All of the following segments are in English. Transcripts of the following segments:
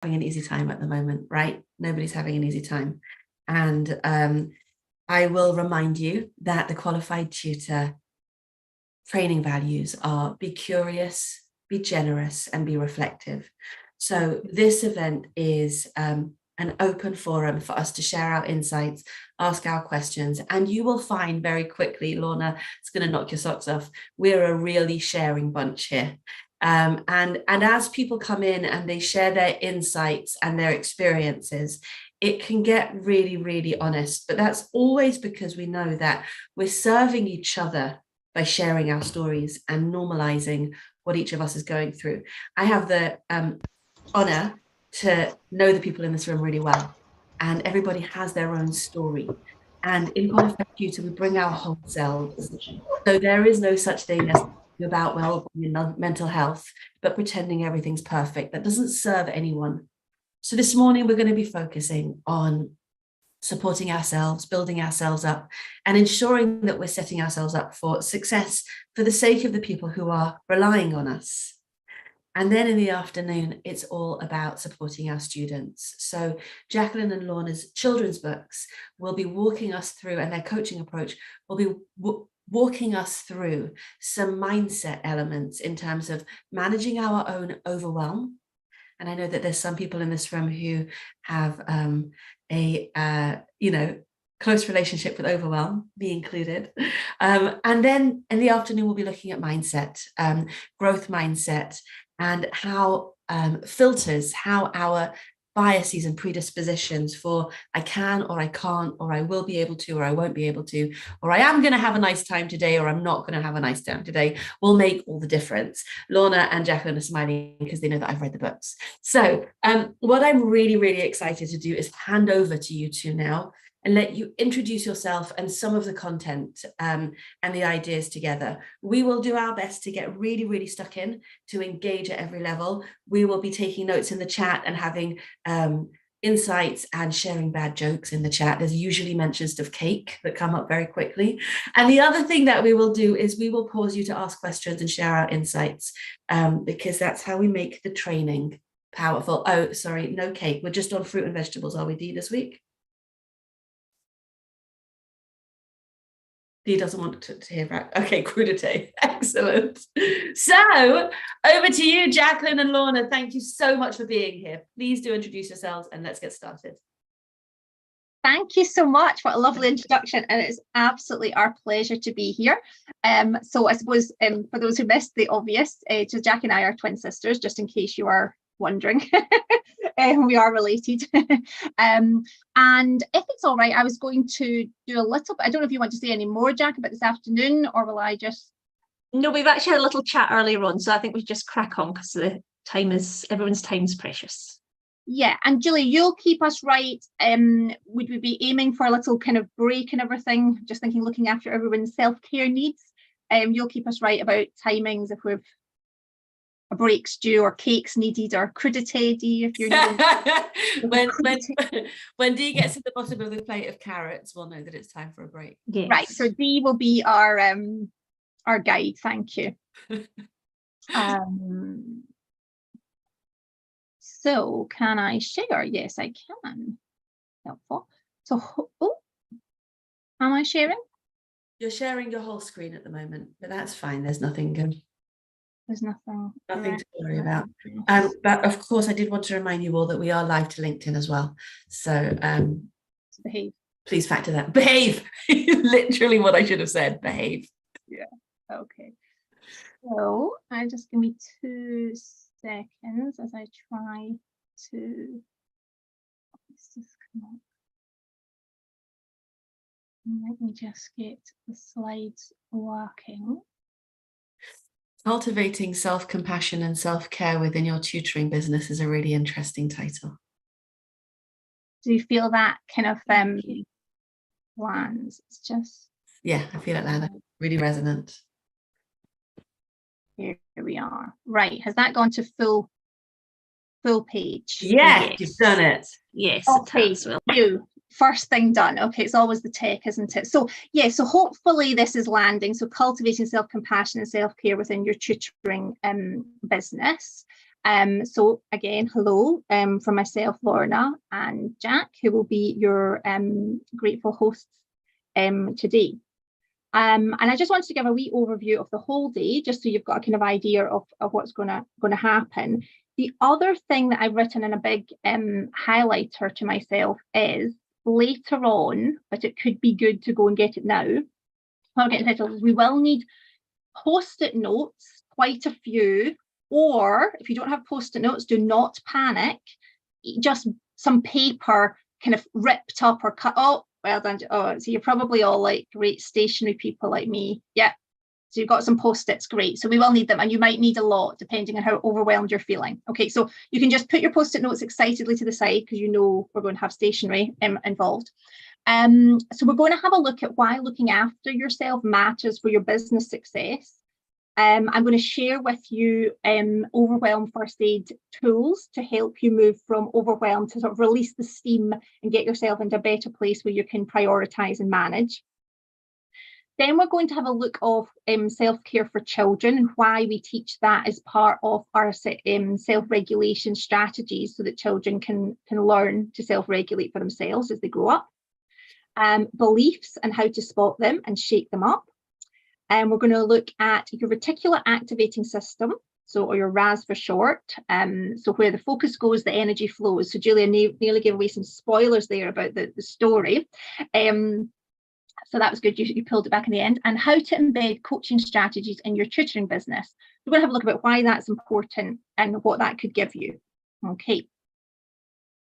an easy time at the moment, right? Nobody's having an easy time. And I will remind you that the qualified tutor training values are be curious, be generous, and be reflective. So this event is an open forum for us to share our insights, ask our questions, and you will find very quickly, Lorna, it's going to knock your socks off, we're a really sharing bunch here. And as people come in and they share their insights and their experiences, it can get really, really honest. But that's always because we know that we're serving each other by sharing our stories and normalizing what each of us is going through. I have the honor to know the people in this room really well, and everybody has their own story. And in Qualified Tutor, we bring our whole selves. So there is no such thing as about well-being and mental health, but pretending everything's perfect. That doesn't serve anyone. So this morning, we're going to be focusing on supporting ourselves, building ourselves up, and ensuring that we're setting ourselves up for success for the sake of the people who are relying on us. And then in the afternoon, it's all about supporting our students. So Jacqueline and Lorna's children's books will be walking us through, and their coaching approach will be walking us through some mindset elements in terms of managing our own overwhelm. And I know that there's some people in this room who have close relationship with overwhelm, me included. And then in the afternoon, we'll be looking at mindset, growth mindset, and how filters, how our biases and predispositions for I can or I can't, or I will be able to, or I won't be able to, or I am going to have a nice time today, or I'm not going to have a nice time today, will make all the difference. Lorna and Jacqueline are smiling because they know that I've read the books. So what I'm really, really excited to do is hand over to you two now and let you introduce yourself and some of the content and the ideas together. We will do our best to get really, really stuck in, to engage at every level. We will be taking notes in the chat and having insights and sharing bad jokes in the chat. There's usually mentions of cake that come up very quickly. And the other thing that we will do is we will pause you to ask questions and share our insights because that's how we make the training powerful. Oh, sorry, no cake. We're just on fruit and vegetables, are we, Dee, this week? Dee doesn't want to hear back. Okay, crudité. Excellent. So over to you, Jacqueline and Lorna. Thank you so much for being here. Please do introduce yourselves and let's get started. Thank you so much. What a lovely introduction, and it's absolutely our pleasure to be here. So I suppose for those who missed the obvious, so Jack and I are twin sisters, just in case you are wondering. We are related. And if it's all right, I was going to do a little bit, I don't know if you want to say any more, Jack, about this afternoon, or will I just... No, we've actually had a little chat earlier on, so I think we just crack on because everyone's time's precious. Yeah, and Julie, you'll keep us right. Would we be aiming for a little kind of break and everything? Just thinking, looking after everyone's self-care needs. You'll keep us right about timings if we've a break's due or cakes needed or crudité, Dee, if you're when Dee gets to the bottom of the plate of carrots, we'll know that it's time for a break. Yes. Right, so Dee will be our guide. Thank you. So can I share? Yes, I can. Helpful. So, am I sharing? You're sharing your whole screen at the moment, but that's fine. There's nothing good. There's nothing to worry about. But of course, I did want to remind you all that we are live to LinkedIn as well. So behave. Please factor that. Behave. Literally what I should have said. Behave. Yeah. Okay. So I just give me 2 seconds as I try to. Let's just come on. Let me just get the slides working. Cultivating self-compassion and self-care within your tutoring business is a really interesting title. Do you feel that kind of lands? It's just... Yeah, I feel it landed. Really resonant. Here we are. Right, has that gone to full page? Yes, you've done it. Yes, okay, you. First thing done. Okay, it's always the tech, isn't it? So yeah, so hopefully this is landing. So cultivating self-compassion and self-care within your tutoring business. So again, hello from myself, Lorna, and Jack, who will be your grateful hosts today. And I just wanted to give a wee overview of the whole day, just so you've got a kind of idea of what's going to happen. The other thing that I've written in a big highlighter to myself is later on, but it could be good to go and get it now. I'll get entitled. We will need post-it notes, quite a few, or if you don't have post-it notes, do not panic. Just some paper kind of ripped up or cut. Oh, well done. Oh, so you're probably all like great stationery people like me. Yeah. So you've got some post-its, great. So we will need them, and you might need a lot depending on how overwhelmed you're feeling. Okay, so you can just put your post-it notes excitedly to the side because you know we're going to have stationery involved. So we're going to have a look at why looking after yourself matters for your business success. I'm going to share with you Overwhelm First Aid tools to help you move from overwhelm to sort of release the steam and get yourself into a better place where you can prioritise and manage. Then we're going to have a look of self-care for children and why we teach that as part of our self-regulation strategies so that children can learn to self-regulate for themselves as they grow up. Beliefs and how to spot them and shake them up. And we're going to look at your reticular activating system, or your RAS for short. So where the focus goes, the energy flows. So Julia nearly gave away some spoilers there about the story. So that was good, you pulled it back in the end. And how to embed coaching strategies in your tutoring business. We're going to have a look about why that's important and what that could give you. Okay.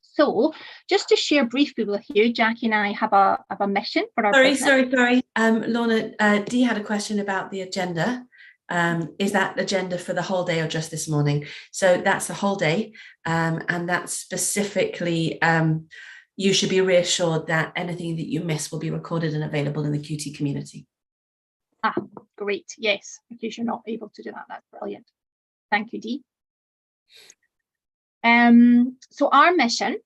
So just to share briefly with you, Jackie and I have a mission for our business. Sorry. Lorna, Dee had a question about the agenda. Is that agenda for the whole day or just this morning? So that's the whole day. And that's specifically, you should be reassured that anything that you miss will be recorded and available in the QT community. Ah, great. Yes, in case you're not able to do that, that's brilliant. Thank you, Dee. So our mission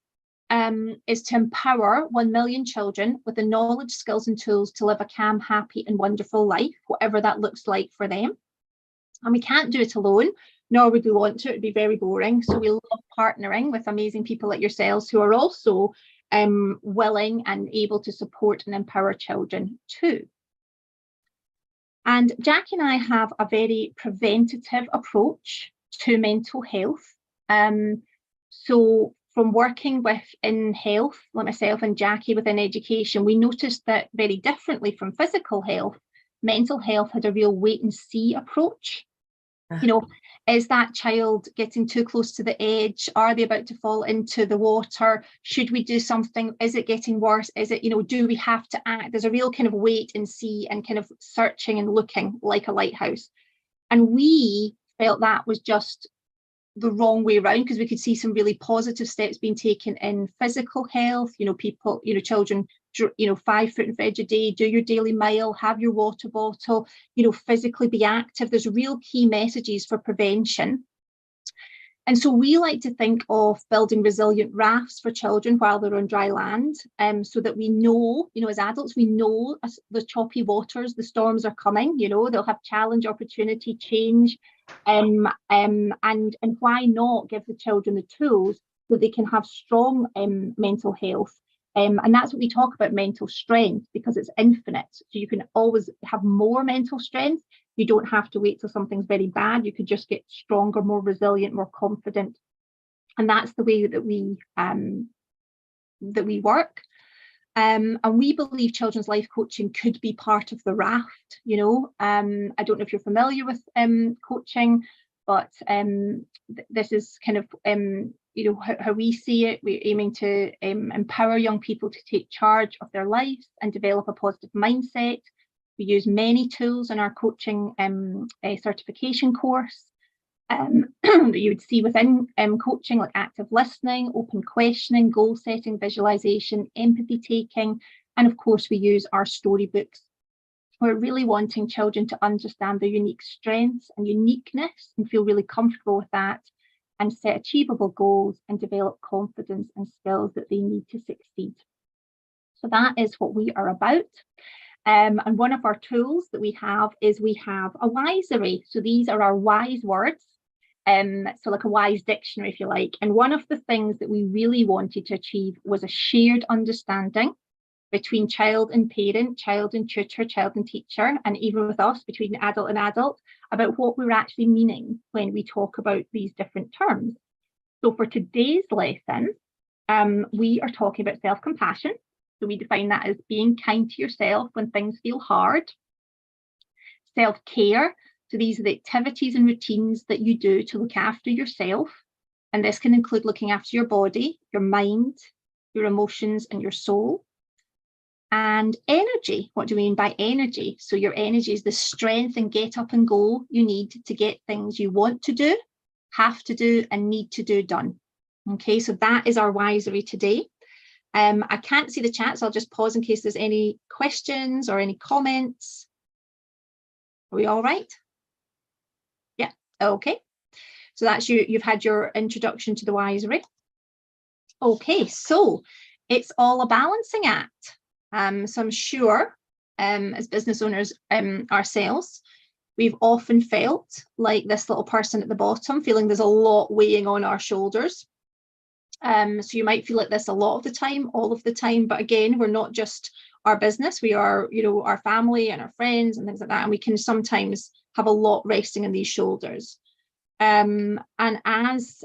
is to empower 1 million children with the knowledge, skills and tools to live a calm, happy and wonderful life, whatever that looks like for them. And we can't do it alone, nor would we want to. It'd be very boring. So we love partnering with amazing people like yourselves who are also willing and able to support and empower children too. And Jackie and I have a very preventative approach to mental health. So from working in health, like myself and Jackie within education, we noticed that very differently from physical health, mental health had a real wait and see approach. You know, is that child getting too close to the edge? Are they about to fall into the water? Should we do something? Is it getting worse? Is it, do we have to act? There's a real kind of wait and see and kind of searching and looking like a lighthouse. And we felt that was just the wrong way around, because we could see some really positive steps being taken in physical health. People, children, 5 fruit and veg a day, do your daily mile, have your water bottle, physically be active. There's real key messages for prevention. And so we like to think of building resilient rafts for children while they're on dry land, so that we know, as adults, we know the choppy waters, the storms are coming, they'll have challenge, opportunity, change, and why not give the children the tools so they can have strong mental health. And that's what we talk about, mental strength, because it's infinite. So you can always have more mental strength. You don't have to wait till something's very bad. You could just get stronger, more resilient, more confident. And that's the way that we work. And we believe children's life coaching could be part of the raft. I don't know if you're familiar with coaching, but this is kind of how we see it. We're aiming to empower young people to take charge of their lives and develop a positive mindset. We use many tools in our coaching certification course that you would see within coaching, like active listening, open questioning, goal setting, visualization, empathy taking, and of course we use our storybooks. We're really wanting children to understand their unique strengths and uniqueness and feel really comfortable with that, and set achievable goals and develop confidence and skills that they need to succeed. So that is what we are about. And one of our tools that we have is we have a wisery. So these are our wise words So like a wise dictionary, if you like. And one of the things that we really wanted to achieve was a shared understanding between child and parent, child and tutor, child and teacher, and even with us, between adult and adult, about what we're actually meaning when we talk about these different terms. So for today's lesson, we are talking about self-compassion. So we define that as being kind to yourself when things feel hard. Self-care. So these are the activities and routines that you do to look after yourself. And this can include looking after your body, your mind, your emotions, and your soul. And energy. What do we mean by energy? So your energy is the strength and get up and go you need to get things you want to do, have to do, and need to do done. Okay, so that is our wisery today. I can't see the chat, so I'll just pause in case there's any questions or any comments. Are we all right? Yeah, okay. So that's you've had your introduction to the wisery. Okay, so it's all a balancing act. So I'm sure as business owners ourselves, we've often felt like this little person at the bottom, feeling there's a lot weighing on our shoulders. So you might feel like this a lot of the time, all of the time. But again, we're not just our business. We are, you know, our family and our friends and things like that. And we can sometimes have a lot resting on these shoulders. And as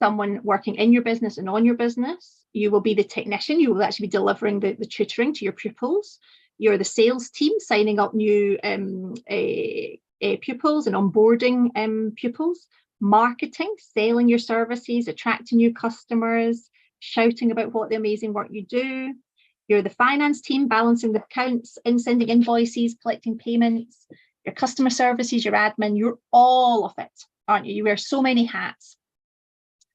someone working in your business and on your business, you will be the technician. You will actually be delivering the tutoring to your pupils. You're the sales team signing up new pupils and onboarding pupils. Marketing, selling your services, attracting new customers, shouting about what the amazing work you do. You're the finance team, balancing the accounts and sending invoices, collecting payments. Your customer services, your admin, you're all of it, aren't you? You wear so many hats.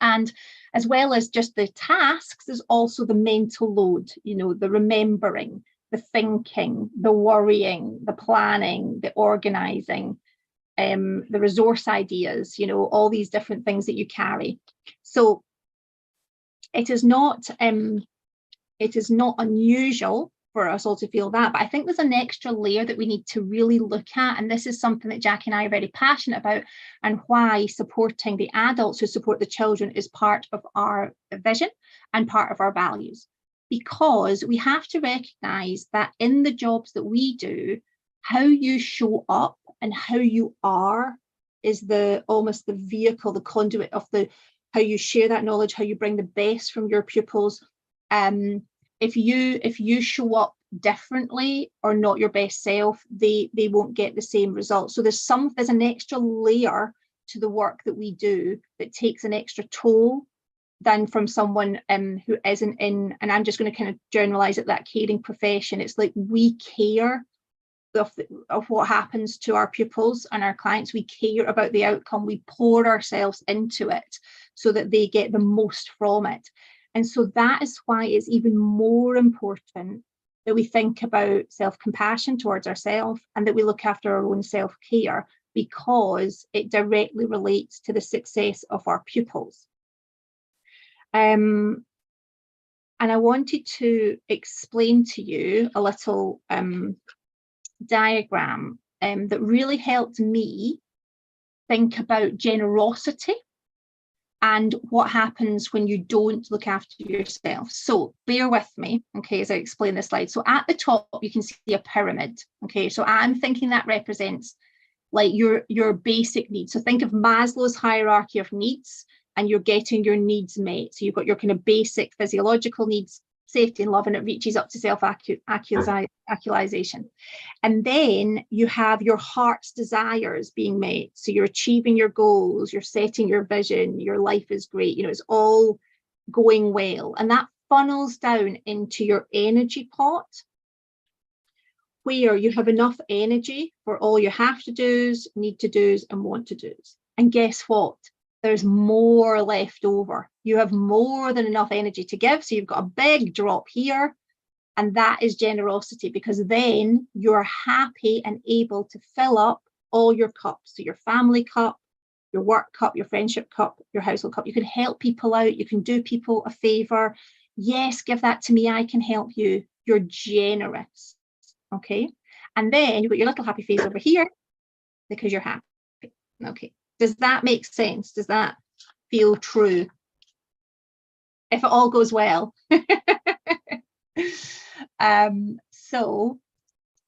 And as well as just the tasks, there's also the mental load, you know, the remembering, the thinking, the worrying, the planning, the organising, the resource ideas, you know, all these different things that you carry. So it is not unusual for us all to feel that, but I think there's an extra layer that we need to really look at, and this is something that Jackie and I are very passionate about, and why supporting the adults who support the children is part of our vision and part of our values, because we have to recognise that in the jobs that we do, how you show up and how you are is almost the vehicle, the conduit of how you share that knowledge, how you bring the best from your pupils. If you show up differently or not your best self, they won't get the same results. So there's an extra layer to the work that we do that takes an extra toll than from someone who isn't in, and I'm just going to kind of generalize it, that caring profession. It's like we care of what happens to our pupils and our clients. We care about the outcome. We pour ourselves into it so that they get the most from it. And so that is why it's even more important that we think about self-compassion towards ourselves and that we look after our own self-care, because it directly relates to the success of our pupils. And I wanted to explain to you a little diagram that really helped me think about generosity and what happens when you don't look after yourself. So bear with me, okay, as I explain this slide. So at the top, you can see a pyramid, okay? So I'm thinking that represents like your basic needs. So think of Maslow's hierarchy of needs, and you're getting your needs met. So you've got your kind of basic physiological needs, safety and love, and it reaches up to self-actualization. And then you have your heart's desires being met. So you're achieving your goals, you're setting your vision, your life is great, you know, it's all going well. And that funnels down into your energy pot, where you have enough energy for all your have to do's, need to do's, and want to do's. And guess what? There's more left over. You have more than enough energy to give. So you've got a big drop here. And that is generosity, because then you're happy and able to fill up all your cups. So your family cup, your work cup, your friendship cup, your household cup. You can help people out. You can do people a favor. Yes, give that to me. I can help you. You're generous. Okay. And then you've got your little happy face over here because you're happy. Okay. Does that make sense? Does that feel true? If it all goes well. So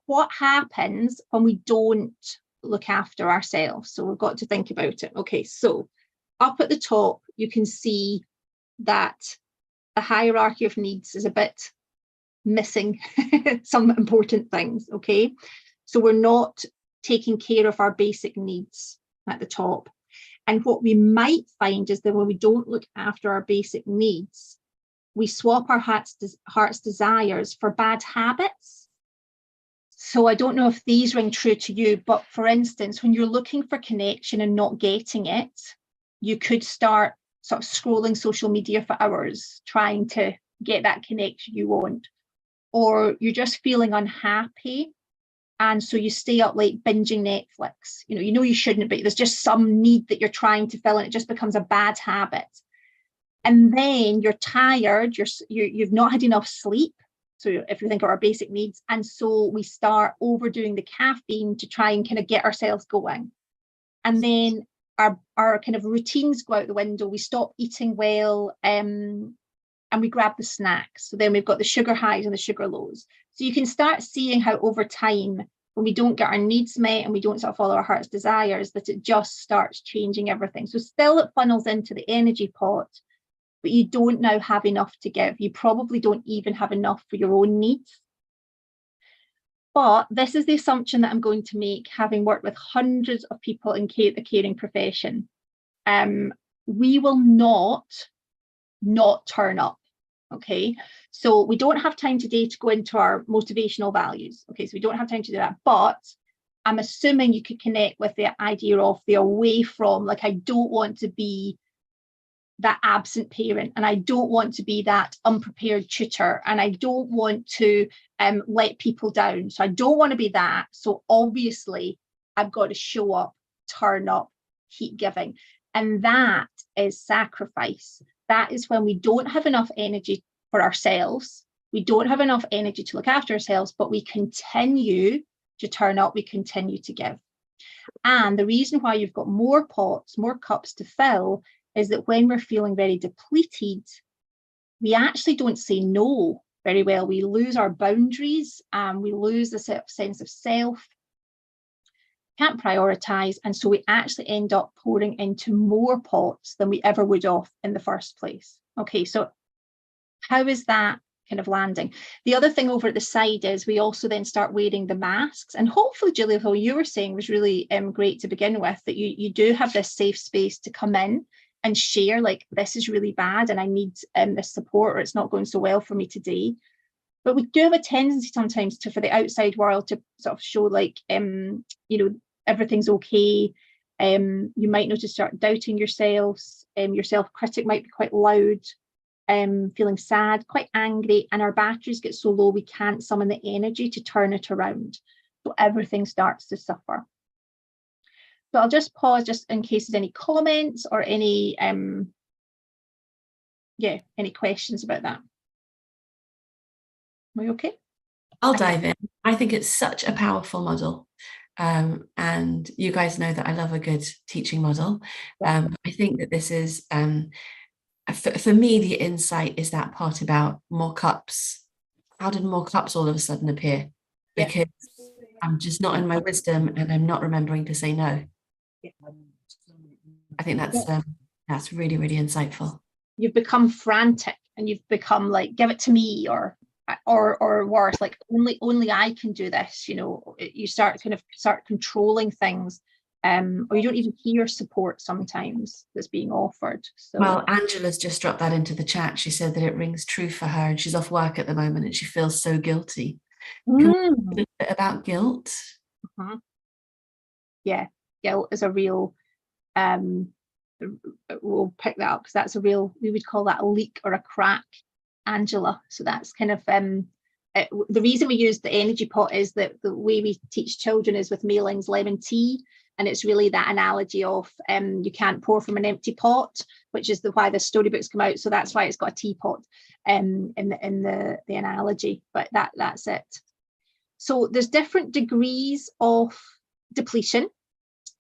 what happens when we don't look after ourselves? So we've got to think about it. Okay, so up at the top, you can see that the hierarchy of needs is a bit missing some important things. Okay, so we're not taking care of our basic needs at the top. And what we might find is that when we don't look after our basic needs, we swap our heart's desires for bad habits. So I don't know if these ring true to you, but for instance, when you're looking for connection and not getting it, you could start sort of scrolling social media for hours, trying to get that connection you want. Or you're just feeling unhappy, and so you stay up late binging Netflix. You know you shouldn't, but there's just some need that you're trying to fill, and it just becomes a bad habit. And then you're tired, you've not had enough sleep. So if you think of our basic needs, and so we start overdoing the caffeine to try and kind of get ourselves going. And then our kind of routines go out the window. We stop eating well, and we grab the snacks. So then we've got the sugar highs and the sugar lows. So you can start seeing how over time, when we don't get our needs met and we don't sort of follow our heart's desires, that it just starts changing everything. So still it funnels into the energy pot, but you don't now have enough to give. You probably don't even have enough for your own needs. But this is the assumption that I'm going to make, having worked with hundreds of people in the caring profession. We will not turn up. Okay, so we don't have time today to go into our motivational values. Okay, so we don't have time to do that, but I'm assuming you could connect with the idea of the away from, like, I don't want to be that absent parent, and I don't want to be that unprepared tutor, and I don't want to let people down. So I don't want to be that. So obviously I've got to show up, turn up, keep giving. And that is sacrifice. That is when we don't have enough energy for ourselves. We don't have enough energy to look after ourselves, but we continue to turn up, we continue to give. And the reason why you've got more pots, more cups to fill, is that when we're feeling very depleted, we actually don't say no very well. We lose our boundaries, and we lose the sense of self, can't prioritize, and so we actually end up pouring into more pots than we ever would have in the first place. Okay, so how is that kind of landing? The other thing over at the side is we also then start wearing the masks, and hopefully, Julia, what you were saying was really great to begin with, that you do have this safe space to come in and share, like, this is really bad and I need this support, or it's not going so well for me today. But we do have a tendency sometimes for the outside world to sort of show, like, everything's okay. You might need to start doubting yourselves. Your self-critic might be quite loud, feeling sad, quite angry, and our batteries get so low we can't summon the energy to turn it around. So everything starts to suffer. So I'll just pause just in case there's any comments or any questions about that. Are we okay? I'll dive in. I think it's such a powerful model. And you guys know that I love a good teaching model. I think that this is, for me, the insight is that part about more cups. How did more cups all of a sudden appear? Because I'm just not in my wisdom, and I'm not remembering to say no. I think that's really, really insightful. You've become frantic, and you've become like, give it to me, or worse, like, only I can do this. You start controlling things, or you don't even hear support sometimes that's being offered. So, well, Angela's just dropped that into the chat. She said that it rings true for her, and she's off work at the moment and she feels so guilty. Can we talk a little bit about guilt? Yeah, guilt is a real, we'll pick that up because that's a real, we would call that a leak or a crack, Angela. So that's kind of the reason we use the energy pot is that the way we teach children is with Mayling's lemon tea, and it's really that analogy of you can't pour from an empty pot, which is why the storybooks come out. So that's why it's got a teapot in the analogy. But that's it. So there's different degrees of depletion.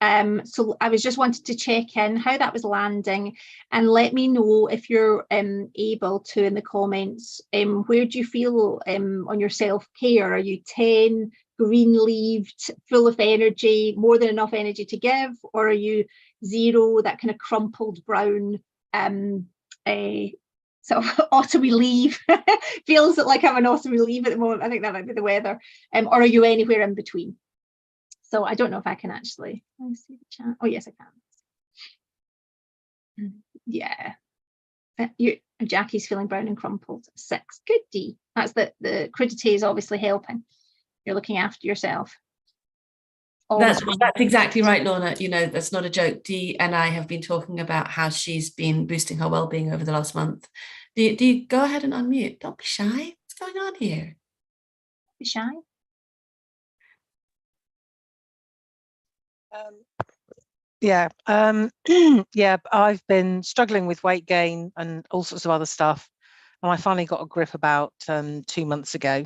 So I was just wanted to check in how that was landing, and let me know if you're able to in the comments. Where do you feel on your self-care? Are you 10, green-leaved, full of energy, more than enough energy to give, or are you 0, that kind of crumpled brown, sort of autumny leaf? Feels like I'm an autumny leaf at the moment. I think that might be the weather. Or are you anywhere in between? So I don't know if I can actually, let me see the chat. Oh, yes, I can. Yeah. Jackie's feeling brown and crumpled. 6. Good, D. That's the crudité is obviously helping. You're looking after yourself. That's exactly right, Lorna. You know, that's not a joke. Dee and I have been talking about how she's been boosting her well-being over the last month. Dee, go ahead and unmute. Don't be shy. What's going on here? Be shy. Yeah, yeah, I've been struggling with weight gain and all sorts of other stuff, and I finally got a grip about 2 months ago.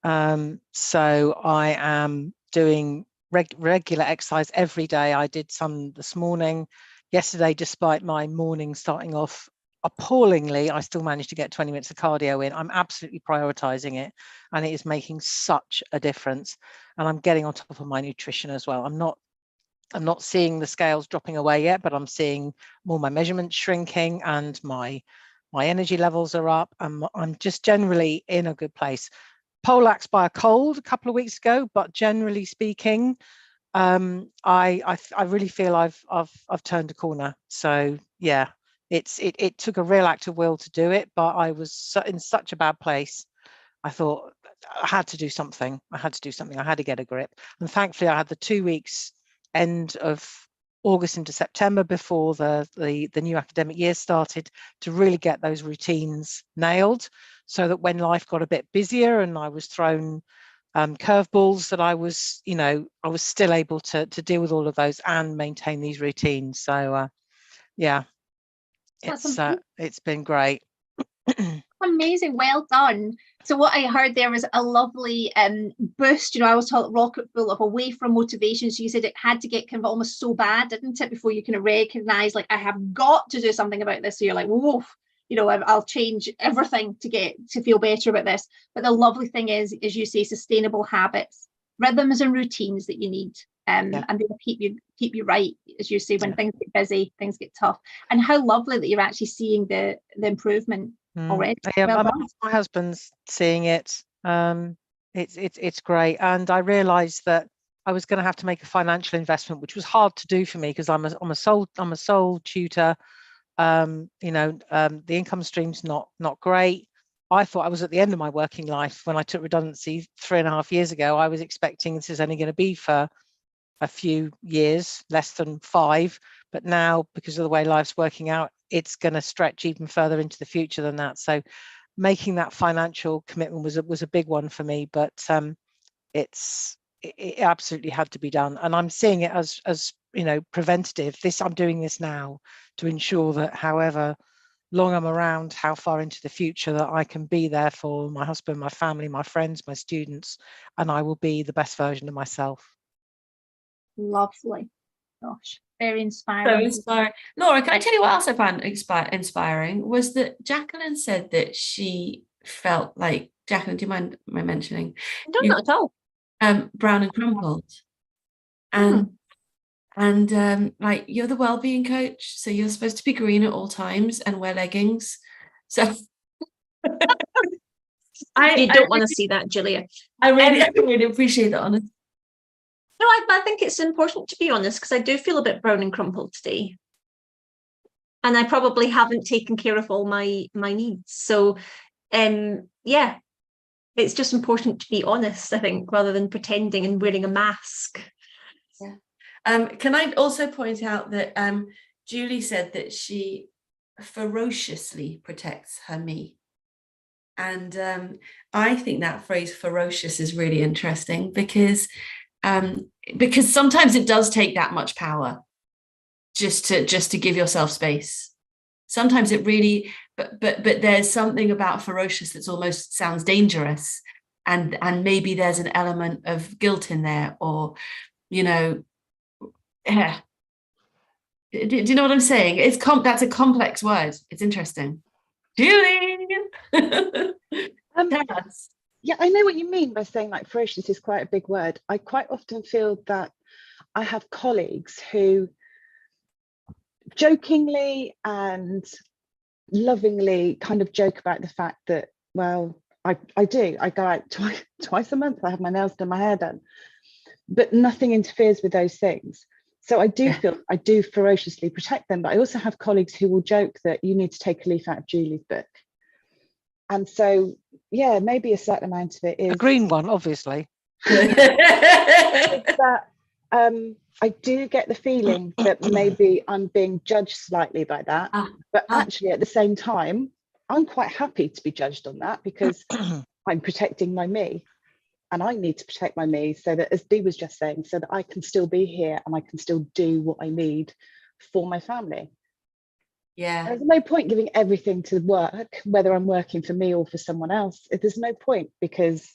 So I am doing regular exercise every day. I did some this morning. Yesterday, despite my morning starting off appallingly, I still managed to get 20 minutes of cardio in. I'm absolutely prioritizing it, and it is making such a difference. And I'm getting on top of my nutrition as well. I'm not seeing the scales dropping away yet, but I'm seeing more my measurements shrinking, and my energy levels are up. I'm just generally in a good place. Poleaxed by a cold a couple of weeks ago, but generally speaking, I really feel I've turned a corner. So yeah, it took a real act of will to do it, but I was in such a bad place. I thought I had to do something. I had to get a grip, and thankfully I had the 2 weeks end of August into September before the new academic year started to really get those routines nailed, so that when life got a bit busier and I was thrown curveballs, that I was still able to deal with all of those and maintain these routines. So yeah, it's been great. Amazing, well done. So what I heard there was a lovely boost. You know, I was taught rocket full of away from motivation. So you said it had to get kind of almost so bad, didn't it, before you kind of recognize, like, I have got to do something about this. So you're like, whoa, you know, I'll change everything to feel better about this. But the lovely thing is, as you say, sustainable habits, rhythms and routines that you need. And they'll keep you right, as you say, when things get busy, things get tough. And how lovely that you're actually seeing the improvement already. Yeah, well my husband's seeing it. It's great, and I realised that I was going to have to make a financial investment, which was hard to do for me because I'm a sole tutor. The income stream's not great. I thought I was at the end of my working life when I took redundancy 3.5 years ago. I was expecting this is only going to be for a few years, less than 5, but now, because of the way life's working out, it's going to stretch even further into the future than that. So making that financial commitment was a big one for me, but it absolutely had to be done, and I'm seeing it as preventative. I'm doing this now to ensure that however long I'm around, how far into the future, that I can be there for my husband, my family, my friends, my students, and I will be the best version of myself. Lovely. Gosh, very inspiring. So inspiring. Laura, can I tell you what else I found inspiring was that Jacqueline said that she felt like, Jacqueline, do you mind my mentioning? No, not at all. Brown and crumpled. And like, you're the well-being coach, so you're supposed to be green at all times and wear leggings. So you don't want to see that, Julia. I really appreciate that, honestly. No, I think it's important to be honest, because I do feel a bit brown and crumpled today, and I probably haven't taken care of all my needs. So yeah, it's just important to be honest, I think, rather than pretending and wearing a mask. Yeah. Can I also point out that Julie said that she ferociously protects her me, and I think that phrase ferocious is really interesting because sometimes it does take that much power just to give yourself space. Sometimes it really, but there's something about ferocious that's almost sounds dangerous, and maybe there's an element of guilt in there, or Yeah. Do you know what I'm saying? That's a complex word. It's interesting. Julie. Yes. Yeah, I know what you mean by saying like ferocious is quite a big word. I quite often feel that I have colleagues who jokingly and lovingly kind of joke about the fact that, well, I go out twice a month, I have my nails done, my hair done, but nothing interferes with those things. So I do feel I do ferociously protect them, but I also have colleagues who will joke that you need to take a leaf out of Julie's book. And so, yeah, maybe a certain amount of it is a green one, obviously. that I do get the feeling that maybe I'm being judged slightly by that, but actually at the same time, I'm quite happy to be judged on that because I'm protecting my me, and I need to protect my me so that, as Dee was just saying, so that I can still be here and I can still do what I need for my family. Yeah. There's no point giving everything to work, whether I'm working for me or for someone else. There's no point because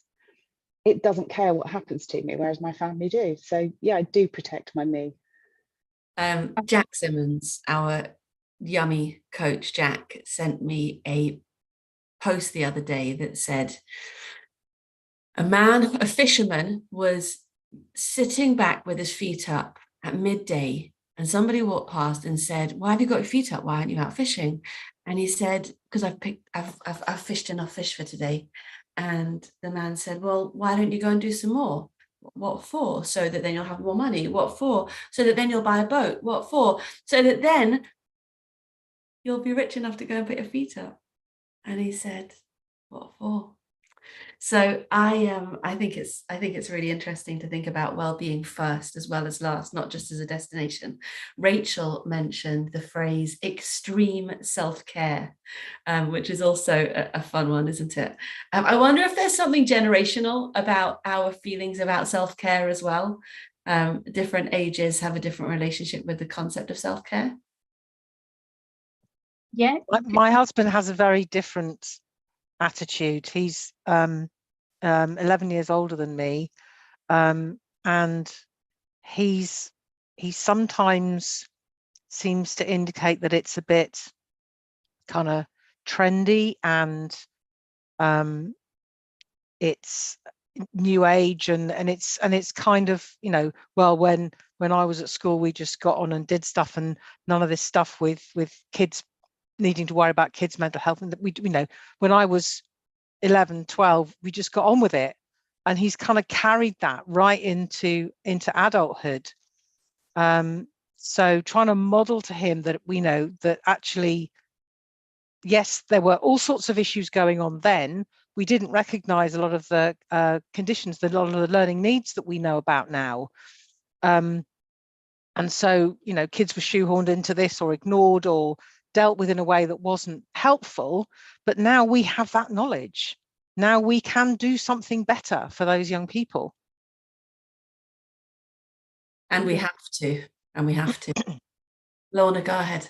it doesn't care what happens to me, whereas my family do. So yeah, I do protect my me. Jack Simmons, our yummy coach Jack, sent me a post the other day that said a fisherman was sitting back with his feet up at midday, and somebody walked past and said, "Why have you got your feet up? Why aren't you out fishing?" And he said, "Because I've fished enough fish for today." And the man said, "Well, why don't you go and do some more?" "What for?" "So that then you'll have more money." "What for?" "So that then you'll buy a boat." "What for?" "So that then you'll be rich enough to go and put your feet up." And he said, "What for?" So I think it's really interesting to think about well-being first as well as last, not just as a destination. Rachel mentioned the phrase extreme self-care, which is also a fun one, isn't it? I wonder if there's something generational about our feelings about self-care as well. Different ages have a different relationship with the concept of self-care. Yeah. My husband has a very different attitude. He's 11 years older than me, and he sometimes seems to indicate that it's a bit kind of trendy and it's new age, and it's kind of, you know, well, when I was at school we just got on and did stuff, and none of this stuff with kids needing to worry about kids' mental health, and that we, you know, when I was 11, 12, we just got on with it. And he's kind of carried that right into adulthood. So trying to model to him that we know that actually, yes, there were all sorts of issues going on then. We didn't recognize a lot of the conditions, a lot of the learning needs that we know about now. And so, you know, kids were shoehorned into this or ignored or dealt with in a way that wasn't helpful. But now we have that knowledge. Now we can do something better for those young people. And we have to. Lorna, go ahead.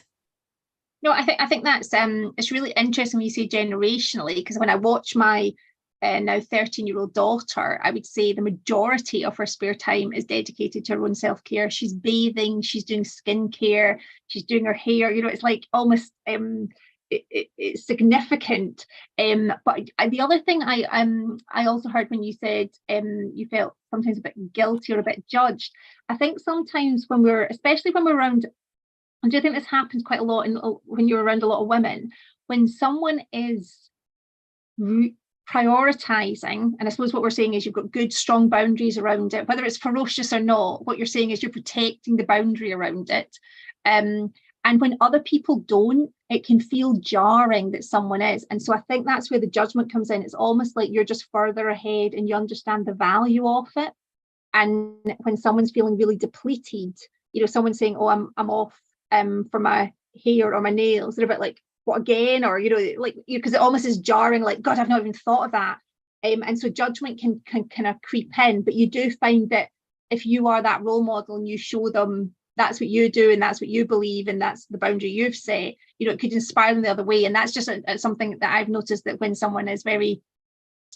No, I think that's it's really interesting when you say generationally, because when I watch my now 13-year-old daughter, I would say the majority of her spare time is dedicated to her own self-care. She's bathing, she's doing skincare, she's doing her hair. You know, it's like almost it's significant. But the other thing I also heard when you said you felt sometimes a bit guilty or a bit judged. I think sometimes especially when we're around, and do you think this happens quite a lot when you're around a lot of women, when someone is prioritizing, and I suppose what we're saying is you've got good, strong boundaries around it, whether it's ferocious or not, what you're saying is you're protecting the boundary around it. And when other people don't, it can feel jarring that someone is. And so I think that's where the judgment comes in. It's almost like you're just further ahead and you understand the value of it. And when someone's feeling really depleted, you know, someone's saying, "Oh, I'm off for my hair or my nails," they're a bit like, "What again?" Or, you know, like, because it almost is jarring, like, "God, I've not even thought of that." And so judgment can kind of creep in, but you do find that if you are that role model and you show them that's what you do and that's what you believe and that's the boundary you've set, you know, it could inspire them the other way. And that's just something that I've noticed, that when someone is very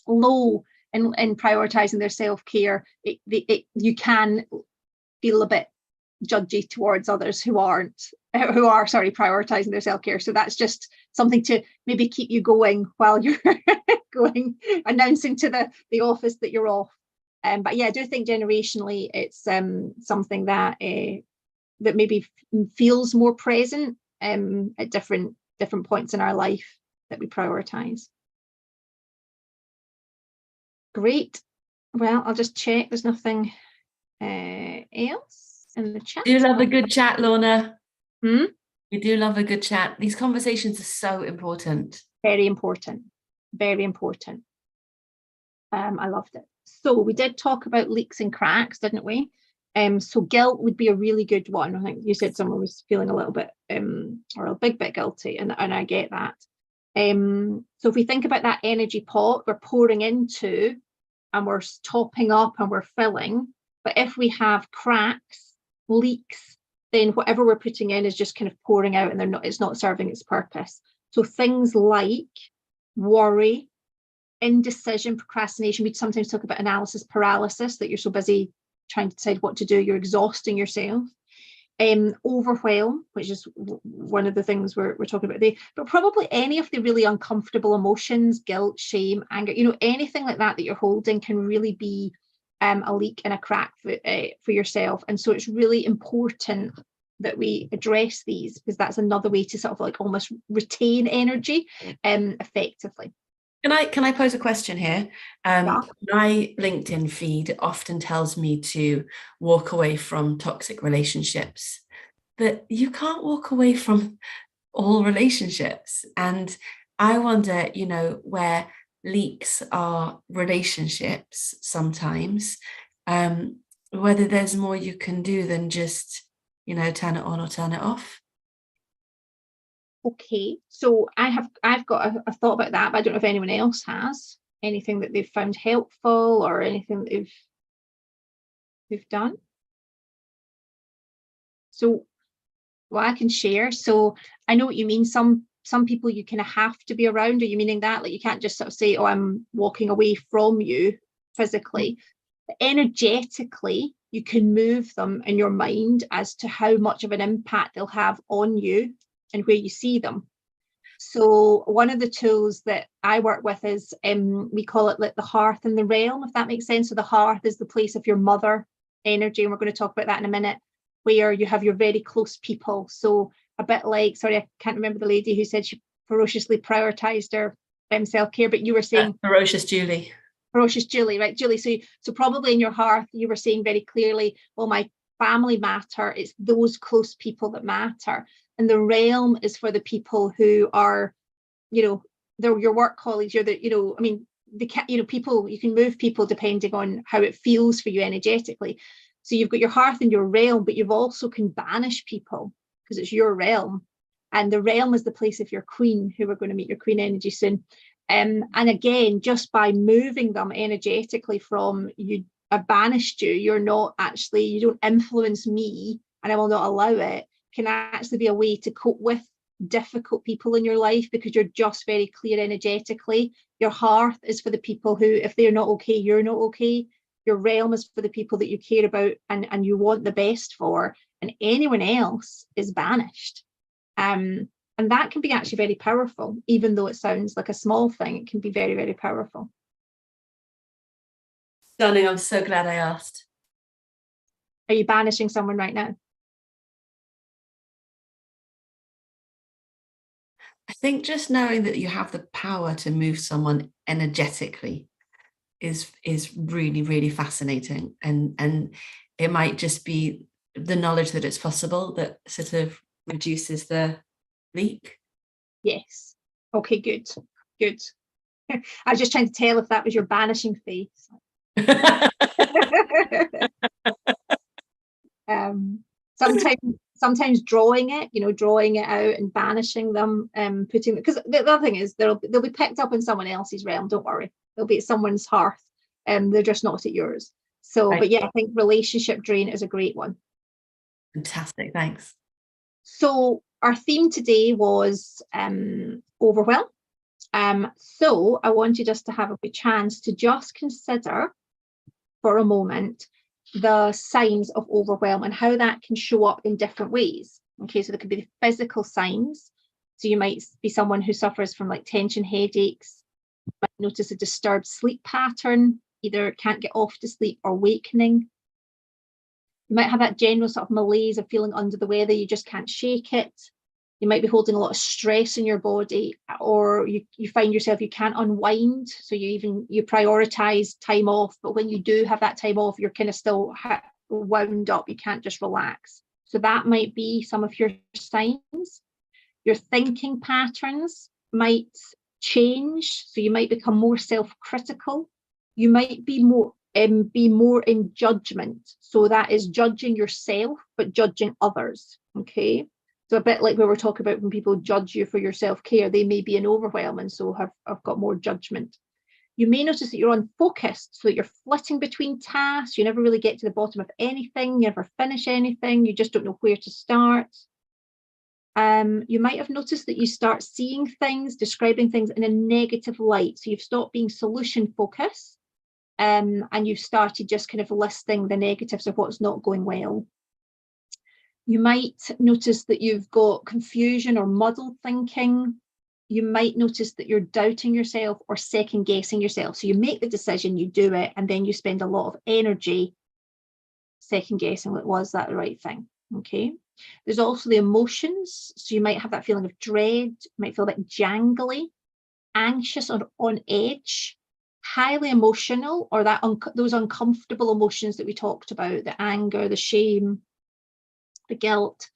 low in prioritizing their self-care, you can feel a bit judgy towards others who are prioritizing their self-care. So that's just something to maybe keep you going while you're going, announcing to the office that you're off. But yeah, I do think generationally it's something that that maybe feels more present at different points in our life that we prioritize. Great. Well, I'll just check there's nothing else in the chat. Do love a good chat, Lorna. Hmm? We do love a good chat. These conversations are so important. Very important. Very important. I loved it. So we did talk about leaks and cracks, didn't we? So guilt would be a really good one. I think you said someone was feeling a little bit or a big bit guilty, and I get that. So if we think about that energy pot we're pouring into and we're topping up and we're filling, but if we have cracks, leaks, then whatever we're putting in is just kind of pouring out, and it's not serving its purpose. So things like worry, indecision, procrastination. We sometimes talk about analysis paralysis, that you're so busy trying to decide what to do, you're exhausting yourself. Overwhelm, which is one of the things we're talking about today, but probably any of the really uncomfortable emotions, guilt, shame, anger, anything like that you're holding can really be a leak and a crack for yourself. And so it's really important that we address these, because that's another way to sort of like almost retain energy effectively. Can I pose a question here? Yeah. My LinkedIn feed often tells me to walk away from toxic relationships, but you can't walk away from all relationships. And I wonder, where leaks are relationships sometimes, whether there's more you can do than just, turn it on or turn it off. Okay, so I've got a thought about that, but I don't know if anyone else has anything that they've found helpful or anything that they've done. So, well, I can share. So I know what you mean. Some people you kind of have to be around. Are you meaning that? Like you can't just sort of say, "Oh, I'm walking away from you physically," but energetically you can move them in your mind as to how much of an impact they'll have on you and where you see them. So one of the tools that I work with is we call it like the hearth and the realm, if that makes sense. So the hearth is the place of your mother energy, and we're going to talk about that in a minute, where you have your very close people. So a bit like, sorry, I can't remember the lady who said she ferociously prioritized her self-care, but you were saying Ferocious Julie, right, Julie? So probably in your hearth you were saying very clearly, well, my family matter, it's those close people that matter. And the realm is for the people who are, they're your work colleagues. You're people, you can move people depending on how it feels for you energetically. So you've got your hearth and your realm, but you've also can banish people because it's your realm. And the realm is the place of your queen, who we're going to meet your queen energy soon. And again, just by moving them energetically from you, I banished you, you don't influence me, and I will not allow it, can actually be a way to cope with difficult people in your life, because you're just very clear energetically. Your hearth is for the people who, if they're not okay, you're not okay. Your realm is for the people that you care about and you want the best for, and anyone else is banished. And that can be actually very powerful, even though it sounds like a small thing. It can be very, very powerful. Stunning. I'm so glad I asked. Are you banishing someone right now? I think just knowing that you have the power to move someone energetically is really, really fascinating. And it might just be the knowledge that it's possible that sort of reduces the leak. Yes. Okay, good. I was just trying to tell if that was your banishing face. Sometimes drawing it out and banishing them, putting, because the other thing is they'll be picked up in someone else's realm. Don't worry, they'll be at someone's hearth, they're just not at yours. So, right. But yeah, I think relationship drain is a great one. Fantastic, thanks. So our theme today was overwhelm. So I wanted us to have a good chance to just consider for a moment the signs of overwhelm and how that can show up in different ways. Okay, so there could be the physical signs. So you might be someone who suffers from like tension headaches, might notice a disturbed sleep pattern, either can't get off to sleep or wakening. You might have that general sort of malaise of feeling under the weather, you just can't shake it. You might be holding a lot of stress in your body, or you find yourself you can't unwind. So you prioritize time off, but when you do have that time off, you're kind of still wound up. You can't just relax. So that might be some of your signs. Your thinking patterns might change. So you might become more self-critical. You might be more in judgment. So that is judging yourself, but judging others. Okay. So a bit like we were talking about when people judge you for your self-care, they may be in overwhelm and so have got more judgment. You may notice that you're unfocused, so that you're flitting between tasks. You never really get to the bottom of anything. You never finish anything. You just don't know where to start. You might have noticed that you start seeing things, describing things in a negative light. So you've stopped being solution focused, and you've started just kind of listing the negatives of what's not going well. You might notice that you've got confusion or muddled thinking. You might notice that you're doubting yourself or second guessing yourself. So you make the decision, you do it, and then you spend a lot of energy second guessing, was that the right thing? Okay. There's also the emotions. So you might have that feeling of dread, you might feel a bit jangly, anxious or on edge, highly emotional, or those uncomfortable emotions that we talked about, the anger, the shame, the guilt,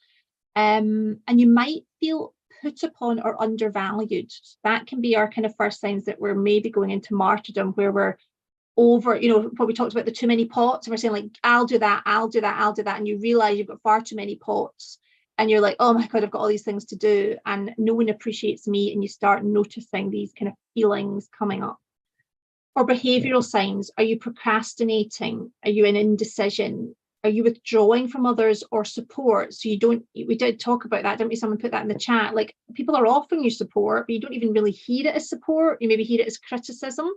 and you might feel put upon or undervalued. That can be our kind of first signs that we're maybe going into martyrdom, where we're over, what we talked about, the too many pots, and we're saying like, I'll do that, and you realize you've got far too many pots, and you're like, oh my God, I've got all these things to do, and no one appreciates me, and you start noticing these kind of feelings coming up. Or behavioral signs. Are you procrastinating? Are you in indecision? Are you withdrawing from others or support? So we did talk about that, didn't we? Someone put that in the chat. Like, people are offering you support, but you don't even really hear it as support. You maybe hear it as criticism.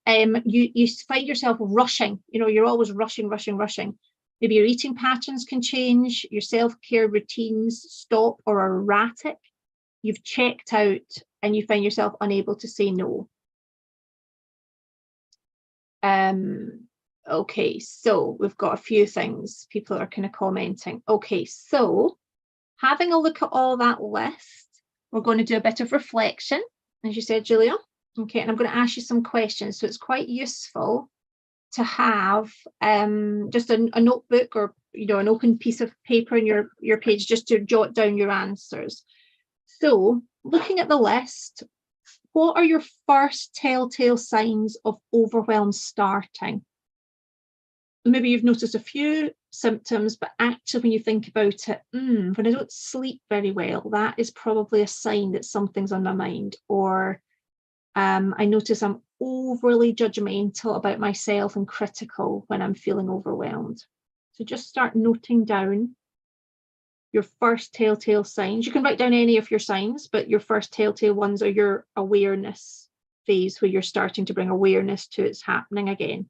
You find yourself rushing, you're always rushing. Maybe your eating patterns can change, your self-care routines stop or are erratic. You've checked out and you find yourself unable to say no. Okay, so we've got a few things people are kind of commenting. Okay, so having a look at all that list, we're going to do a bit of reflection, as you said, Julia. Okay, and I'm going to ask you some questions. So it's quite useful to have just a notebook or an open piece of paper in your page just to jot down your answers. So looking at the list, what are your first telltale signs of overwhelm starting? Maybe you've noticed a few symptoms, but actually when you think about it, when I don't sleep very well, that is probably a sign that something's on my mind. Or I notice I'm overly judgmental about myself and critical when I'm feeling overwhelmed. So just start noting down your first telltale signs. You can write down any of your signs, but your first telltale ones are your awareness phase, where you're starting to bring awareness to it's happening again.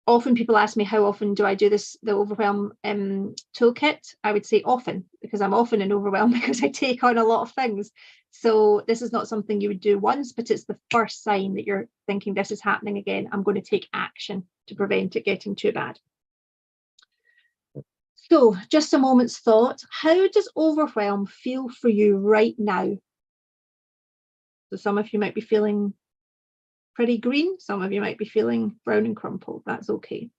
Often people ask me, how often do I do the overwhelm toolkit? I would say often, because I'm often in overwhelm because I take on a lot of things. So this is not something you would do once, but it's the first sign that you're thinking this is happening again. I'm going to take action to prevent it getting too bad. So just a moment's thought. How does overwhelm feel for you right now? So some of you might be feeling pretty green. Some of you might be feeling brown and crumpled. That's okay.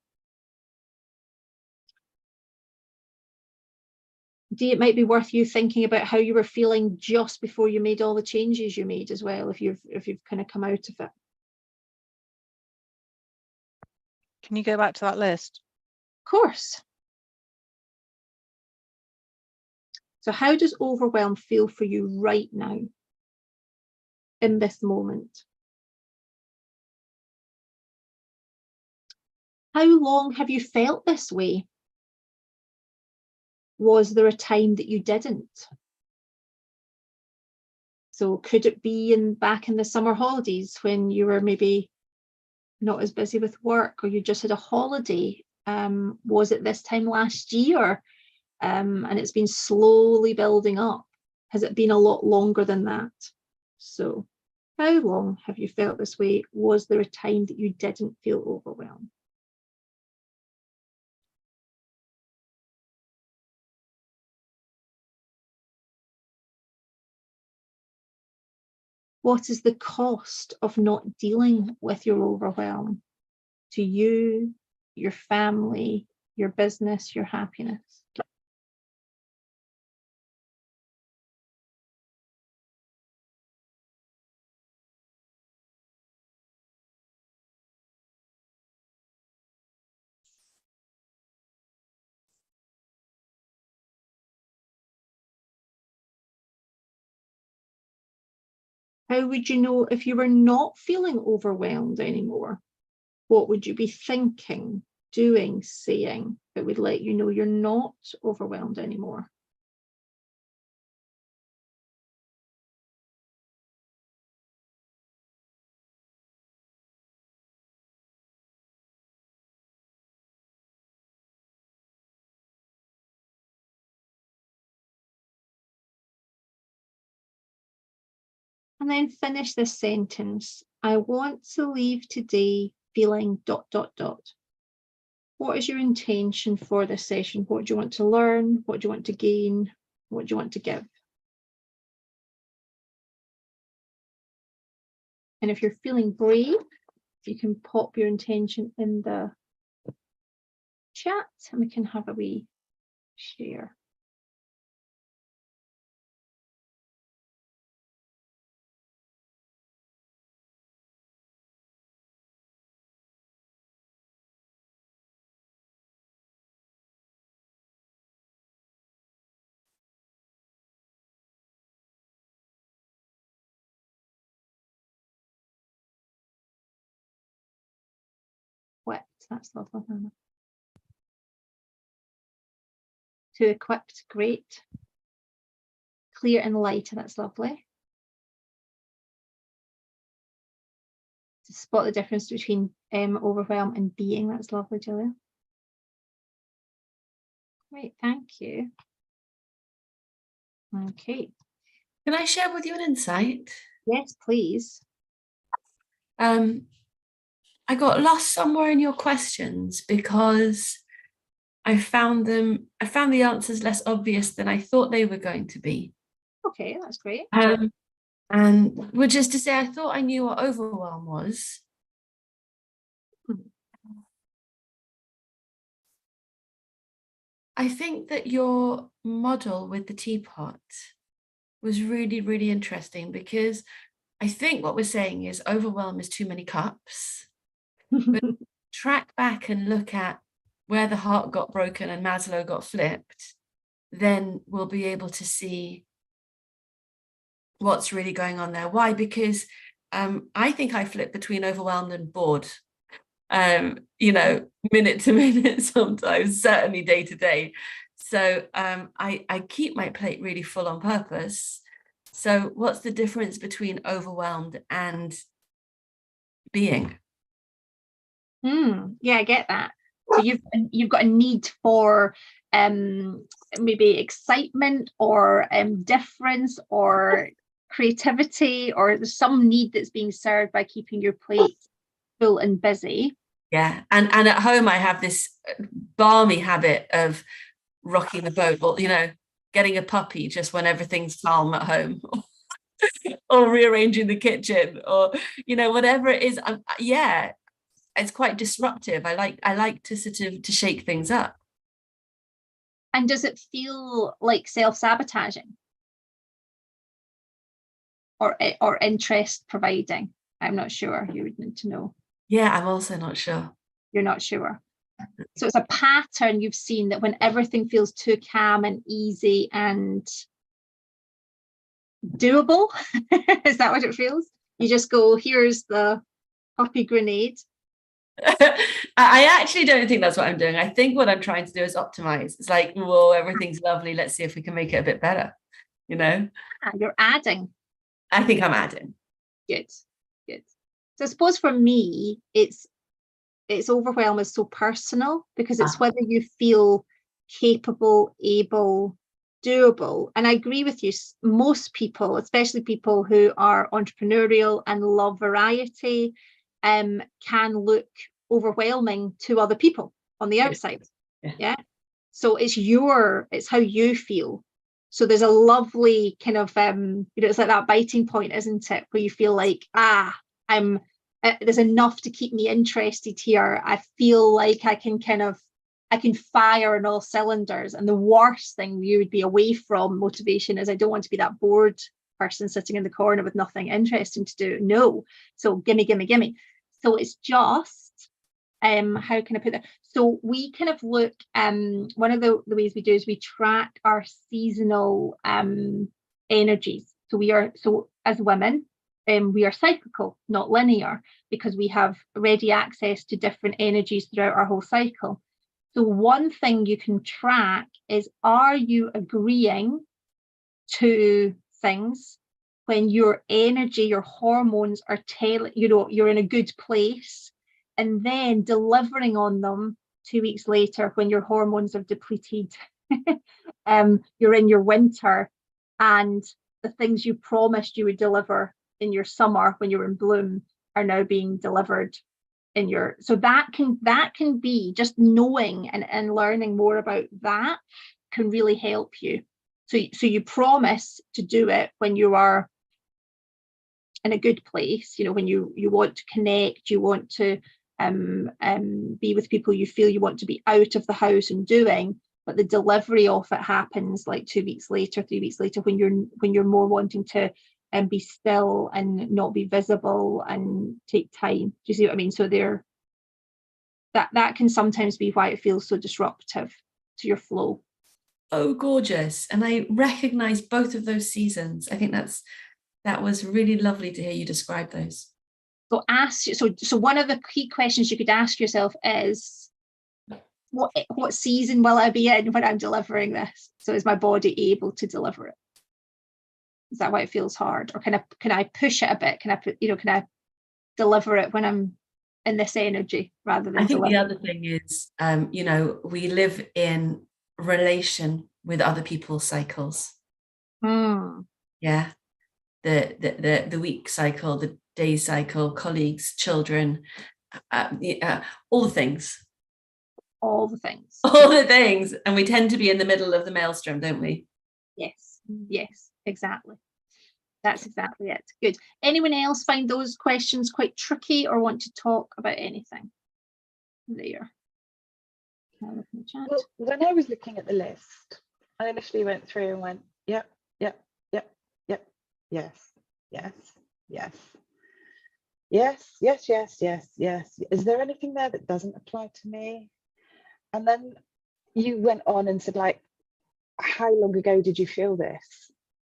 It might be worth you thinking about how you were feeling just before you made all the changes you made as well, if you've kind of come out of it. Can you go back to that list? Of course. So how does overwhelm feel for you right now, in this moment? How long have you felt this way? Was there a time that you didn't? So could it be back in the summer holidays when you were maybe not as busy with work, or you just had a holiday? Was it this time last year? And it's been slowly building up. Has it been a lot longer than that? So how long have you felt this way? Was there a time that you didn't feel overwhelmed? What is the cost of not dealing with your overwhelm to you, your family, your business, your happiness? How would you know if you were not feeling overwhelmed anymore? What would you be thinking, doing, saying that would let you know you're not overwhelmed anymore? And then finish this sentence. I want to leave today feeling ... What is your intention for this session? What do you want to learn? What do you want to gain? What do you want to give? And if you're feeling brave, you can pop your intention in the chat and we can have a wee share. Equipped, that's lovely. To equipped, great. Clear and light, that's lovely. To spot the difference between overwhelm and being, that's lovely, Julia. Great, thank you. Okay. Can I share with you an insight? Yes, please. I got lost somewhere in your questions because I found the answers less obvious than I thought they were going to be. Okay, that's great. And which is to say, I thought I knew what overwhelm was. I think that your model with the teapot was really, really interesting because I think what we're saying is overwhelm is too many cups. But track back and look at where the heart got broken and Maslow got flipped, then we'll be able to see what's really going on there. Why? Because I think I flip between overwhelmed and bored, minute to minute, sometimes, certainly day to day. So I keep my plate really full on purpose. So what's the difference between overwhelmed and being? Yeah, I get that. So you've got a need for maybe excitement or difference or creativity, or there's some need that's being served by keeping your plate full and busy. Yeah, and at home I have this balmy habit of rocking the boat, or getting a puppy just when everything's calm at home, or rearranging the kitchen, or whatever it is. Yeah, it's quite disruptive. I like to sort of to shake things up. And does it feel like self-sabotaging or interest providing? I'm not sure. You would need to know. Yeah, I'm also not sure. You're not sure. So it's a pattern you've seen, that when everything feels too calm and easy and doable, is that what it feels? You just go, here's the puppy grenade. I actually don't think that's what I'm doing. I think what I'm trying to do is optimize. It's like, whoa, everything's lovely. Let's see if we can make it a bit better. You're adding. I think I'm adding. Good, good. So I suppose for me, it's overwhelm is so personal, because it's whether you feel capable, able, doable. And I agree with you, most people, especially people who are entrepreneurial and love variety, can look overwhelming to other people on the outside. Yeah. So it's how you feel. So there's a lovely kind of it's like that biting point, isn't it, where you feel like, I'm there's enough to keep me interested here. I feel like I can fire on all cylinders. And the worst thing you would be away from motivation is, I don't want to be that bored person sitting in the corner with nothing interesting to do. No. So gimme. So it's just, how can I put that? So we kind of look, one of the ways we do is we track our seasonal energies. So as women, we are cyclical, not linear, because we have ready access to different energies throughout our whole cycle. So one thing you can track is, are you agreeing to things when your energy, your hormones are you're in a good place, and then delivering on them 2 weeks later when your hormones have depleted. You're in your winter, and the things you promised you would deliver in your summer when you were in bloom are now being delivered in your, so that can be just knowing and learning more about that can really help you. So you promise to do it when you are in a good place, when you want to connect, you want to be with people you feel you want to be out of the house and doing, but the delivery of it happens like 2 weeks later, 3 weeks later, when you're more wanting to be still and not be visible and take time. Do you see what I mean? So that can sometimes be why it feels so disruptive to your flow. Oh, gorgeous. And I recognize both of those seasons. I think that was really lovely to hear you describe those. So one of the key questions you could ask yourself is, what season will I be in when I'm delivering this? So is my body able to deliver it? Is that why it feels hard? Or can I push it a bit? Can I deliver it when I'm in this energy rather than? I think the other thing is, we live in relation with other people's cycles. Yeah. The week cycle, the day cycle, colleagues, children, all the things. All the things. All the things. And we tend to be in the middle of the maelstrom, don't we? Yes, exactly. That's exactly it. Good. Anyone else find those questions quite tricky or want to talk about anything there? Well, when I was looking at the list, I initially went through and went, yep, yes. Is there anything there that doesn't apply to me? And then you went on and said, like, how long ago did you feel this?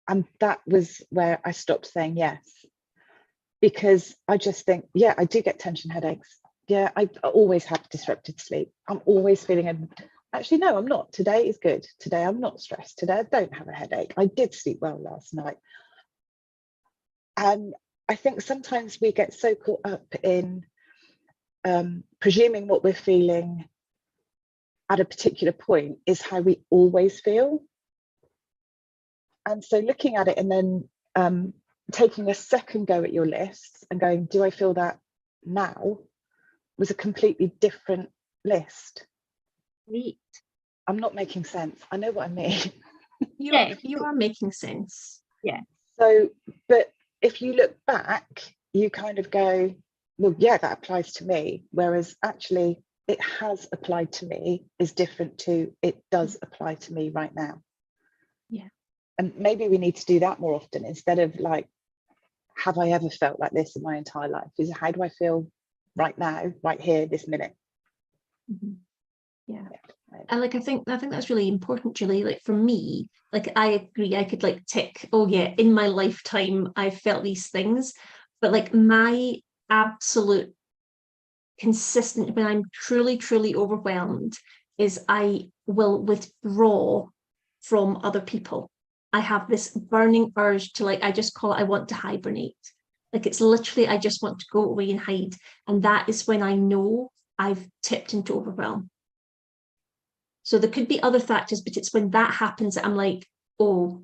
And that was where I stopped saying yes, because I just think, yeah, I do get tension headaches. Yeah, I always have disrupted sleep. I'm always feeling, actually, no, I'm not. Today is good. Today I'm not stressed. Today I don't have a headache. I did sleep well last night. And I think sometimes we get so caught up in presuming what we're feeling at a particular point is how we always feel. And so looking at it and then taking a second go at your list and going, do I feel that now, was a completely different list. Neat. I'm not making sense. I know what I mean. You are making sense. Yeah. So, but if you look back, you kind of go, well, yeah, that applies to me. Whereas actually it has applied to me is different to it does apply to me right now. Yeah. And maybe we need to do that more often, instead of like, have I ever felt like this in my entire life? Is how do I feel right now, right here, this minute? Mm-hmm. Yeah. And like I think that's really important, Julie. Like for me, like I agree, I could like tick, oh yeah, in my lifetime I've felt these things, but like my absolute consistent, when I'm truly overwhelmed, is I will withdraw from other people. I have this burning urge to, like, I just call it, I want to hibernate. Like it's literally, I just want to go away and hide. And that is when I know I've tipped into overwhelm. So there could be other factors, but it's when that happens that I'm like, oh,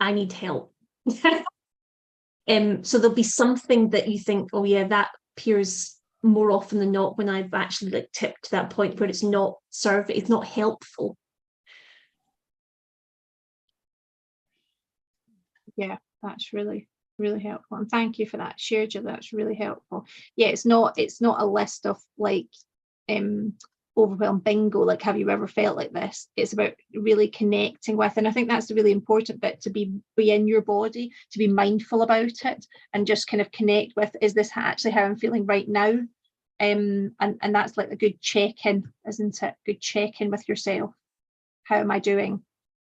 I need help. So there'll be something that you think, oh yeah, that appears more often than not when I've actually like tipped to that point where it's not serving, it's not helpful. Yeah, that's really helpful, and thank you for that share, Jill. That's really helpful. Yeah, it's not a list of like overwhelm bingo, like have you ever felt like this. It's about really connecting with, and I think that's the really important bit, to be in your body, to be mindful about it, and just kind of connect with, is this actually how I'm feeling right now? And that's like a good check-in, isn't it? Good check-in with yourself. How am I doing?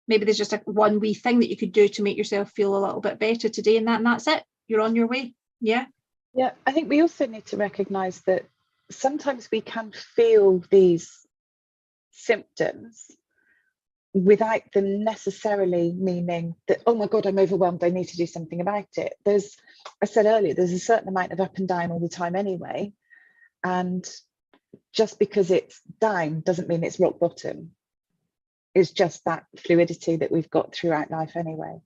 Maybe there's just a one wee thing that you could do to make yourself feel a little bit better today, and that's it. You're on your way. Yeah. Yeah, I think we also need to recognise that sometimes we can feel these symptoms without them necessarily meaning that, oh my God, I'm overwhelmed, I need to do something about it. I said earlier, there's a certain amount of up and down all the time anyway. And just because it's down doesn't mean it's rock bottom. It's just that fluidity that we've got throughout life anyway.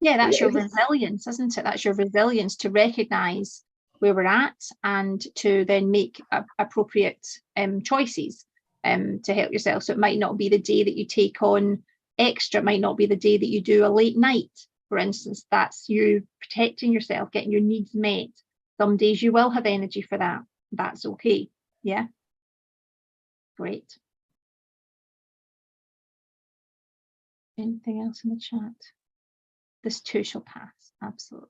Yeah, that's your resilience, isn't it? That's your resilience to recognise where we're at and to then make appropriate choices to help yourself. So it might not be the day that you take on extra, it might not be the day that you do a late night, for instance. That's you protecting yourself, getting your needs met. Some days you will have energy for that. That's okay. Yeah. Great. Anything else in the chat? This too shall pass. Absolutely.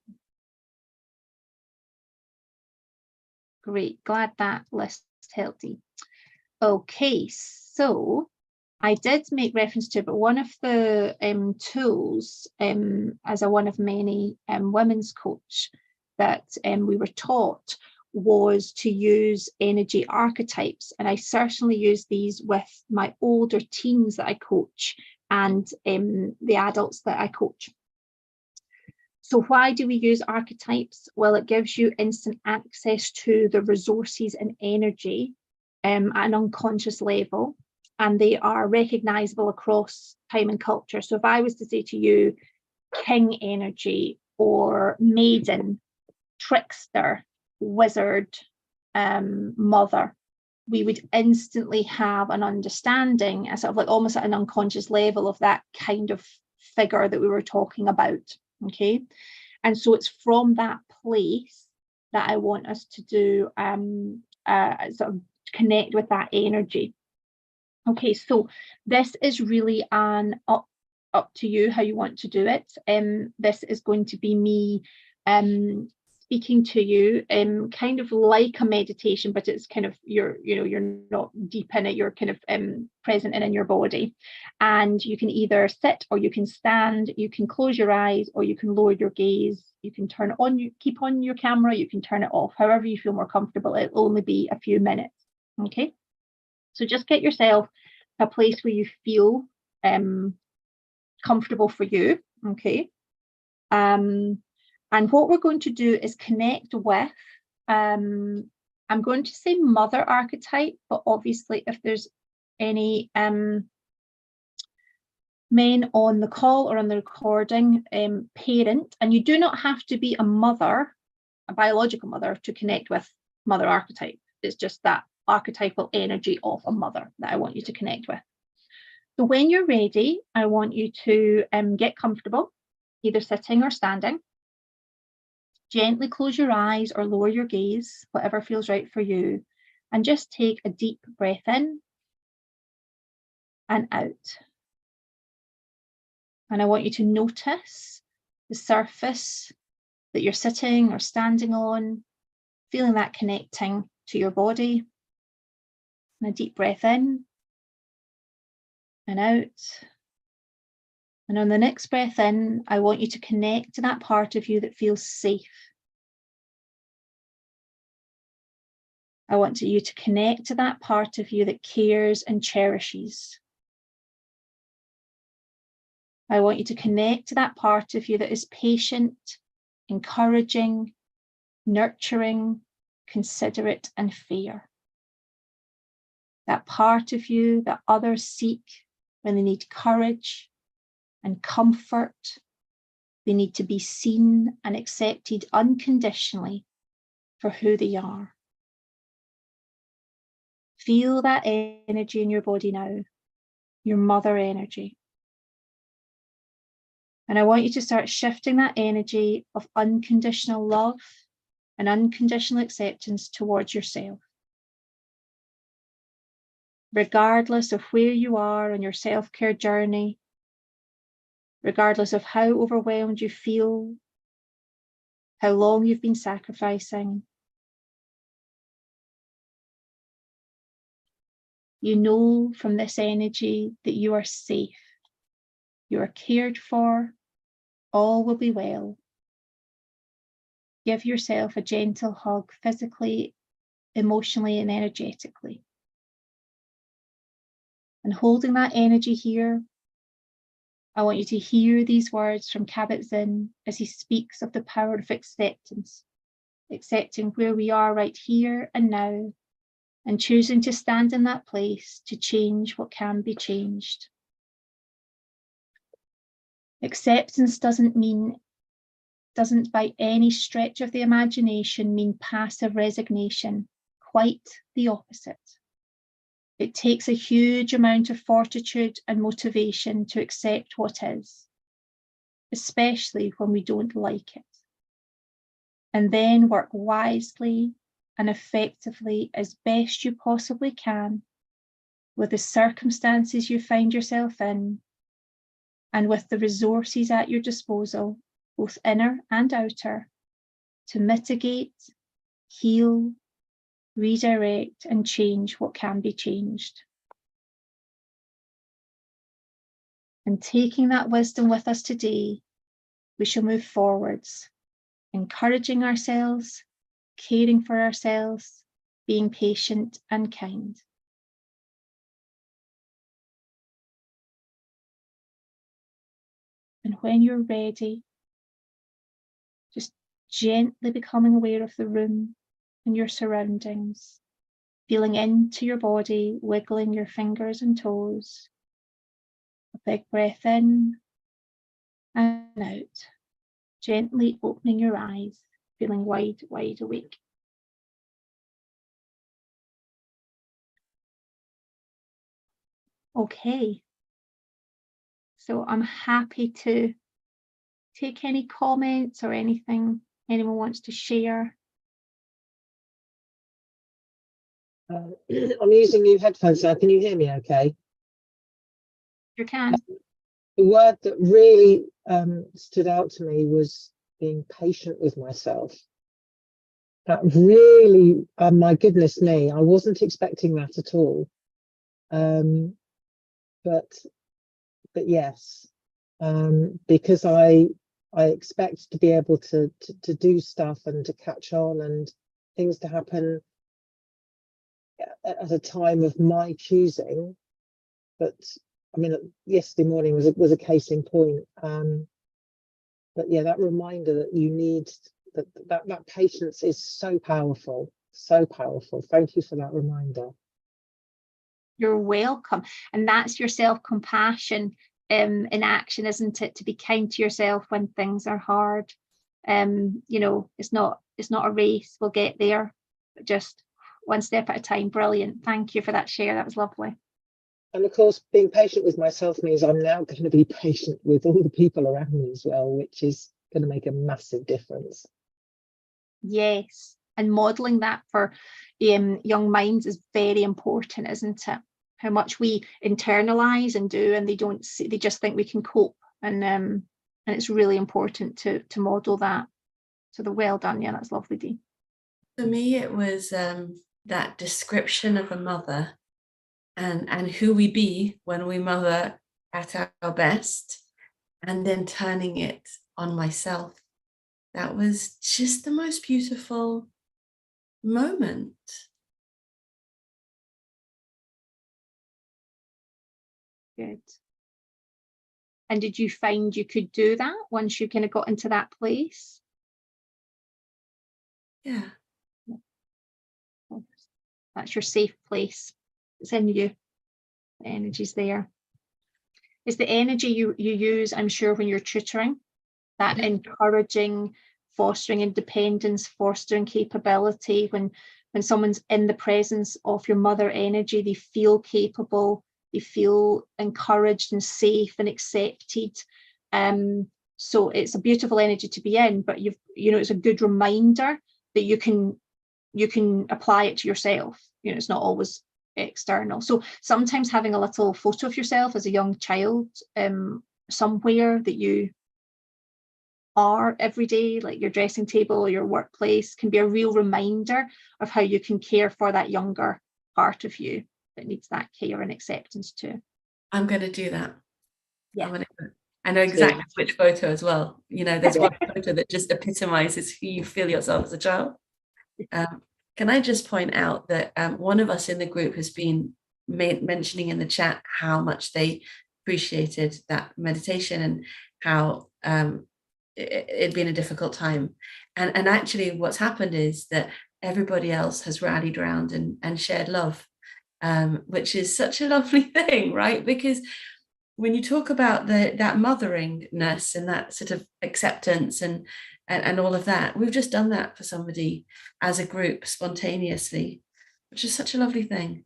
Great. Glad that list helped you. Okay, so I did make reference to, but one of the tools as one of many women's coach that we were taught was to use energy archetypes. And I certainly use these with my older teens that I coach and the adults that I coach. So why do we use archetypes? Well, it gives you instant access to the resources and energy at an unconscious level, and they are recognizable across time and culture. So if I was to say to you, king energy or maiden, trickster, wizard, mother, we would instantly have an understanding, sort of like almost at an unconscious level, of that kind of figure that we were talking about. Okay, and so it's from that place that I want us to do sort of connect with that energy. Okay, so this is really an up to you how you want to do it. This is going to be me speaking to you kind of like a meditation, but it's kind of you're not deep in it, you're kind of present in your body, and you can either sit or you can stand, you can close your eyes or you can lower your gaze, you can turn it on, you keep on your camera, you can turn it off, however you feel more comfortable. It'll only be a few minutes. Okay, so just get yourself to a place where you feel comfortable for you. Okay, and what we're going to do is connect with, I'm going to say mother archetype, but obviously if there's any men on the call or on the recording, parent, and you do not have to be a mother, a biological mother, to connect with mother archetype. It's just that archetypal energy of a mother that I want you to connect with. So when you're ready, I want you to get comfortable, either sitting or standing. Gently close your eyes or lower your gaze, whatever feels right for you, and just take a deep breath in and out. And I want you to notice the surface that you're sitting or standing on, feeling that connecting to your body. And a deep breath in and out. And on the next breath in, I want you to connect to that part of you that feels safe. I want you to connect to that part of you that cares and cherishes. I want you to connect to that part of you that is patient, encouraging, nurturing, considerate, and fair. That part of you that others seek when they need courage and comfort. They need to be seen and accepted unconditionally for who they are. Feel that energy in your body now, your mother energy. And I want you to start shifting that energy of unconditional love and unconditional acceptance towards yourself. Regardless of where you are on your self-care journey, regardless of how overwhelmed you feel, how long you've been sacrificing, you know from this energy that you are safe, you are cared for, all will be well. Give yourself a gentle hug physically, emotionally, and energetically. And holding that energy here, I want you to hear these words from Kabat-Zinn as he speaks of the power of acceptance, accepting where we are right here and now, and choosing to stand in that place to change what can be changed. Acceptance doesn't by any stretch of the imagination mean passive resignation, quite the opposite. It takes a huge amount of fortitude and motivation to accept what is, especially when we don't like it, and then work wisely and effectively as best you possibly can with the circumstances you find yourself in and with the resources at your disposal, both inner and outer, to mitigate, heal, redirect, and change what can be changed. And taking that wisdom with us today, we shall move forwards, encouraging ourselves, caring for ourselves, being patient and kind. And when you're ready, just gently becoming aware of the room and your surroundings, feeling into your body, wiggling your fingers and toes. A big breath in and out, gently opening your eyes, feeling wide, wide awake. Okay, so I'm happy to take any comments or anything anyone wants to share. I'm using new headphones now. Can you hear me okay? You can. The word that really stood out to me was being patient with myself. That really, my goodness me, I wasn't expecting that at all. But yes, because I expect to be able to do stuff and to catch on and things to happen at a time of my choosing. But I mean, yesterday morning was a case in point. But yeah, that reminder that you need that patience is so powerful, so powerful. Thank you for that reminder. You're welcome. And that's your self-compassion in action, isn't it? To be kind to yourself when things are hard. You know, it's not a race. We'll get there, but just one step at a time. Brilliant. Thank you for that share. That was lovely. And of course, being patient with myself means I'm now going to be patient with all the people around me as well, which is going to make a massive difference. Yes. And modelling that for young minds is very important, isn't it? How much we internalise and do, and they don't see, they just think we can cope, and it's really important to model that. So well done, yeah, that's lovely, Dee. For me, it was that description of a mother and who we be when we mother at our best, and then turning it on myself. That was just the most beautiful moment. Good. And did you find you could do that once you kind of got into that place? Yeah. That's your safe place. It's in you. The energy's there. It's the energy you use, I'm sure, when you're tutoring, that encouraging, fostering independence, fostering capability. When someone's in the presence of your mother energy, they feel capable, they feel encouraged and safe and accepted. So it's a beautiful energy to be in, but it's a good reminder that you can apply it to yourself. It's not always external. So sometimes having a little photo of yourself as a young child, somewhere that you are every day, like your dressing table or your workplace, can be a real reminder of how you can care for that younger part of you that needs that care and acceptance too. I'm going to do that. Yeah. I know exactly which photo as well. There's one photo that just epitomizes who you feel yourself as a child. Can I just point out that one of us in the group has been mentioning in the chat how much they appreciated that meditation and how it'd been a difficult time. And actually what's happened is that everybody else has rallied around and shared love, which is such a lovely thing, right? Because when you talk about that motheringness and that sort of acceptance and all of that, we've just done that for somebody as a group spontaneously, which is such a lovely thing.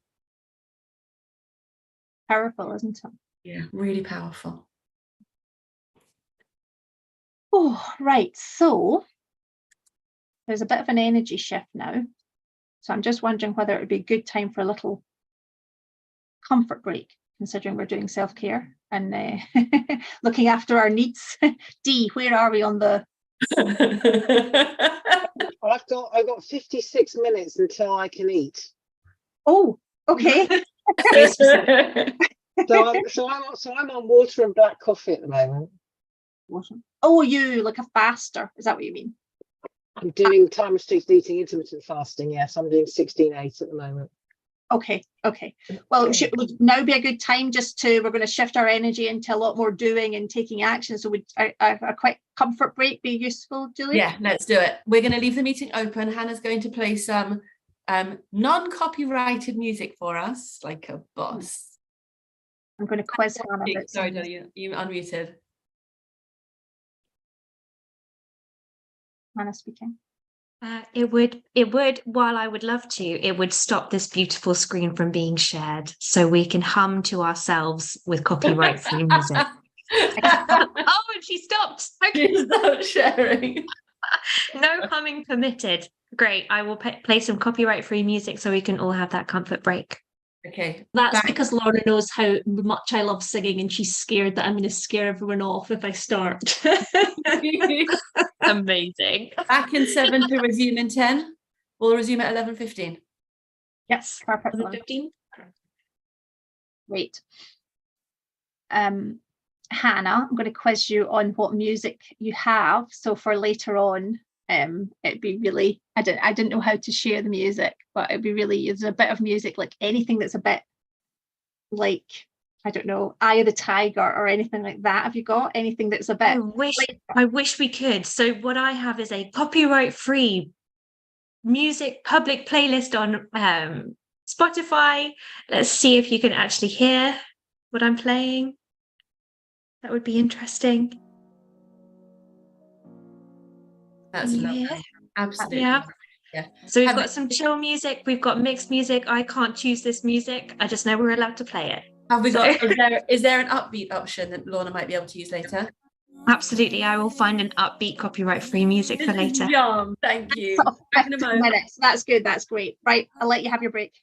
Powerful, isn't it? Yeah, really powerful. Oh, right. So there's a bit of an energy shift now. So I'm just wondering whether it would be a good time for a little comfort break, considering we're doing self-care and looking after our needs. Dee, where are we on the... I've got 56 minutes until I can eat. Oh, okay. So I'm on water and black coffee at the moment. Oh, you like a faster? Is that what you mean? I'm doing time restricted eating, intermittent fasting. Yes, I'm doing 16/8 at the moment. Okay. Well, it would now be a good time we're going to shift our energy into a lot more doing and taking action. So would a quick comfort break be useful, Julie? Yeah, let's do it. We're going to leave the meeting open. Hannah's going to play some non-copyrighted music for us, like a boss. I'm going to quiz Hannah. Sorry, Dolly, you unmuted. Hannah speaking. It would, while I would love to, it would stop this beautiful screen from being shared so we can hum to ourselves with copyright-free music. Oh, and she stopped. Okay. She stopped sharing. No humming permitted. Great. I will play some copyright-free music so we can all have that comfort break. Okay. That's because Laura knows how much I love singing and she's scared that I'm going to scare everyone off if I start. Amazing. Back in 7 to resume in 10. We'll resume at 11:15. Yes, perfect. 11:15. Great. Hannah, I'm going to quiz you on what music you have. So for later on, it'd be really, I didn't know how to share the music, but it'd be really, there's a bit of music, like anything that's a bit like, I don't know, Eye of the Tiger or anything like that. Have you got anything that's a bit? I wish we could. So what I have is a copyright-free music public playlist on Spotify. Let's see if you can actually hear what I'm playing. That would be interesting. That's lovely. Absolutely. Yeah. Yeah. So we've got some chill music. We've got mixed music. I can't choose this music. I just know we're allowed to play it. Have we got? Is there an upbeat option that Lorna might be able to use later? Absolutely. I will find an upbeat copyright-free music for later. Yum. Thank you. 15 minutes. That's good. That's great. Right. I'll let you have your break.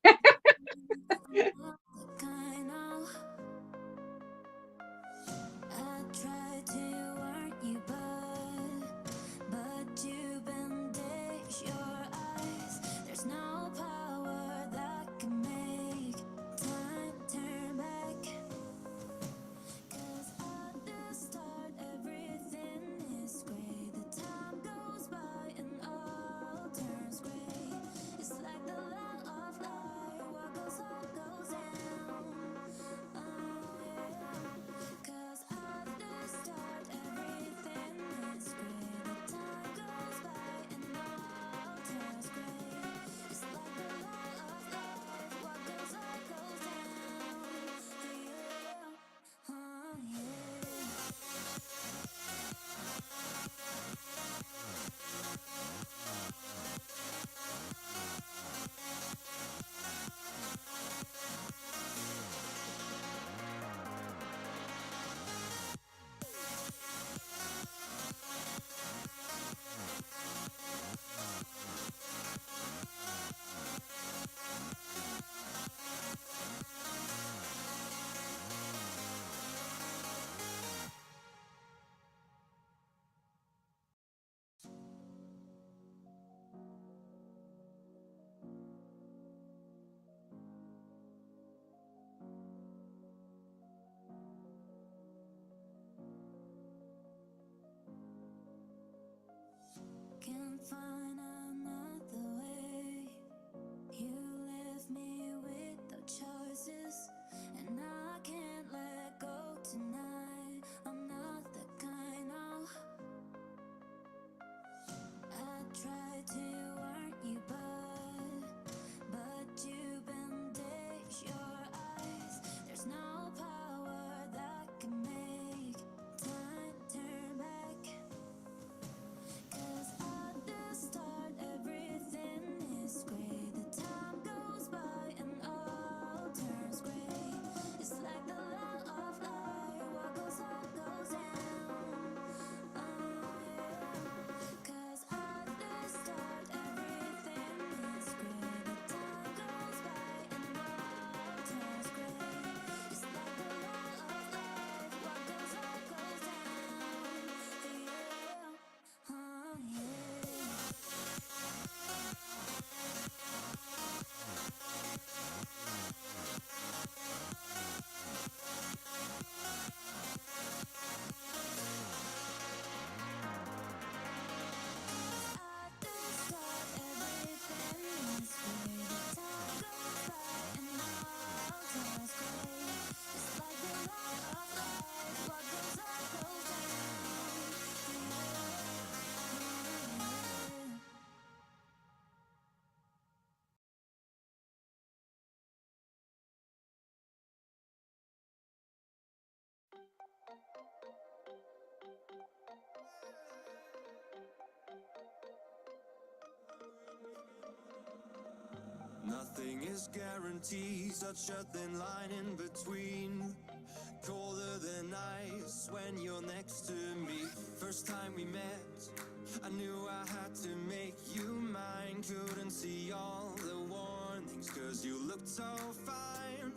Nothing is guaranteed, such a thin line in between. Colder than ice when you're next to me. First time we met, I knew I had to make you mine. Couldn't see all the warnings, cause you looked so fine.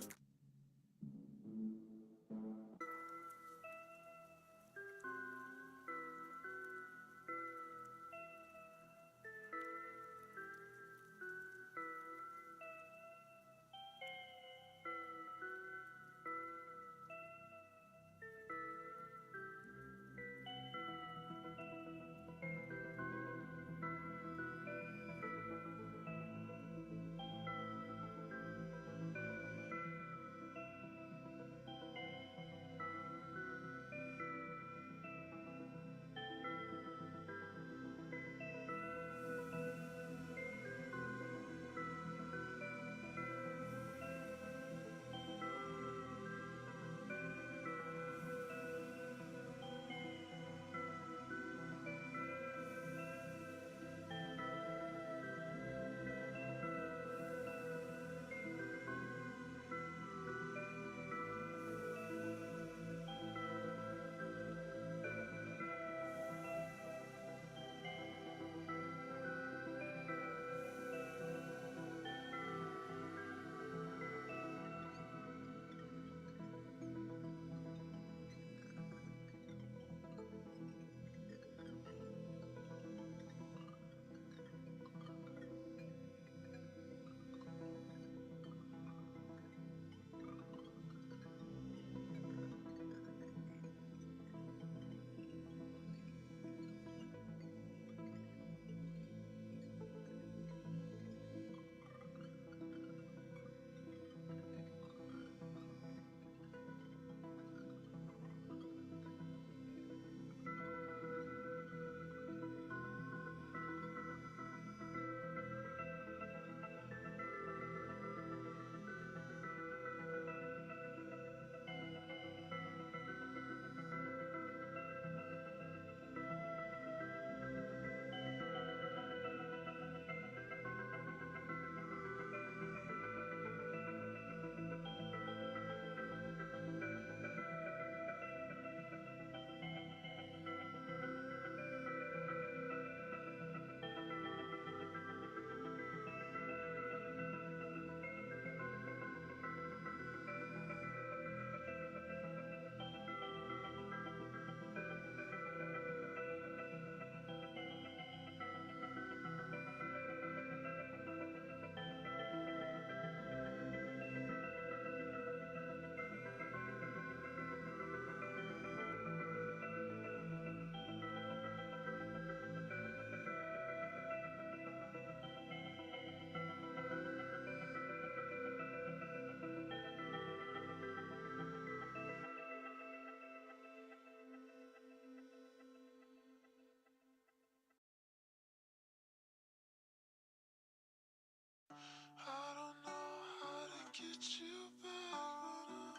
I don't know how to get you back,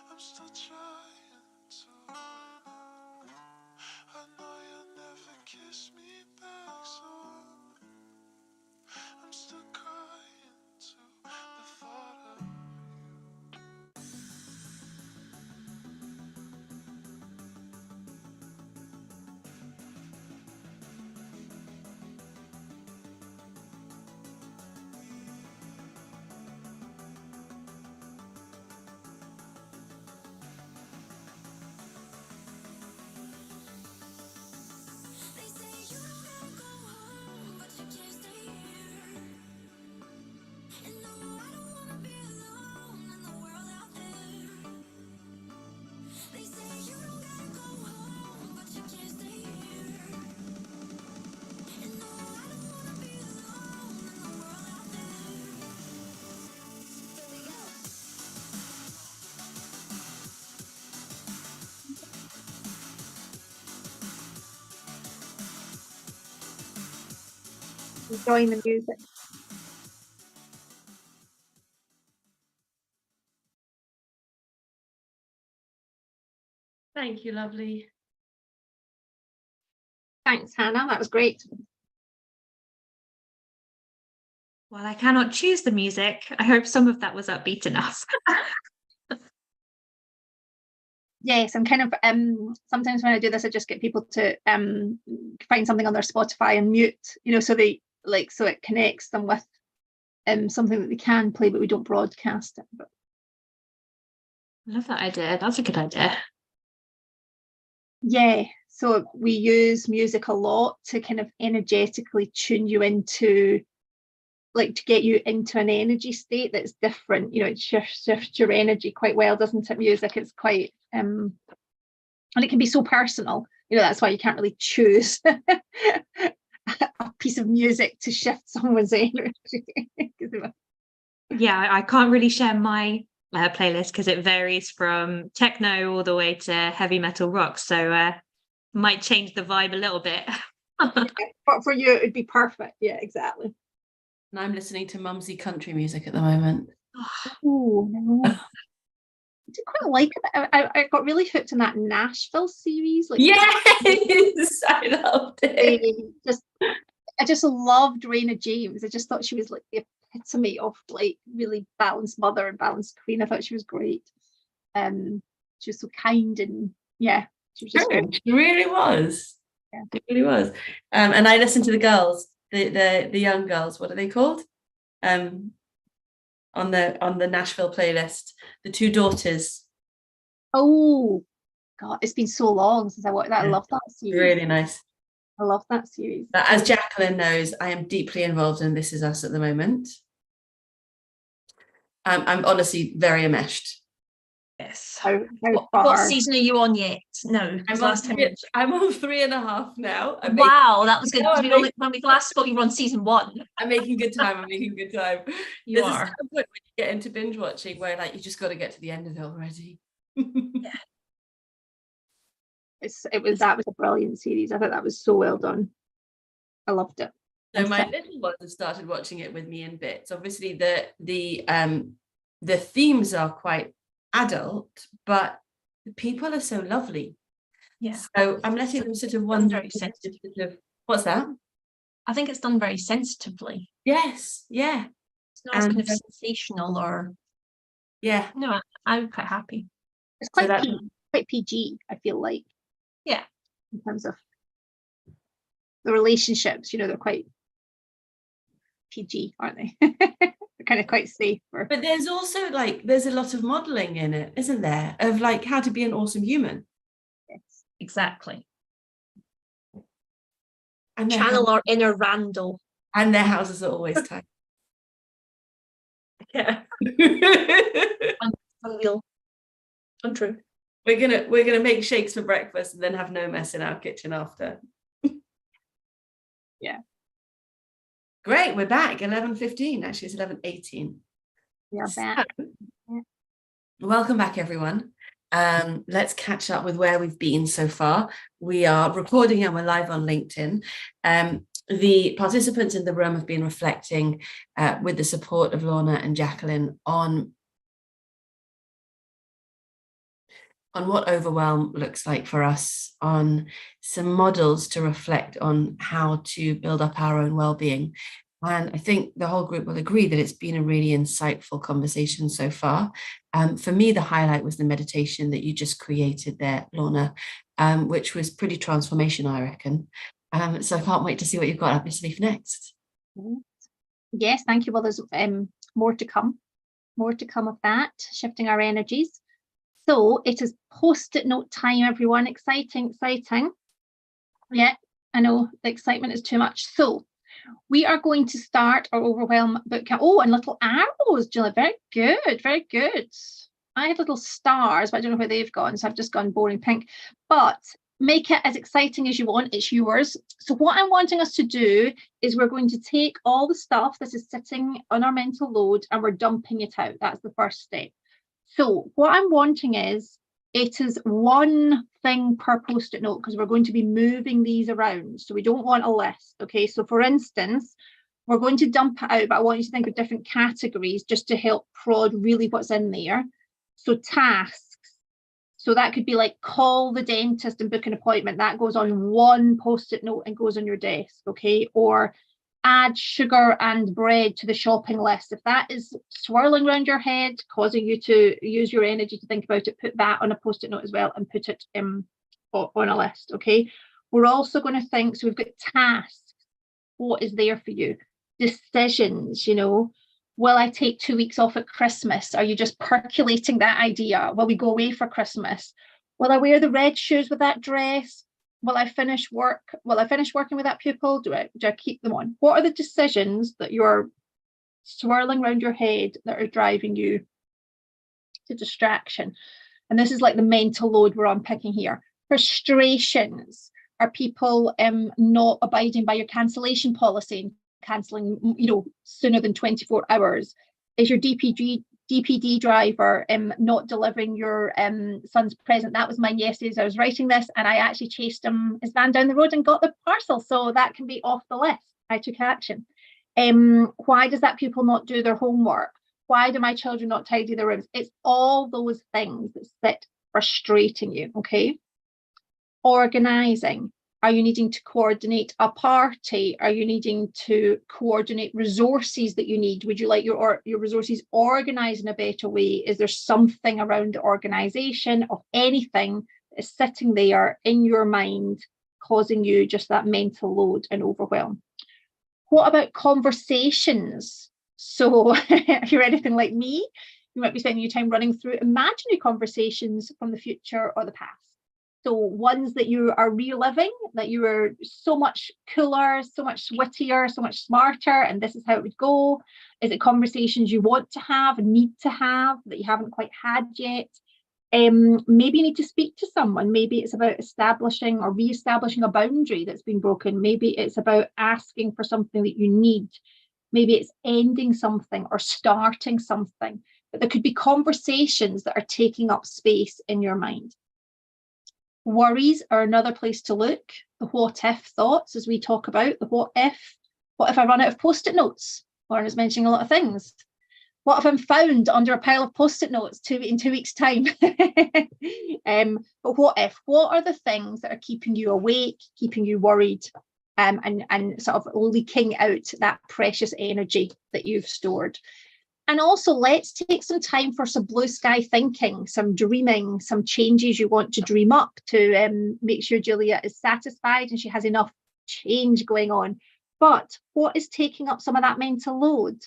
but I'm still trying to. I know you'll never kiss me back, so I'm still crying to the thought of. Enjoying the music. Thank you, lovely. Thanks, Hannah. That was great. Well, I cannot choose the music. I hope some of that was upbeat enough. Yes, I'm kind of sometimes when I do this, I just get people to find something on their Spotify and mute, so they so it connects them with something that they can play, but we don't broadcast it. But I love that idea. That's a good idea. yeah, so we use music a lot to kind of energetically tune you into, to get you into an energy state that's different. It shifts your energy quite well, doesn't it? Music is quite and it can be so personal. That's why you can't really choose a piece of music to shift someone's energy. Yeah, I can't really share my playlist because it varies from techno all the way to heavy metal rock, so might change the vibe a little bit. But for you, it'd be perfect. Yeah, exactly. And I'm listening to mumsy country music at the moment. Oh, no. I did quite like it. I got really hooked in that Nashville series. Yes, I loved it. I just loved Raina James. I just thought she was like the epitome of really balanced mother and balanced queen. I thought she was great. She was so kind, and yeah, she was just great. She really was. Yeah. It really was. And I listened to the girls, the young girls. What are they called? On the Nashville playlist, the two daughters. Oh God, it's been so long since I watched that. I love that series. Really nice. I love that series. As Jacqueline knows, I am deeply involved in This Is Us at the moment. I'm honestly very enmeshed. Yes. What season are you on yet? No, I'm on 3.5 now. Wow, that was good. When we last spoke, you were on season 1. I'm making good time. There's You a are. certain point when you get into binge watching where you just got to get to the end of it already. Yeah. That was a brilliant series. I thought that was so well done. I loved it. So my little ones have started watching it with me in bits. Obviously, the themes are quite adult, but the people are so lovely. Yeah. So I'm letting them sort of wonder. Very sensitive. What's that? I think it's done very sensitively. Yes. Yeah. It's not kind of sensational or. Yeah. No, I'm quite happy. It's quite quite PG. I feel like. Yeah. In terms of the relationships, they're quite PG, aren't they? They're kind of quite safe. But there's also there's a lot of modeling in it, isn't there? Of how to be an awesome human. Yes, exactly. And channel our inner Randall. And their houses are always tight. Yeah. Unreal. Untrue. We're gonna make shakes for breakfast and then have no mess in our kitchen after. Yeah. Great, we're back. 11:15. Actually, it's 11:18. We are back. Welcome back, everyone. Let's catch up with where we've been so far. We are recording and we're live on LinkedIn. The participants in the room have been reflecting with the support of Lorna and Jacqueline on what overwhelm looks like for us, on some models to reflect on how to build up our own well-being. And I think the whole group will agree that it's been a really insightful conversation so far. For me, the highlight was the meditation that you just created there, Lorna, which was pretty transformational, I reckon. So I can't wait to see what you've got up your sleeve next. Yes, thank you. Well, there's more to come of that, shifting our energies. So it is post-it note time, everyone. Exciting. Yeah, I know the excitement is too much. So we are going to start our Overwhelm boot camp. Oh, and little arrows, Julia. Very good. I had little stars, but I don't know where they've gone, so I've just gone boring pink. But make it as exciting as you want. It's yours. So what I'm wanting us to do is we're going to take all the stuff that is sitting on our mental load and we're dumping it out. That's the first step. So what I'm wanting is, it is one thing per post-it note because we're going to be moving these around. So we don't want a list. Okay, so for instance, we're going to dump it out, but I want you to think of different categories just to help prod really what's in there. So tasks. So that could be like call the dentist and book an appointment. That goes on one post-it note and goes on your desk. Okay, or add sugar and bread to the shopping list. If that is swirling around your head, causing you to use your energy to think about it, put that on a post-it note as well and put it on a list, okay? We're also going to think, so we've got tasks. What is there for you? Decisions, you know, will I take 2 weeks off at Christmas? Are you just percolating that idea? Will we go away for Christmas? Will I wear the red shoes with that dress? Will I finish work? Will I finish working with that pupil? Do I keep them on? What are the decisions that you're swirling around your head that are driving you to distraction? And this is like the mental load we're unpicking here. Frustrations. Are people not abiding by your cancellation policy and cancelling, you know, sooner than 24 hours? Is your DPD driver not delivering your son's present? That was mine yesterday as I was writing this, and I actually chased his van down the road and got the parcel, so that can be off the list. I took action. Why does that pupil not do their homework? Why do my children not tidy their rooms? It's all those things that sit frustrating you, okay? Organising. Are you needing to coordinate a party? Are you needing to coordinate resources that you need? Would you like your resources organised in a better way? Is there something around the organisation of anything that is sitting there in your mind causing you just that mental load and overwhelm? What about conversations? So if you're anything like me, you might be spending your time running through imaginary conversations from the future or the past. So ones that you are reliving, that you were so much cooler, so much wittier, so much smarter, and this is how it would go. Is it conversations you want to have, need to have, that you haven't quite had yet? Maybe you need to speak to someone. Maybe it's about establishing or re-establishing a boundary that's been broken. Maybe it's about asking for something that you need. Maybe it's ending something or starting something. But there could be conversations that are taking up space in your mind. Worries are another place to look. The what if thoughts, as we talk about, the what if I run out of post-it notes? Lauren is mentioning a lot of things. What if I'm found under a pile of post-it notes in 2 weeks' time? But what are the things that are keeping you awake, keeping you worried, and sort of leaking out that precious energy that you've stored? And also, let's take some time for some blue sky thinking, some dreaming, some changes you want to dream up to make sure Julia is satisfied and she has enough change going on. But what is taking up some of that mental load?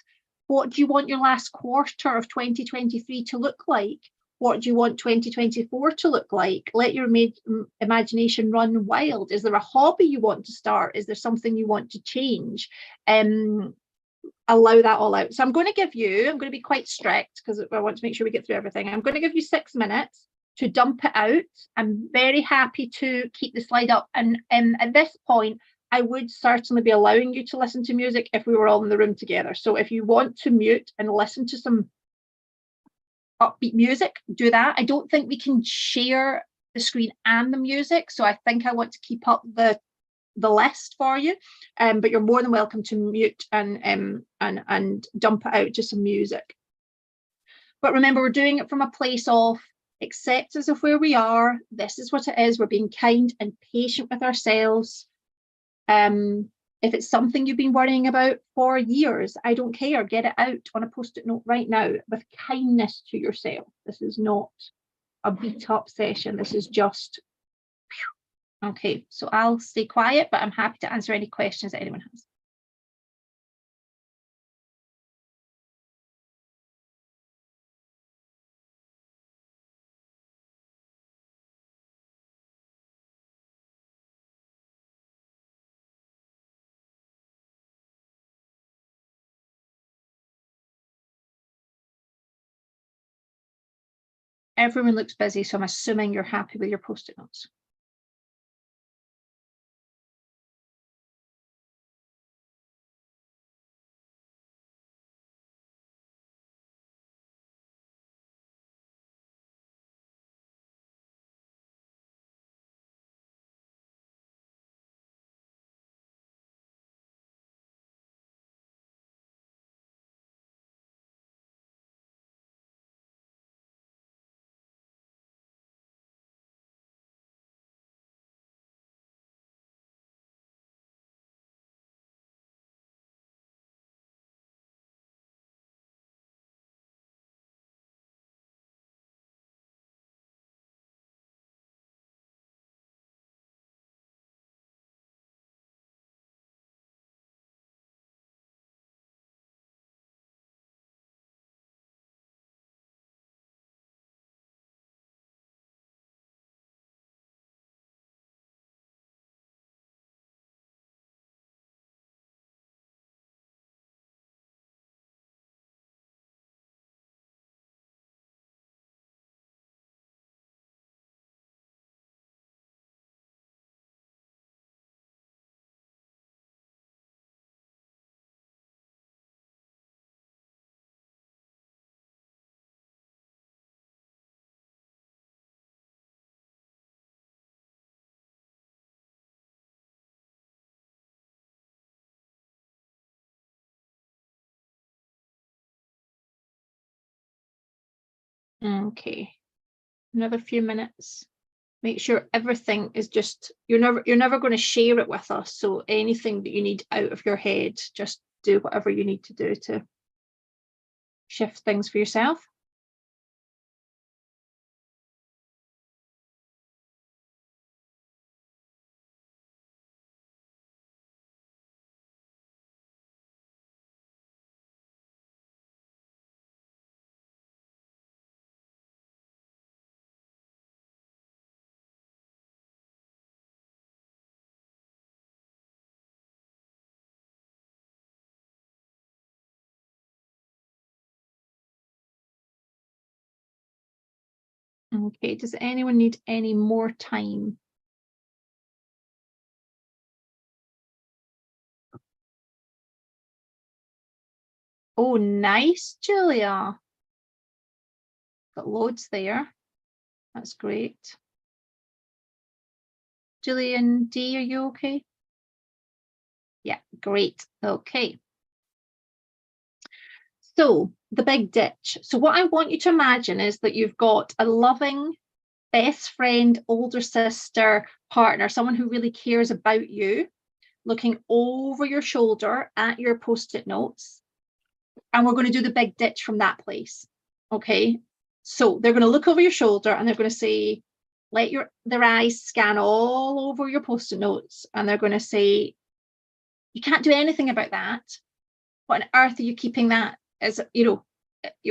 What do you want your last quarter of 2023 to look like? What do you want 2024 to look like? Let your imagination run wild. Is there a hobby you want to start? Is there something you want to change? Allow that all out. So I'm going to be quite strict because I want to make sure we get through everything. I'm going to give you 6 minutes to dump it out. I'm very happy to keep the slide up. And at this point, I would certainly be allowing you to listen to music if we were all in the room together. So if you want to mute and listen to some upbeat music, do that. I don't think we can share the screen and the music. So I think I want to keep up the list for you, but you're more than welcome to mute and dump it out to some music. But remember, we're doing it from a place of acceptance of where we are. This is what it is. We're being kind and patient with ourselves. If it's something you've been worrying about for years, I don't care. Get it out on a post-it note right now with kindness to yourself. This is not a beat up session. This is just okay, so I'll stay quiet, but I'm happy to answer any questions that anyone has. Everyone looks busy, so I'm assuming you're happy with your post-it notes. Okay, another few minutes. Make sure everything is just, you're never going to share it with us. So anything that you need out of your head, just do whatever you need to do to shift things for yourself. Okay, does anyone need any more time? Oh, nice, Julia. Got loads there. That's great. Gillian D, are you okay? Yeah, great. Okay. So the big ditch. So what I want you to imagine is that you've got a loving best friend, older sister, partner, someone who really cares about you, looking over your shoulder at your post-it notes. And we're going to do the big ditch from that place. Okay. So they're going to look over your shoulder and they're going to say, let their eyes scan all over your post-it notes. And they're going to say, you can't do anything about that. What on earth are you keeping that as, you know,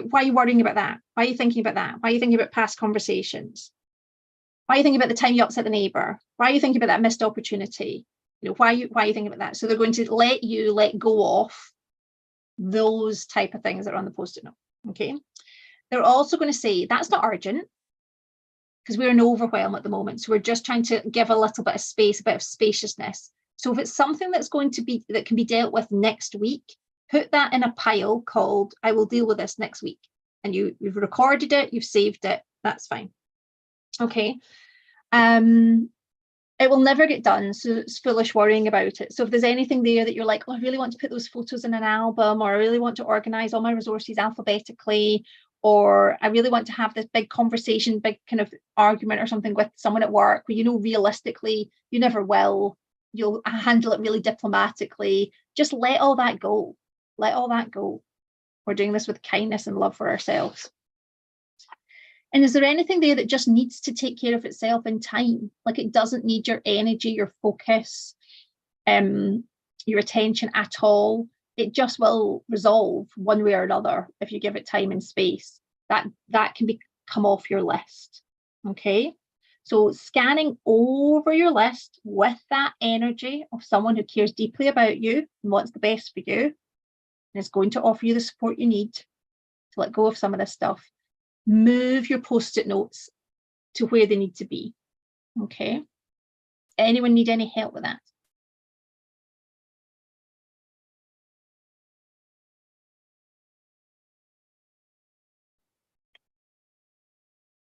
why are you worrying about that? Why are you thinking about that? Why are you thinking about past conversations? Why are you thinking about the time you upset the neighbor? Why are you thinking about that missed opportunity? You know, why are you thinking about that? So they're going to let you let go off those type of things that are on the post-it note. Okay. They're also going to say that's not urgent because we're in overwhelm at the moment. So we're just trying to give a little bit of space, a bit of spaciousness. So if it's something that's going to be, that can be dealt with next week, put that in a pile called, I will deal with this next week. And you've recorded it, you've saved it, that's fine. Okay. It will never get done, so it's foolish worrying about it. So if there's anything there that you're like, oh, I really want to put those photos in an album, or I really want to organize all my resources alphabetically, or I really want to have this big conversation, big kind of argument or something with someone at work where you know realistically you never will, you'll handle it really diplomatically, just let all that go. Let all that go. We're doing this with kindness and love for ourselves. And is there anything there that just needs to take care of itself in time? Like it doesn't need your energy, your focus, your attention at all. It just will resolve one way or another if you give it time and space. That can come off your list. Okay. So scanning over your list with that energy of someone who cares deeply about you and wants the best for you, and is going to offer you the support you need to let go of some of this stuff. Move your post-it notes to where they need to be. Okay. Anyone need any help with that?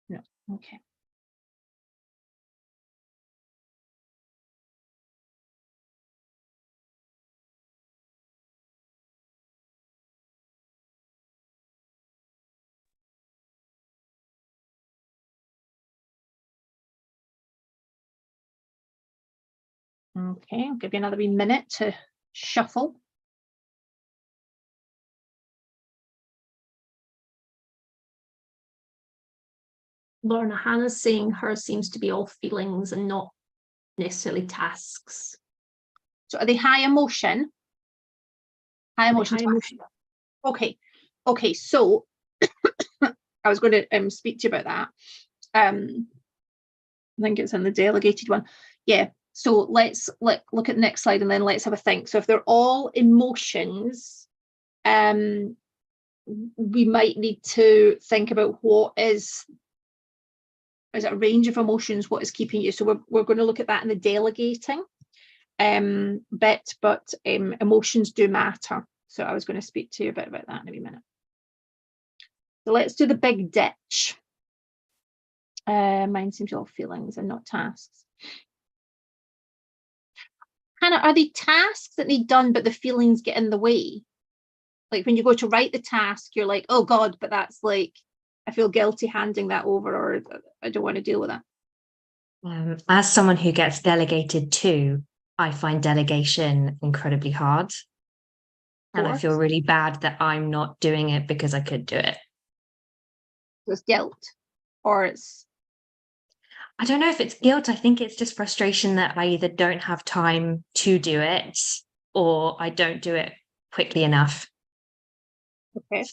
No. Okay. Okay, I'll give you another wee minute to shuffle. Lorna, Hannah's saying hers seems to be all feelings and not necessarily tasks. So are they high emotion? High emotion. High emotion. Okay. Okay, so I was going to speak to you about that. I think it's in the delegated one. Yeah. So let's look at the next slide and then let's have a think. So if they're all emotions, we might need to think about what is it a range of emotions, what is keeping you. So we're going to look at that in the delegating bit, but emotions do matter. So I was going to speak to you a bit about that in a wee minute. So let's do the big ditch. Mine seems all feelings and not tasks. Hannah, are they tasks that need done, but the feelings get in the way? Like when you go to write the task, you're like, oh God, but that's like I feel guilty handing that over, or I don't want to deal with that. As someone who gets delegated to, I find delegation incredibly hard. And I feel really bad that I'm not doing it because I could do it. It's guilt, or it's... I don't know if it's guilt. I think it's just frustration that I either don't have time to do it or I don't do it quickly enough. Okay.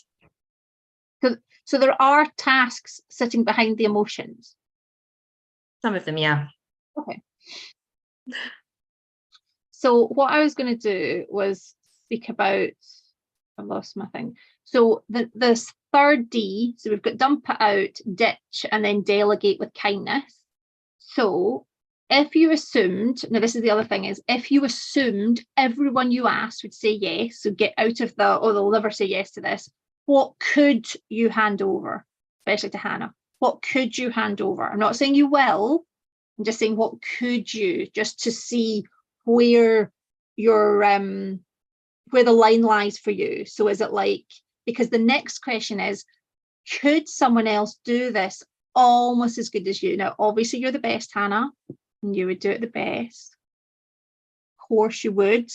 So there are tasks sitting behind the emotions. Some of them, yeah. Okay. So what I was going to do was speak about, I lost my thing. So this third D, so we've got dump it out, ditch, and then delegate with kindness. So if you assumed, now this is the other thing, is if you assumed everyone you asked would say yes, so get out of the, oh, they'll never say yes to this, what could you hand over, especially to Hannah? What could you hand over? I'm not saying you will, I'm just saying what could you, just to see where your where the line lies for you. So is it like, because the next question is, could someone else do this almost as good as you? Now, obviously you're the best, Hannah, and you would do it the best. Of course you would.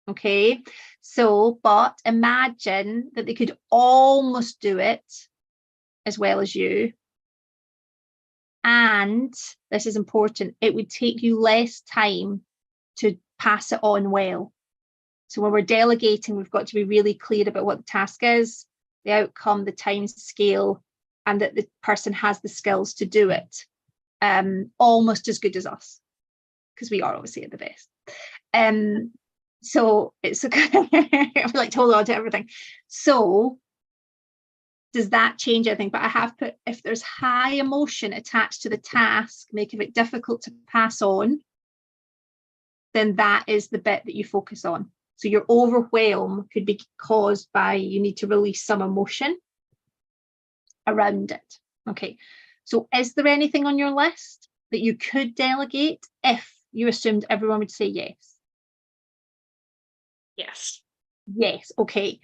Okay, so, but imagine that they could almost do it as well as you. And this is important, it would take you less time to pass it on well. So when we're delegating, we've got to be really clear about what the task is, the outcome, the time scale, and that the person has the skills to do it almost as good as us, because we are obviously at the best. So it's a I like to hold on to everything. So does that change anything? But I have put, if there's high emotion attached to the task, making it difficult to pass on, then that is the bit that you focus on. So your overwhelm could be caused by, you need to release some emotion around it. Okay, so is there anything on your list that you could delegate if you assumed everyone would say yes? Yes. Yes, okay.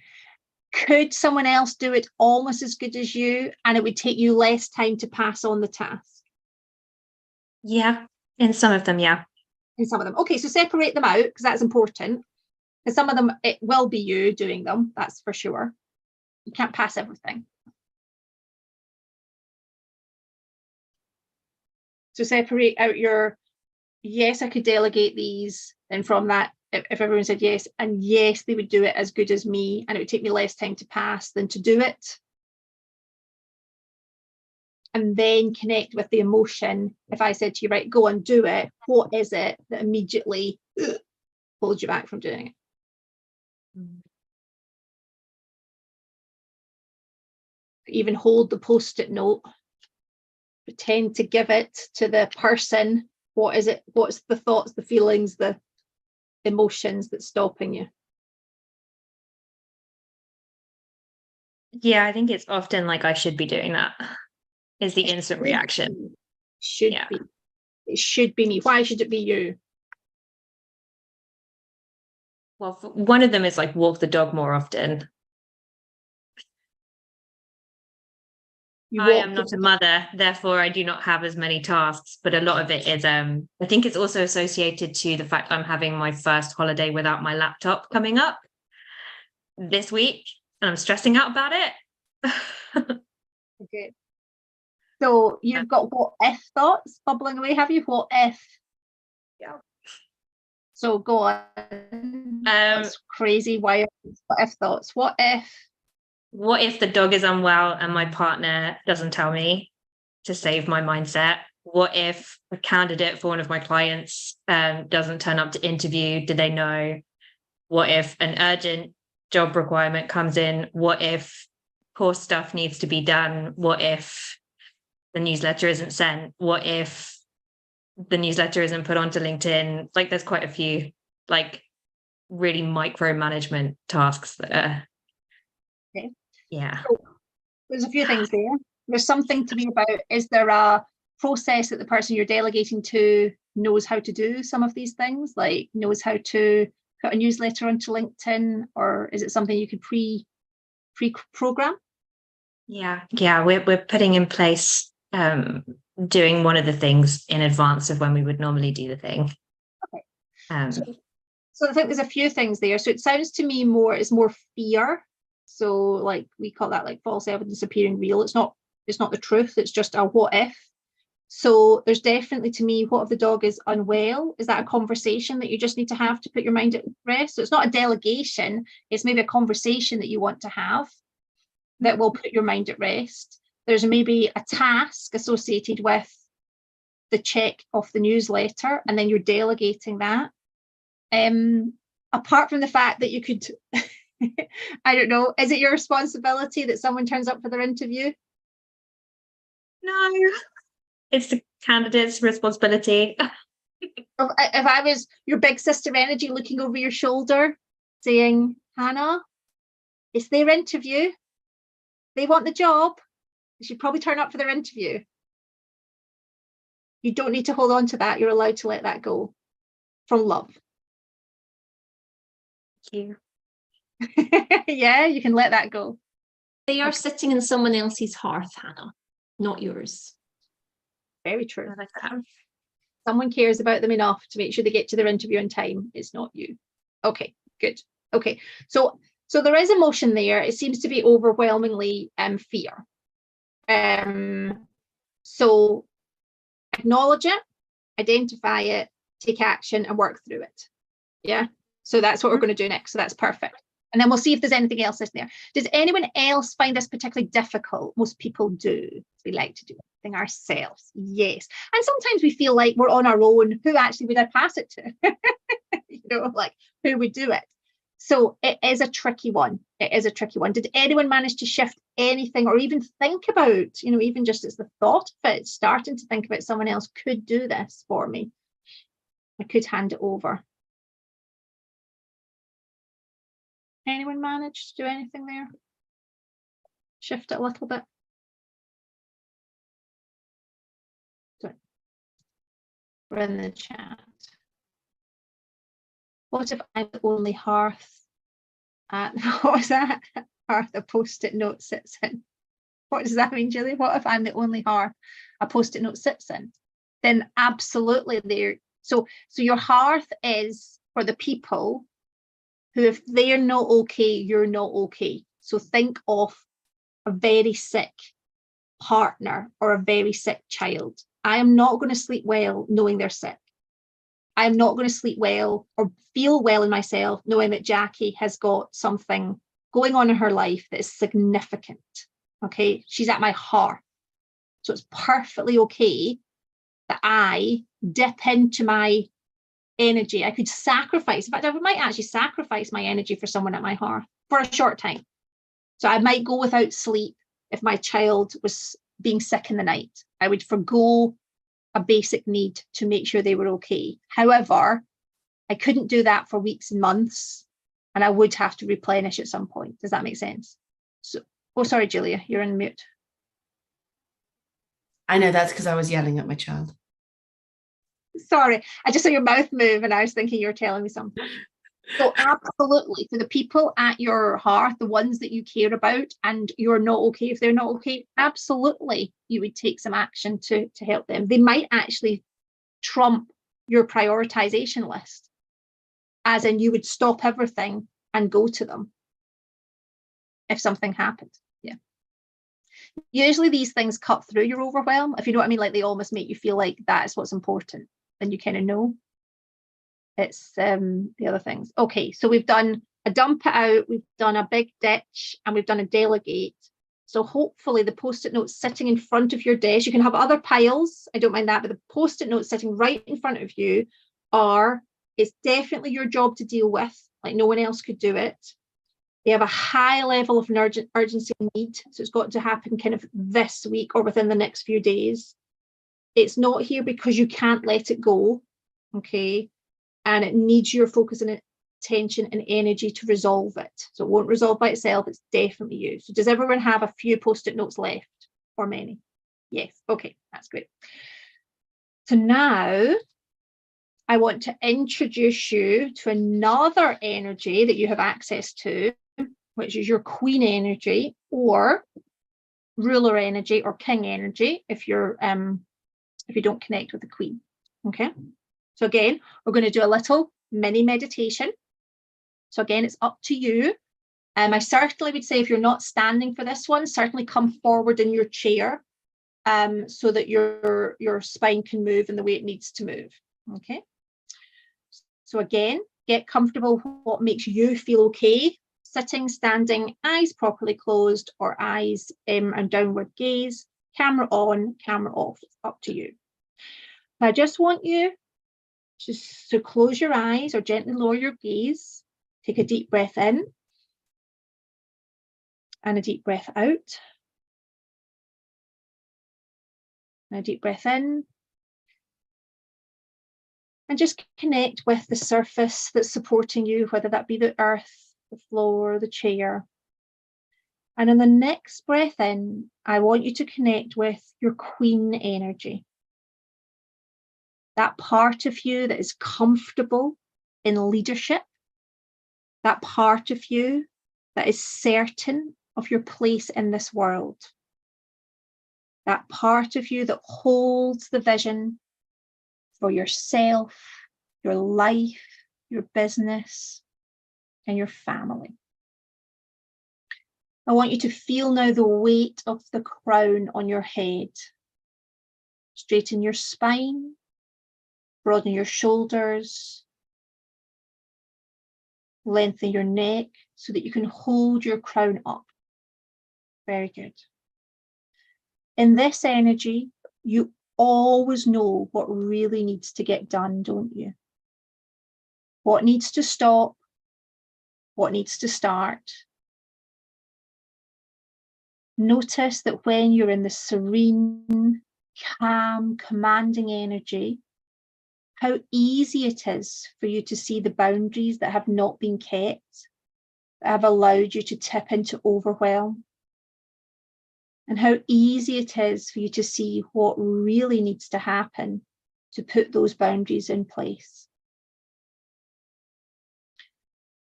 Could someone else do it almost as good as you, and it would take you less time to pass on the task? Yeah, in some of them, yeah. In some of them. Okay, so separate them out, because that's important. Because some of them, it will be you doing them, that's for sure. You can't pass everything. So separate out your, yes, I could delegate these, and from that, if everyone said yes, and yes, they would do it as good as me, and it would take me less time to pass than to do it. And then connect with the emotion. If I said to you, right, go and do it, what is it that immediately holds you back from doing it? Even hold the post-it note, pretend to give it to the person. What is it? What's the thoughts, the feelings, the emotions that's stopping you? Yeah, I think it's often like I should be doing that, is the instant reaction. Should be. It should be me. Why should it be you? Well, one of them is like walk the dog more often. I am not a mother, therefore I do not have as many tasks, but a lot of it is, I think it's also associated to the fact I'm having my first holiday without my laptop coming up this week, and I'm stressing out about it. Okay. So you've got what if thoughts bubbling away, have you? What if? Yeah. So go on. That's crazy. Why? What if thoughts? What if the dog is unwell and my partner doesn't tell me to save my mindset? What if a candidate for one of my clients doesn't turn up to interview? Do they know? What if an urgent job requirement comes in? What if course stuff needs to be done? What if the newsletter isn't sent? What if the newsletter isn't put onto LinkedIn? Like there's quite a few like really micromanagement tasks that are, okay. Yeah. So there's a few things there. There's something to be about, is there a process that the person you're delegating to knows how to do some of these things, like knows how to put a newsletter onto LinkedIn, or is it something you could pre-program? Yeah, we're putting in place doing one of the things in advance of when we would normally do the thing. Okay. So I think there's a few things there. So it sounds to me it's more fear. So like we call that like false evidence appearing real. It's not the truth. It's just a what if. So there's definitely, to me, what if the dog is unwell? Is that a conversation that you just need to have to put your mind at rest? So it's not a delegation. It's maybe a conversation that you want to have that will put your mind at rest. There's maybe a task associated with the check of the newsletter, and then you're delegating that. Apart from the fact that you could, I don't know, is it your responsibility that someone turns up for their interview? No, it's the candidate's responsibility. If I was your big sister energy looking over your shoulder saying, Hannah, it's their interview. They want the job. You should probably turn up for their interview. You don't need to hold on to that. You're allowed to let that go from love. Thank you. Yeah, you can let that go. They are sitting in someone else's hearth, Hannah, not yours. Very true. I like that. Someone cares about them enough to make sure they get to their interview on time. It's not you. Okay, good. Okay, so there is emotion there. It seems to be overwhelmingly fear. So acknowledge it, identify it, take action, and work through it. Yeah. So that's what we're going to do next. So that's perfect. And then we'll see if there's anything else in there. Does anyone else find this particularly difficult? Most people do. We like to do everything ourselves. Yes. And sometimes we feel like we're on our own. Who actually would I pass it to? You know, like who would do it? So it is a tricky one. It is a tricky one. Did anyone manage to shift anything or even think about, you know, even just as the thought of it, starting to think about someone else could do this for me? I could hand it over. Anyone manage to do anything there? Shift it a little bit. Sorry. We're in the chat. What if I'm the only hearth at, what was that? Hearth a post-it note sits in. What does that mean, Julie? What if I'm the only hearth a post-it note sits in? Then absolutely there. So your hearth is for the people who, if they're not okay, you're not okay. So think of a very sick partner or a very sick child. I am not going to sleep well knowing they're sick. I am not going to sleep well or feel well in myself knowing that Jackie has got something going on in her life that is significant. Okay, she's at my heart. So it's perfectly okay that I dip into my energy. I could sacrifice, in fact, I might actually sacrifice my energy for someone at my heart for a short time. So I might go without sleep if my child was being sick in the night. I would forgo a basic need to make sure they were okay. However, I couldn't do that for weeks and months, and I would have to replenish at some point. Does that make sense? So, oh, sorry, Julia, you're in mute. I know that's because I was yelling at my child. Sorry, I just saw your mouth move and I was thinking you were telling me something. So absolutely, for the people at your hearth, the ones that you care about and you're not okay, if they're not okay, absolutely, you would take some action to help them. They might actually trump your prioritization list, as in you would stop everything and go to them if something happened. Yeah. Usually these things cut through your overwhelm, if you know what I mean, like they almost make you feel like that's what's important. Then you kind of know. It's the other things. Okay, so we've done a dump it out, we've done a big ditch, and we've done a delegate. So hopefully the post-it notes sitting in front of your desk, you can have other piles, I don't mind that, but the post-it notes sitting right in front of you it's definitely your job to deal with, like no one else could do it. They have a high level of urgency and need, so it's got to happen kind of this week or within the next few days. It's not here because you can't let it go, okay? And it needs your focus and attention and energy to resolve it. So it won't resolve by itself, it's definitely you. So does everyone have a few post-it notes left or many? Yes, okay, that's great. So now I want to introduce you to another energy that you have access to, which is your queen energy, or ruler energy or king energy if you don't connect with the queen. Okay, so again, we're going to do a little mini meditation. So again, it's up to you. I certainly would say if you're not standing for this one, certainly come forward in your chair so that your spine can move in the way it needs to move. Okay. So again, get comfortable what makes you feel okay. Sitting, standing, eyes properly closed, or eyes and downward gaze, camera on, camera off. It's up to you. I just want you just to close your eyes or gently lower your gaze. Take a deep breath in and a deep breath out. And a deep breath in. And just connect with the surface that's supporting you, whether that be the earth, the floor, the chair. And in the next breath in, I want you to connect with your queen energy. That part of you that is comfortable in leadership. That part of you that is certain of your place in this world. That part of you that holds the vision for yourself, your life, your business, and your family. I want you to feel now the weight of the crown on your head. Straighten your spine, broaden your shoulders, lengthen your neck so that you can hold your crown up. Very good. In this energy, you always know what really needs to get done, don't you? What needs to stop, what needs to start. Notice that when you're in the serene, calm, commanding energy, how easy it is for you to see the boundaries that have not been kept, that have allowed you to tip into overwhelm. And how easy it is for you to see what really needs to happen to put those boundaries in place.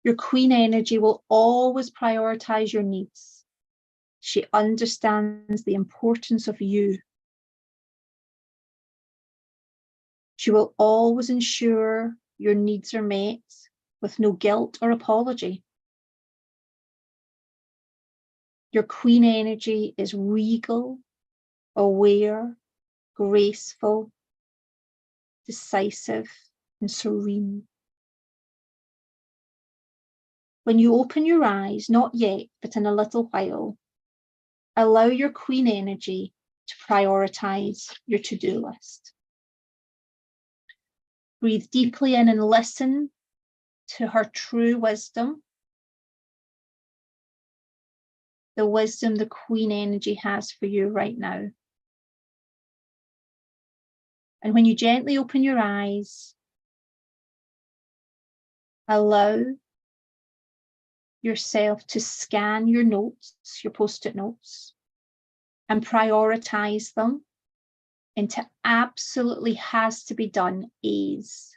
Your queen energy will always prioritize your needs. She understands the importance of you. She will always ensure your needs are met with no guilt or apology. Your queen energy is regal, aware, graceful, decisive, and serene. When you open your eyes, not yet, but in a little while, allow your queen energy to prioritize your to-do list. Breathe deeply in and listen to her true wisdom, the wisdom the queen energy has for you right now. And when you gently open your eyes, allow yourself to scan your notes, your post-it notes, and prioritize them into absolutely has to be done A's.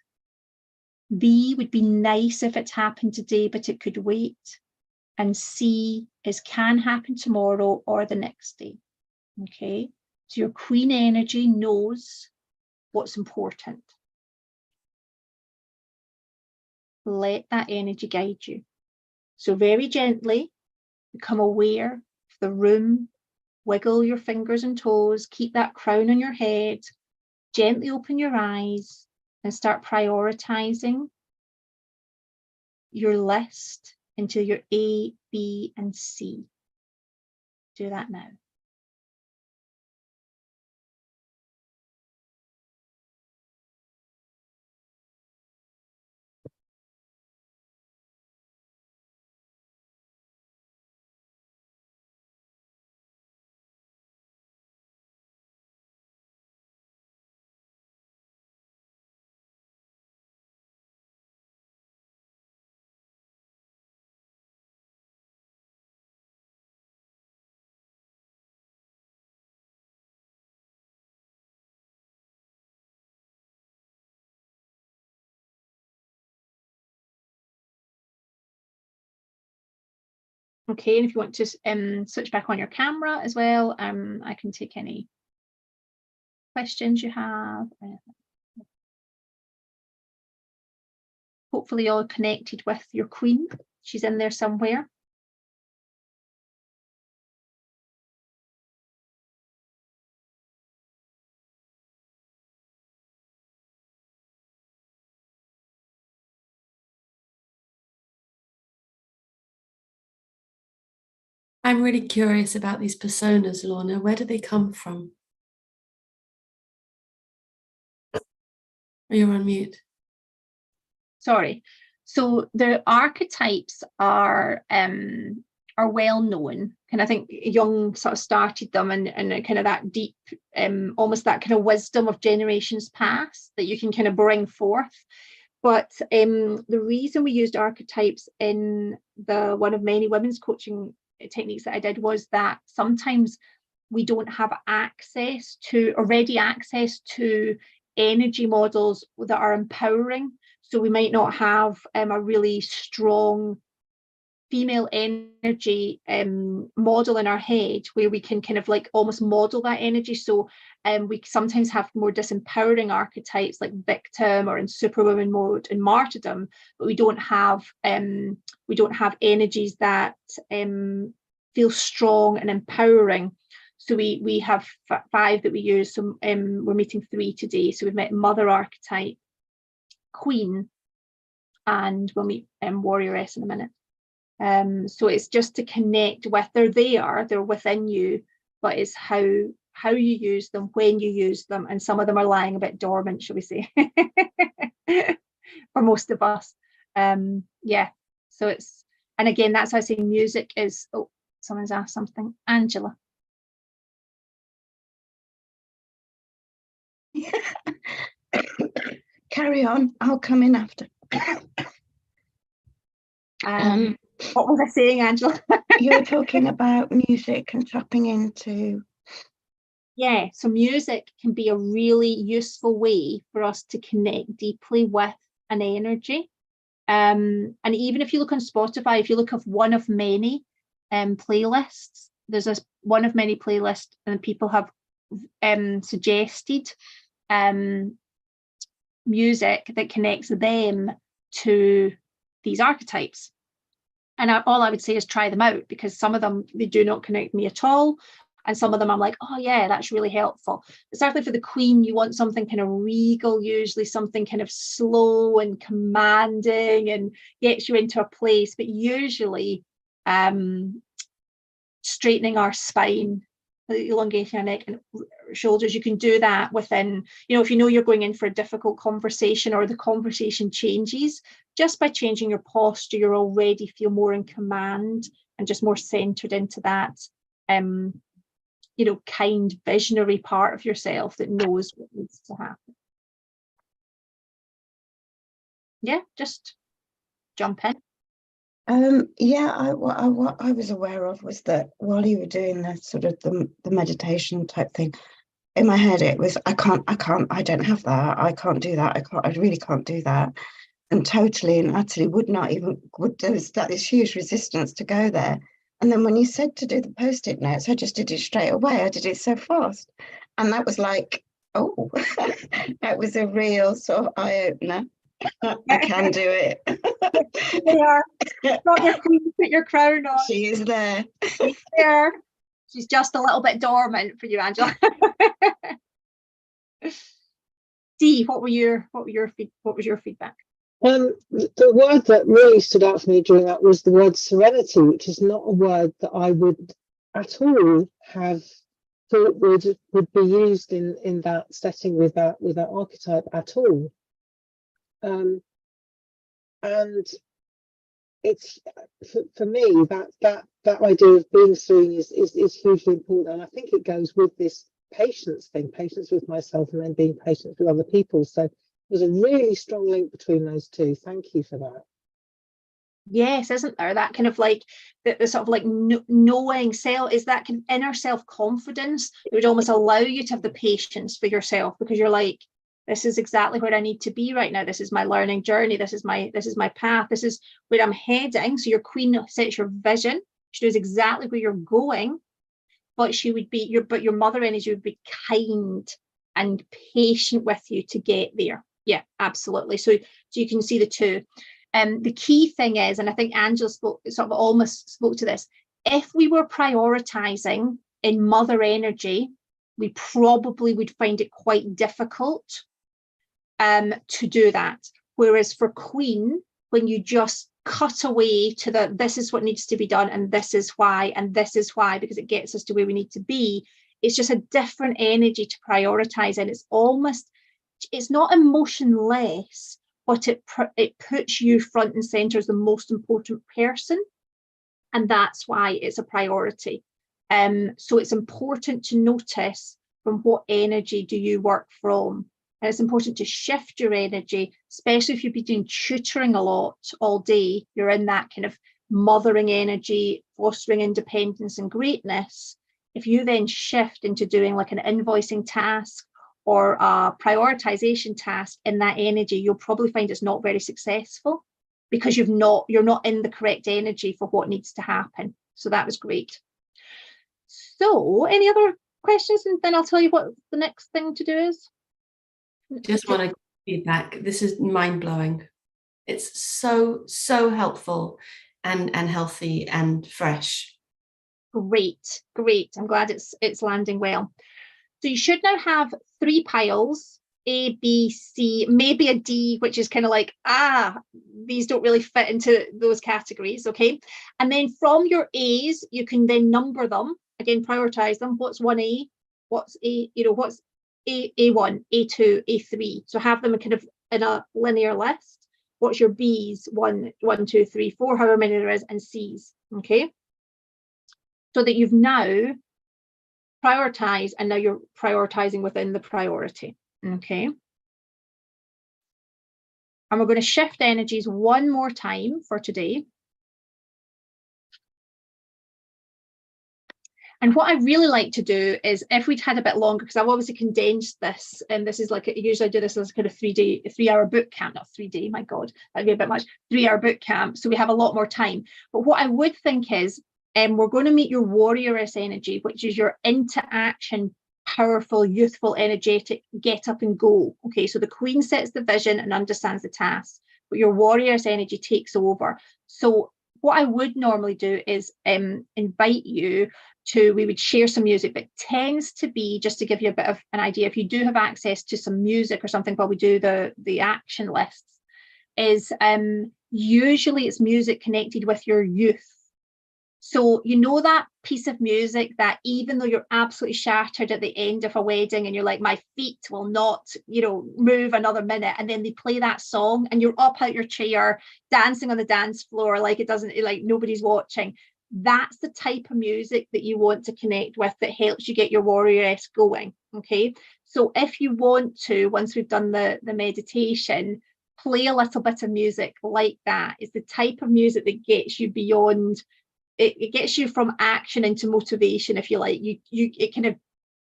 B would be nice if it happened today, but it could wait. And C is can happen tomorrow or the next day. Okay, so your queen energy knows what's important. Let that energy guide you. So very gently become aware of the room, wiggle your fingers and toes, keep that crown on your head, gently open your eyes and start prioritizing your list into your A, B, and C. Do that now. Okay, and if you want to switch back on your camera as well, I can take any questions you have. Hopefully you're connected with your queen. She's in there somewhere. I'm really curious about these personas, Lorna. Where do they come from? You're on mute. Sorry. So the archetypes are well known, and I think Jung sort of started them, and kind of that deep, almost that kind of wisdom of generations past that you can kind of bring forth. But the reason we used archetypes in the one of many women's coaching techniques that I did was that sometimes we don't have access to energy models that are empowering. So we might not have a really strong female energy model in our head where we can kind of like almost model that energy. So we sometimes have more disempowering archetypes like victim or in superwoman mode and martyrdom, but we don't have energies that feel strong and empowering. So we have 5 that we use. So we're meeting 3 today. So we've met mother archetype, queen, and we'll meet warrioress in a minute. So it's just to connect with, they're within you, but it's how you use them, when you use them, and some of them are lying a bit dormant, shall we say, for most of us. Yeah, so it's, and again, that's why I say music is, oh, someone's asked something. Angela. Carry on, I'll come in after. What was I saying, Angela? You were talking about music and tapping into. Yeah, so music can be a really useful way for us to connect deeply with an energy. And even if you look on Spotify, if you look at one of many playlists, there's a one of many playlists, and people have suggested music that connects them to these archetypes. And all I would say is try them out, because some of them, they do not connect me at all. And some of them I'm like, oh yeah, that's really helpful. But certainly for the queen, you want something kind of regal, usually something kind of slow and commanding and gets you into a place. But usually straightening our spine, elongating our neck and shoulders, you can do that within, if you know you're going in for a difficult conversation or the conversation changes, just by changing your posture, you already feel more in command and just more centered into that kind visionary part of yourself that knows what needs to happen. Yeah, just jump in. What I was aware of was that while you were doing the sort of the meditation type thing, in my head it was, I don't have that, I can't do that, I really can't do that, and totally and utterly there was this huge resistance to go there. And then when you said to do the post-it notes, I just did it straight away. I did it so fast, and that was like, oh, that was a real sort of eye-opener. I can do it. They are. Not your queen, put your crown on. She is there. She's there. She's just a little bit dormant for you, Angela. Dee, what was your feedback? The word that really stood out for me during that was the word serenity, which is not a word that I would at all have thought would be used in that setting with that archetype at all. And it's for me that idea of being serene is hugely important, and I think it goes with this patience with myself, and then being patient with other people. So there's a really strong link between those two. Thank you for that. Yes, isn't there? That kind of like the sort of like knowing self, is that kind of inner self-confidence. It would almost allow you to have the patience for yourself, because you're like, this is exactly where I need to be right now. This is my learning journey. This is my path. This is where I'm heading. So your queen sets your vision. She knows exactly where you're going, but she would be your mother energy would be kind and patient with you to get there. Yeah, absolutely. So you can see the two. The key thing is, and I think Angela almost spoke to this, if we were prioritizing in mother energy, we probably would find it quite difficult to do that. Whereas for Queen, when you just cut away to this is what needs to be done, and this is why, because it gets us to where we need to be, it's just a different energy to prioritize. And it's not emotionless, but it puts you front and center as the most important person. And that's why it's a priority. So it's important to notice from what energy do you work from. And it's important to shift your energy, especially if you've been doing tutoring a lot all day. You're in that kind of mothering energy, fostering independence and greatness. If you then shift into doing like an invoicing task or a prioritization task in that energy, you'll probably find it's not very successful because you're not in the correct energy for what needs to happen. So that was great. So any other questions? And then I'll tell you what the next thing to do is. Just want to give feedback. This is mind-blowing. It's so helpful and healthy and fresh. Great. I'm glad it's landing well. So you should now have 3 piles, A, B, C, maybe a D, which is kind of like, these don't really fit into those categories, okay? And then from your A's, you can then number them, again, prioritize them. What's 1A? What's A, what's A1, A2, A3? So have them kind of in a linear list. What's your B's? 1, 2, 3, 4, however many there is, and C's, okay? So that you've now prioritized, and now you're prioritizing within the priority, okay? And we're going to shift energies one more time for today. And what I really like to do is, if we'd had a bit longer, because I've obviously condensed this, and this is like, usually I do this as kind of 3-hour boot camp, not 3-day, my God, that'd be a bit much, 3-hour boot camp. So we have a lot more time. But what I would think is, we're going to meet your warrioress energy, which is your into action, powerful, youthful, energetic, get up and go. Okay, so the Queen sets the vision and understands the task, but your warrioress energy takes over. So what I would normally do is invite you to, we would share some music, but it tends to be, just to give you a bit of an idea, if you do have access to some music or something while we do the action lists, is usually it's music connected with your youth. So that piece of music that even though you're absolutely shattered at the end of a wedding and you're like, my feet will not, move another minute, and then they play that song and you're up out your chair, dancing on the dance floor like nobody's watching. That's the type of music that you want to connect with, that helps you get your warrioress going, okay? So if you want to, once we've done the meditation, play a little bit of music like that. It's the type of music that gets you beyond, it gets you from action into motivation, if you like. It kind of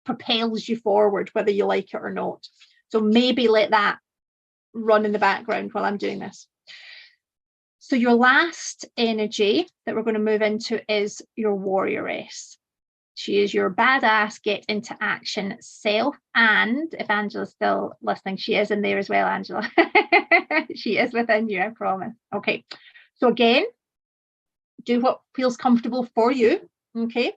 propels you forward, whether you like it or not. So maybe let that run in the background while I'm doing this. So your last energy that we're going to move into is your warrioress. She is your badass, get into action self. And if Angela's still listening, she is in there as well, Angela. She is within you, I promise. Okay. So again, do what feels comfortable for you. Okay.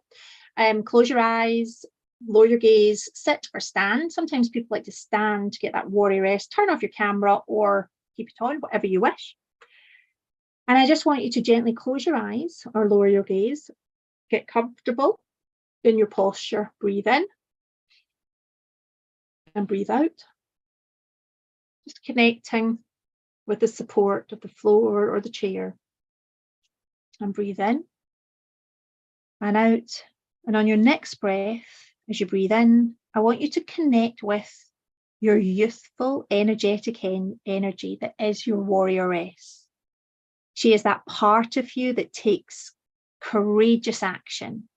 Close your eyes, lower your gaze, sit or stand. Sometimes people like to stand to get that warrioress. Turn off your camera or keep it on, whatever you wish. And I just want you to gently close your eyes or lower your gaze. Get comfortable in your posture. Breathe in and breathe out. Just connecting with the support of the floor or the chair. And breathe in and out. And on your next breath, as you breathe in, I want you to connect with your youthful, energetic energy that is your warrioress. She is that part of you that takes courageous action,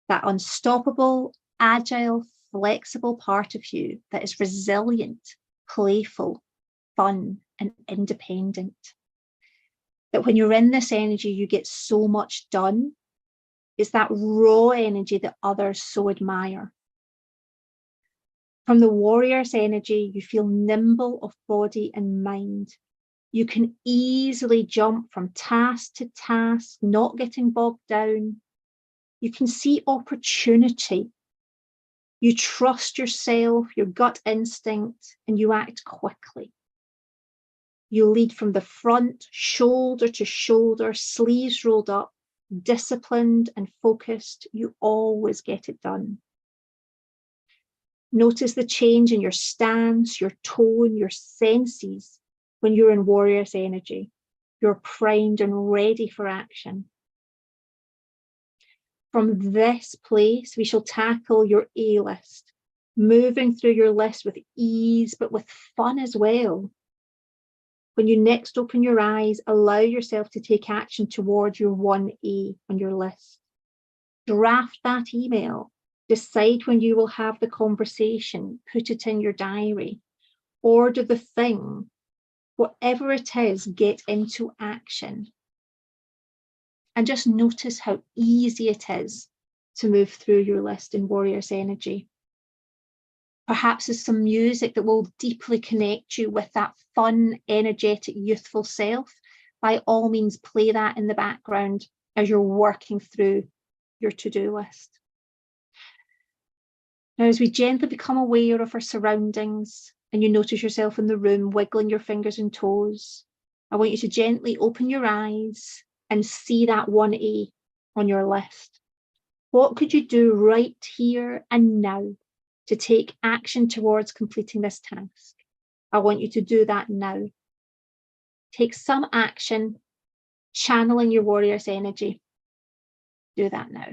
that unstoppable, agile, flexible part of you that is resilient, playful, fun, and independent. That when you're in this energy, you get so much done It's that raw energy that others so admire. From the warrior's energy, you feel nimble of body and mind. You can easily jump from task to task, not getting bogged down. You can see opportunity. You trust yourself, your gut instinct, and you act quickly. You lead from the front, shoulder to shoulder, sleeves rolled up, disciplined and focused. You always get it done. Notice the change in your stance, your tone, your senses when you're in warrior's energy. You're primed and ready for action. From this place, we shall tackle your A list, moving through your list with ease, but with fun as well. When you next open your eyes, allow yourself to take action towards your 1A on your list. Draft that email. Decide when you will have the conversation. Put it in your diary. Order the thing. Whatever it is, get into action. And just notice how easy it is to move through your list in warrior's energy. Perhaps there's some music that will deeply connect you with that fun, energetic, youthful self. By all means, play that in the background as you're working through your to-do list. Now, as we gently become aware of our surroundings and you notice yourself in the room wiggling your fingers and toes, I want you to gently open your eyes and see that 1A on your list. What could you do right here and now to take action towards completing this task? I want you to do that now. Take some action, channeling your warrior's energy. Do that now.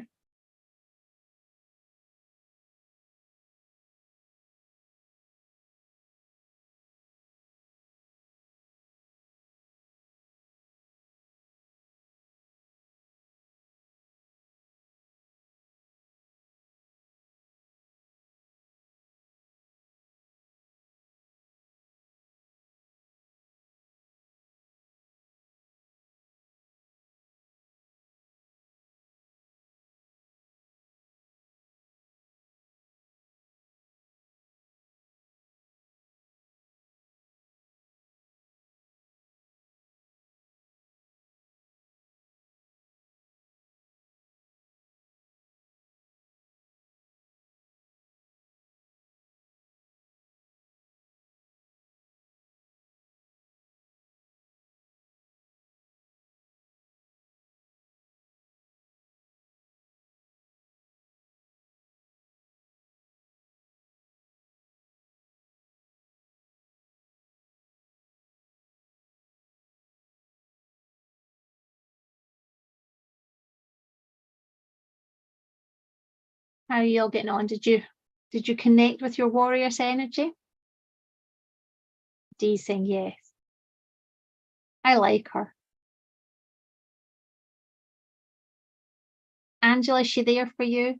How are you all getting on? Did you connect with your warrior's energy? Dee saying yes. I like her. Angela, is she there for you?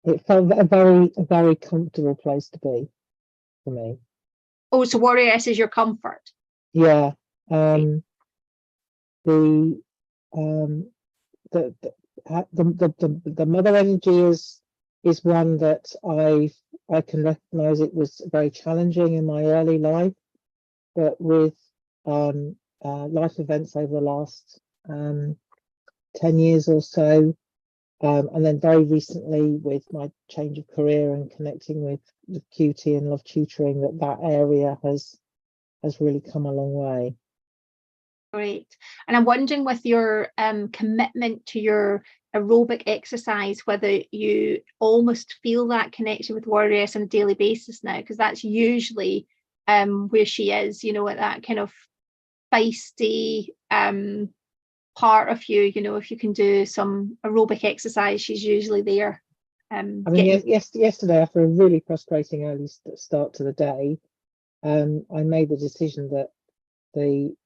It felt a very comfortable place to be for me. Oh, so warrioress is your comfort. Yeah. Right. The mother energy is one that I can recognize. It was very challenging in my early life, but with life events over the last 10 years or so, and then very recently with my change of career and connecting with QT and love tutoring, that area has really come a long way. Great. And I'm wondering, with your commitment to your aerobic exercise, whether you almost feel that connection with warrioress on a daily basis now, because that's usually where she is, you know, at that kind of feisty part of you. You know, if you can do some aerobic exercise, she's usually there. I mean, yesterday, after a really frustrating early start to the day, I made the decision that the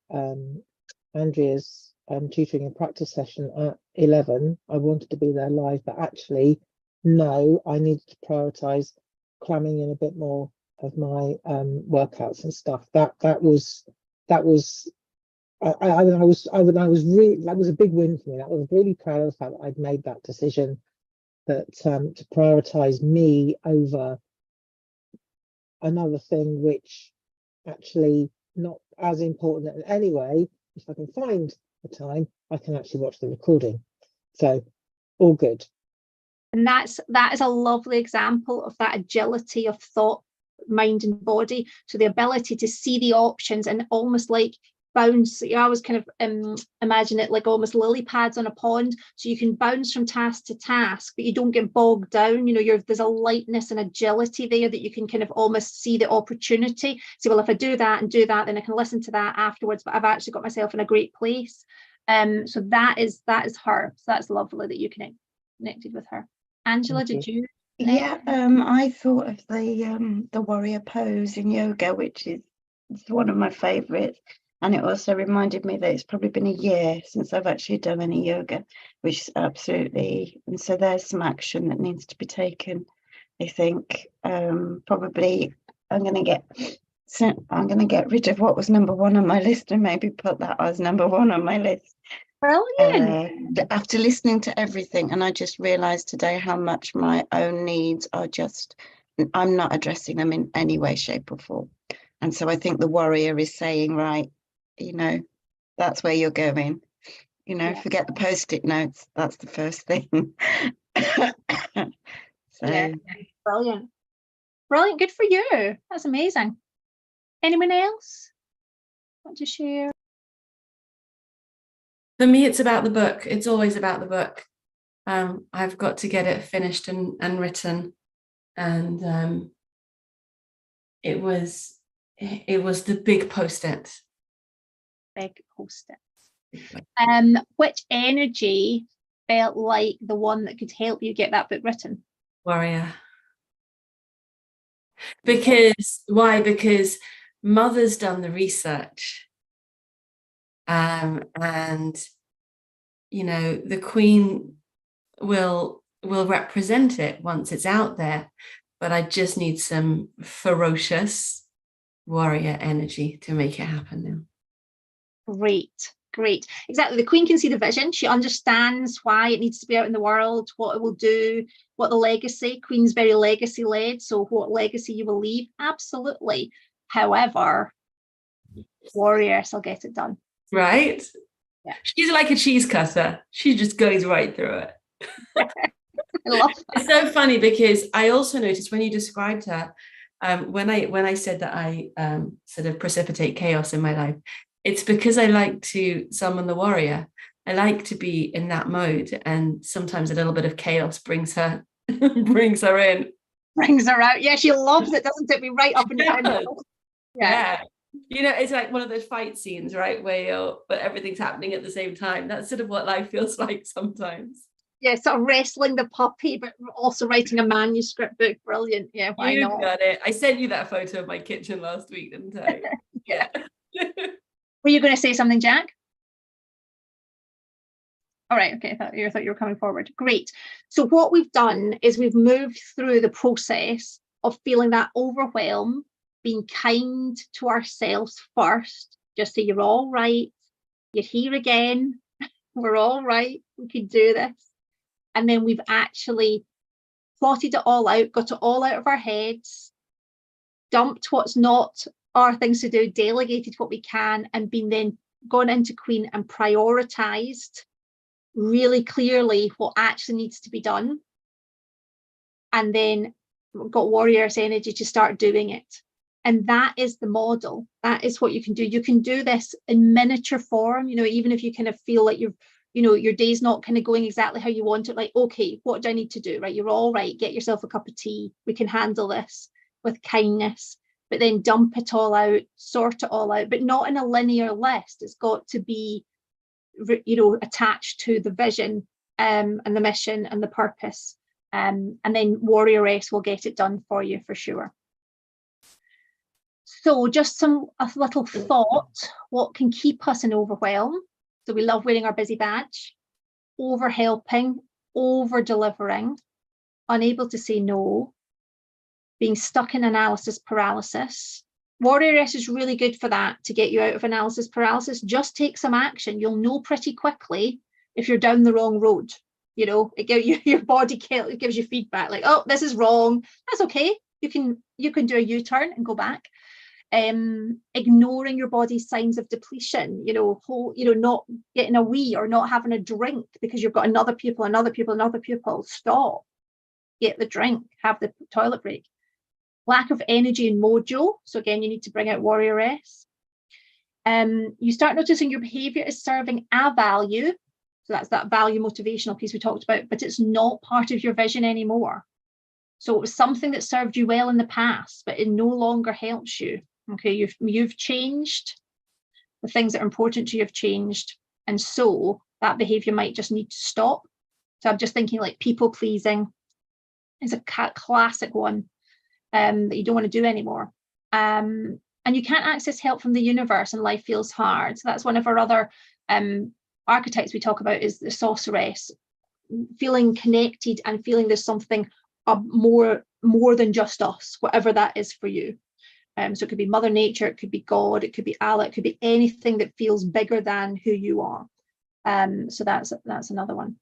Andrea's tutoring and practice session at 11, I wanted to be there live, but actually, no, I needed to prioritize cramming in a bit more of my workouts and stuff. That was I was really, that was a big win for me. That was really proud of the fact that I'd made that decision, that to prioritize me over another thing, which actually not as important. And anyway, if I can find the time, I can actually watch the recording. So all good. And that is a lovely example of that agility of thought, mind and body. So the ability to see the options and almost like bounce. You always kind of imagine it like almost lily pads on a pond. So you can bounce from task to task, but you don't get bogged down. You know, there's a lightness and agility there that you can kind of almost see the opportunity. Say, well, if I do that and do that, then I can listen to that afterwards, but I've actually got myself in a great place. So that is her. So that's lovely that you connected with her. Angela, did you? Yeah, I thought of the warrior pose in yoga, which is one of my favorites. And it also reminded me that it's probably been a year since I've actually done any yoga, which is absolutely, and so there's some action that needs to be taken. I think probably I'm going to get rid of what was number one on my list and maybe put that as number one on my list. Brilliant. After listening to everything, and I just realized today how much my own needs are I'm not addressing them in any way, shape or form. And so I think the warrior is saying, right, you know, that's where you're going. You know, forget the post-it notes. That's the first thing. So yeah, brilliant. Brilliant. Good for you. That's amazing. Anyone else want to share? For me, it's about the book. It's always about the book. I've got to get it finished and written. And it was the big post-it. Big post-it. Which energy felt like the one that could help you get that book written? Warrior. Because why? Because Mother's done the research. And you know, the Queen will represent it once it's out there, but I just need some ferocious warrior energy to make it happen now. Great. Exactly. The Queen can see the vision. She understands why it needs to be out in the world, what it will do, what the legacy. Queen's very legacy led. So what legacy you will leave. Absolutely. However, warriors will get it done. Right? Yeah. She's like a cheese cutter. She just goes right through it. I love that. It's so funny because I also noticed when you described her, when I said that I sort of precipitate chaos in my life, it's because I like to summon the warrior. I like to be in that mode, and sometimes a little bit of chaos brings her brings her in. Brings her out. Yeah, she loves it, doesn't it? Be right up in the yeah. You know, it's like one of those fight scenes, right, but everything's happening at the same time. That's sort of what life feels like sometimes. Yeah, sort of wrestling the puppy, but also writing a manuscript book. Brilliant. Yeah, why not? You got it. I sent you that photo of my kitchen last week, didn't I? Yeah. Were you going to say something, Jack? All right. Okay. I thought you were coming forward. Great. So what we've done is we've moved through the process of feeling that overwhelm, being kind to ourselves first. Just say you're all right. You're here again. We're all right. We can do this. And then we've actually plotted it all out, got it all out of our heads, dumped what's not our things to do, delegated what we can, and been then gone into Queen and prioritized really clearly what actually needs to be done. And then got warrior's energy to start doing it. And that is the model. That is what you can do. You can do this in miniature form, you know, even if you kind of feel like your day's not kind of going exactly how you want it, like, okay, what do I need to do? Right, you're all right, get yourself a cup of tea. We can handle this with kindness, but then dump it all out, sort it all out, but not in a linear list. It's got to be, you know, attached to the vision and the mission and the purpose. And then Warrioress will get it done for you for sure. So just a little thought, what can keep us in overwhelm? So we love wearing our busy badge, over helping, over delivering, unable to say no, being stuck in analysis paralysis, Warrioress is really good for that, to get you out of analysis paralysis. Just take some action. You'll know pretty quickly if you're down the wrong road. You know, it gives you, your body gives you feedback like, oh, this is wrong. That's okay. You can do a U-turn and go back. Ignoring your body's signs of depletion, not getting a wee or not having a drink because you've got another pupil. Stop, get the drink, have the toilet break. Lack of energy and mojo. So again, you need to bring out warrioress. You start noticing your behavior is serving a value. So that's that value motivational piece we talked about, but it's not part of your vision anymore. So it was something that served you well in the past, but it no longer helps you. Okay, you've changed. The things that are important to you have changed. And so that behavior might just need to stop. So I'm just thinking like people pleasing is a classic one that you don't want to do anymore. And you can't access help from the universe and life feels hard. So that's one of our other archetypes we talk about, is the sorceress, feeling connected and feeling there's something more than just us, whatever that is for you. So it could be Mother Nature, it could be God, it could be Allah, it could be anything that feels bigger than who you are. So that's another one.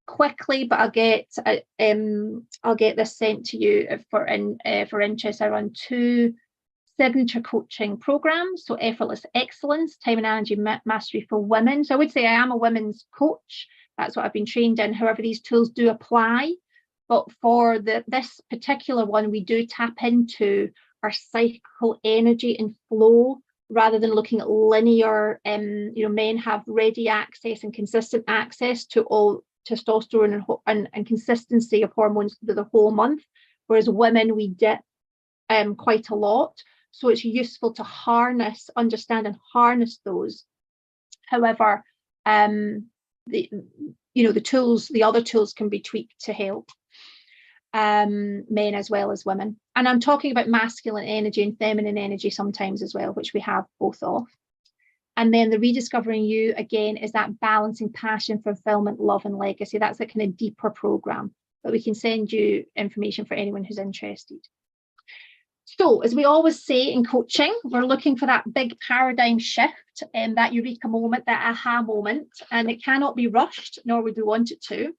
Quickly, but I'll get this sent to you for interest. I run 2 signature coaching programs. So Effortless Excellence, Time and Energy Mastery for Women. So I would say I am a women's coach. That's what I've been trained in. However, these tools do apply. But for this particular one, we do tap into our cycle energy and flow rather than looking at linear. Men have ready access and consistent access to all testosterone and consistency of hormones through the whole month, whereas women, we dip quite a lot. So it's useful to understand and harness those. However, the other tools can be tweaked to help men as well as women. And I'm talking about masculine energy and feminine energy sometimes as well, which we have both of. And then the Rediscovering You, again, is that balancing passion, fulfillment, love and legacy. That's a kind of deeper program, but we can send you information for anyone who's interested. So as we always say in coaching, we're looking for that big paradigm shift and that eureka moment, that aha moment, and it cannot be rushed, nor would we want it to.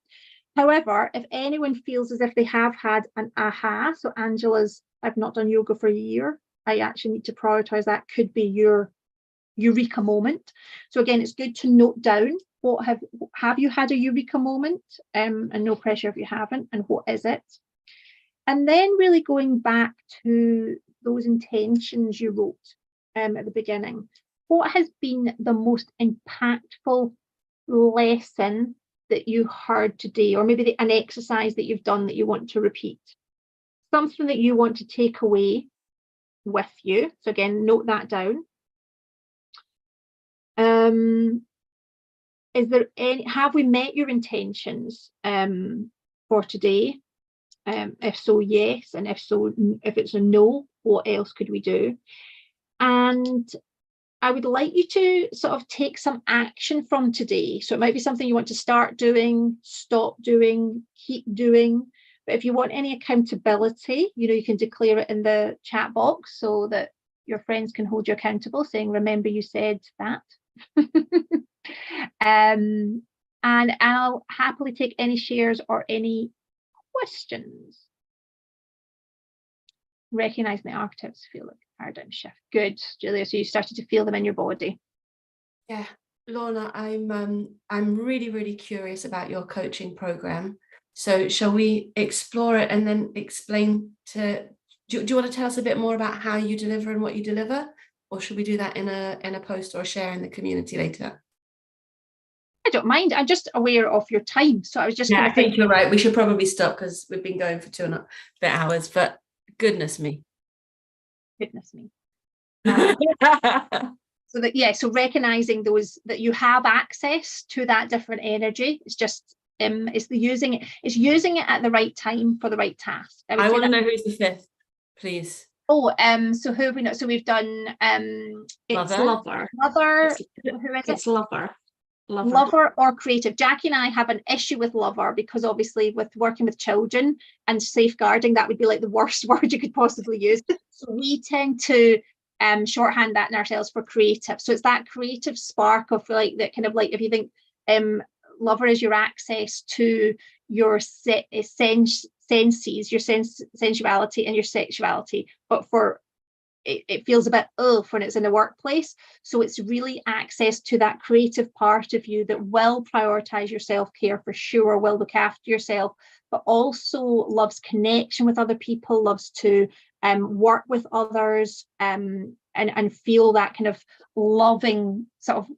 However, if anyone feels as if they have had an aha, so Angela's, I've not done yoga for a year, I actually need to prioritize that, could be your eureka moment. So again, it's good to note down, what have you had a eureka moment, and no pressure if you haven't, and what is it? And then really going back to those intentions you wrote at the beginning, what has been the most impactful lesson that you heard today, or maybe an exercise that you've done that you want to repeat? Something that you want to take away with you. So again, note that down. Have we met your intentions for today? If so, yes, and if it's a no, what else could we do? And I would like you to sort of take some action from today. So it might be something you want to start doing, stop doing, keep doing. But if you want any accountability, you can declare it in the chat box so that your friends can hold you accountable, saying, remember you said that. And I'll happily take any shares or any questions. Recognizing the archetypes feel like a paradigm shift. Good, Julia. So you started to feel them in your body. Yeah, Lorna, I'm really, really curious about your coaching program. So shall we explore it and then explain do you want to tell us a bit more about how you deliver and what you deliver? Or should we do that in a post or a share in the community later? I don't mind. I'm just aware of your time. So I was just I think you're right. We should probably stop because we've been going for 2.5 hours, but goodness me. So recognizing those, that you have access to that different energy. It's just it's using it at the right time for the right task. I want to know who's the 5th, please. Oh, so who have we not? So we've done it's Lover. Mother. It's Lover. Lover or creative. Jackie and I have an issue with lover because obviously with working with children and safeguarding, that would be like the worst word you could possibly use. So we tend to shorthand that in ourselves for creative. So it's that creative spark of like that kind of like, if you think lover is your access to your senses, your sensuality and your sexuality, but for it feels a bit when it's in the workplace. So it's really access to that creative part of you that will prioritize your self-care for sure, will look after yourself, but also loves connection with other people, loves to work with others, and feel that kind of loving sort of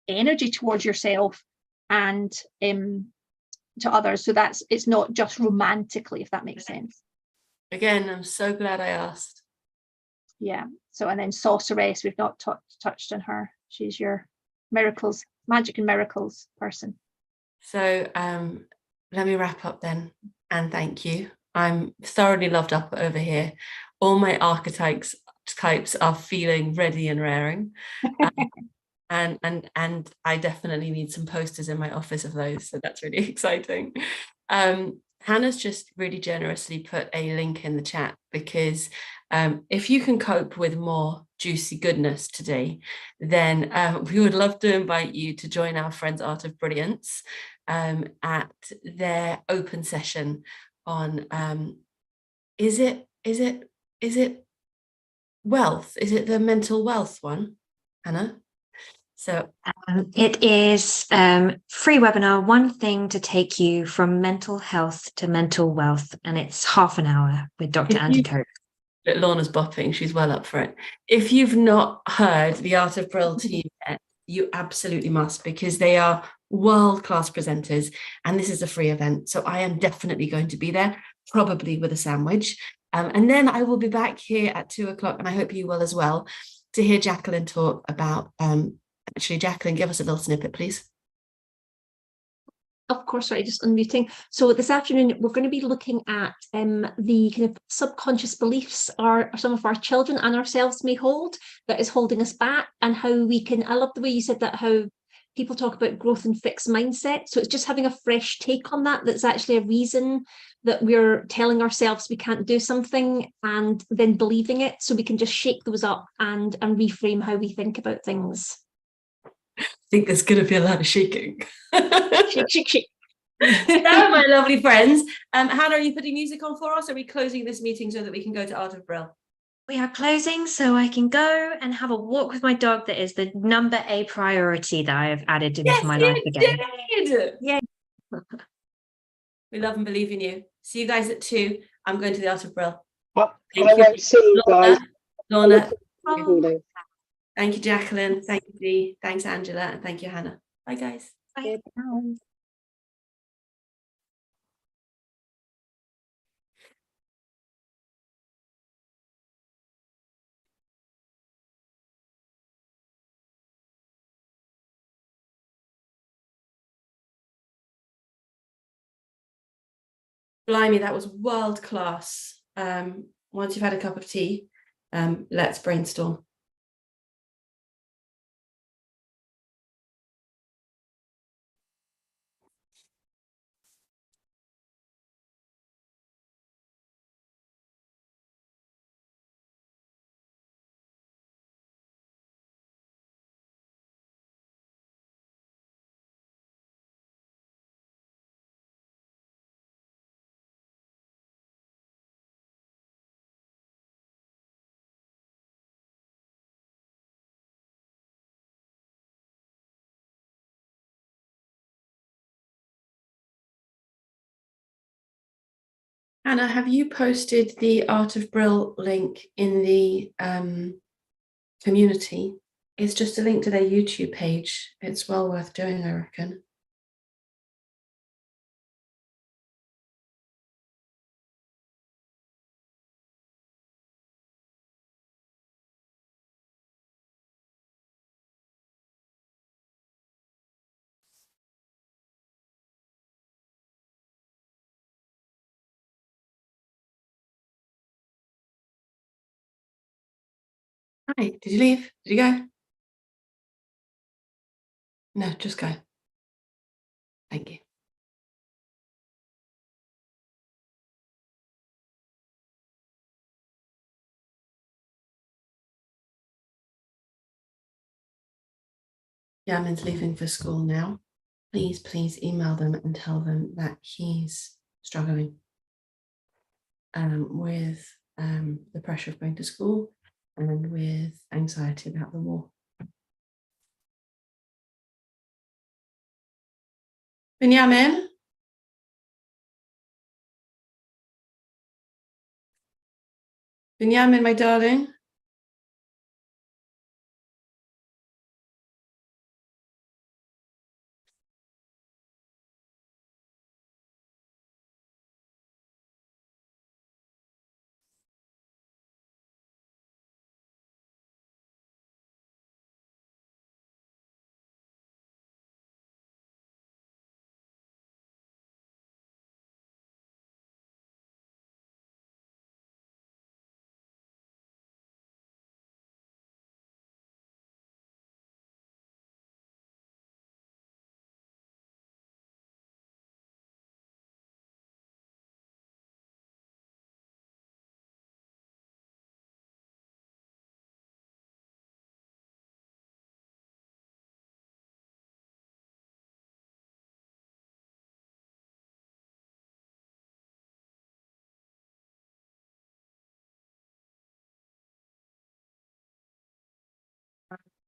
energy towards yourself and to others. So it's not just romantically, if that makes sense. Again, I'm so glad I asked. Yeah. So, and then sorceress, we've not touched on her. She's your miracles, magic and miracles person. So let me wrap up then, and thank you. I'm thoroughly loved up over here. All my archetypes are feeling ready and raring. And I definitely need some posters in my office of those, so that's really exciting. Hannah's just really generously put a link in the chat because if you can cope with more juicy goodness today, then we would love to invite you to join our Friends Art of Brilliance at their open session on is it wealth? Is it the mental wealth one, Hannah? So it is free webinar, one thing to take you from mental health to mental wealth, and it's half an hour with Dr. Andy Cope. Lorna's bopping, she's well up for it. If you've not heard the Art of Brill team yet, you absolutely must, because they are world-class presenters and this is a free event. So I am definitely going to be there, probably with a sandwich. And then I will be back here at 2:00, and I hope you will as well, to hear Jacqueline talk about actually, Jacqueline, give us a little snippet, please. Of course, right, just unmuting. So this afternoon, we're going to be looking at the kind of subconscious beliefs some of our children and ourselves may hold that is holding us back, and how we can, I love the way you said that, how people talk about growth and fixed mindset. So it's just having a fresh take on that. That's actually a reason that we're telling ourselves we can't do something and then believing it. So we can just shake those up and reframe how we think about things. I think there's going to be a lot of shaking. Shake, shake, shake. So, my lovely friends, Hannah, are you putting music on for us? Or are we closing this meeting so that we can go to Art of Brill? We are closing so I can go and have a walk with my dog. That is the number a priority that I have added into my life again. Yeah. We love and believe in you. See you guys at 2. I'm going to the Art of Brill. Well, I won't see you guys. Lorna. Oh. Thank you, Jacqueline. Thank you, Dee. Thanks, Angela. And thank you, Hannah. Bye, guys. Bye. Blimey, that was world class. Once you've had a cup of tea, let's brainstorm. Hannah, have you posted the Art of Brill link in the community? It's just a link to their YouTube page. It's well worth doing, I reckon. Hi, did you leave? Did you go? No, just go. Thank you. Yamin's leaving for school now. Please email them and tell them that he's struggling with the pressure of going to school and with anxiety about the war. Benjamin? Benjamin, my darling?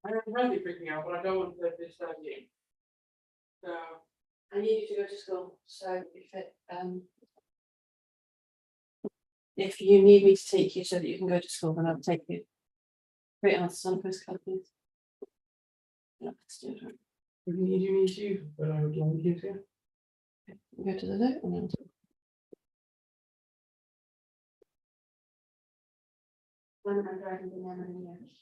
I'm really freaking out, but I don't want to disturb you. So I need you to go to school. So if you need me to take you so that you can go to school, then I'll take you. Great answers on a postcard, please. Yeah, let's do it. If you need me to, but I would like you to. Okay, we'll go to the note and then. When I'm driving the Yemen, yes.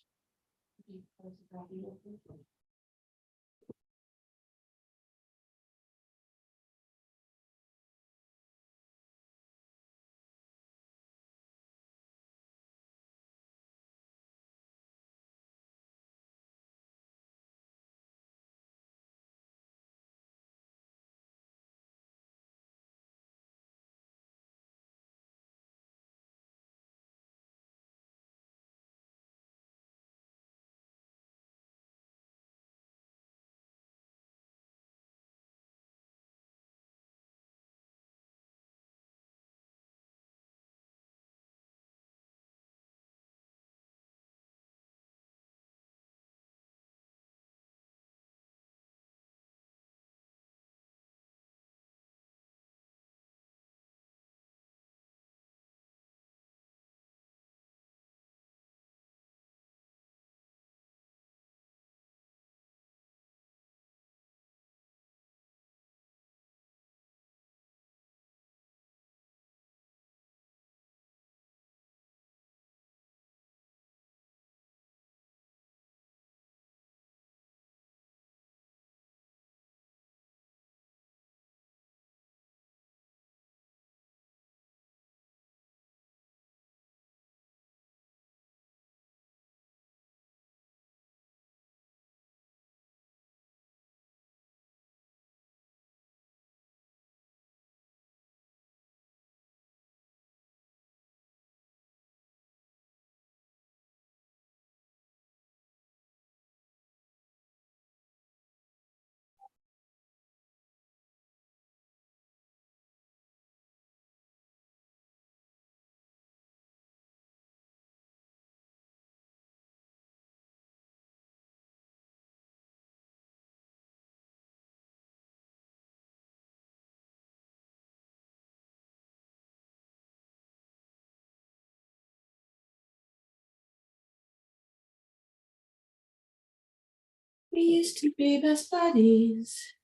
We used to be best buddies.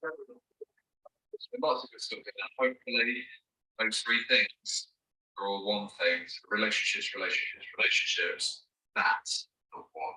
It's been lots of good stuff, and hopefully those three things are all one thing: relationships, relationships, relationships. That's the one.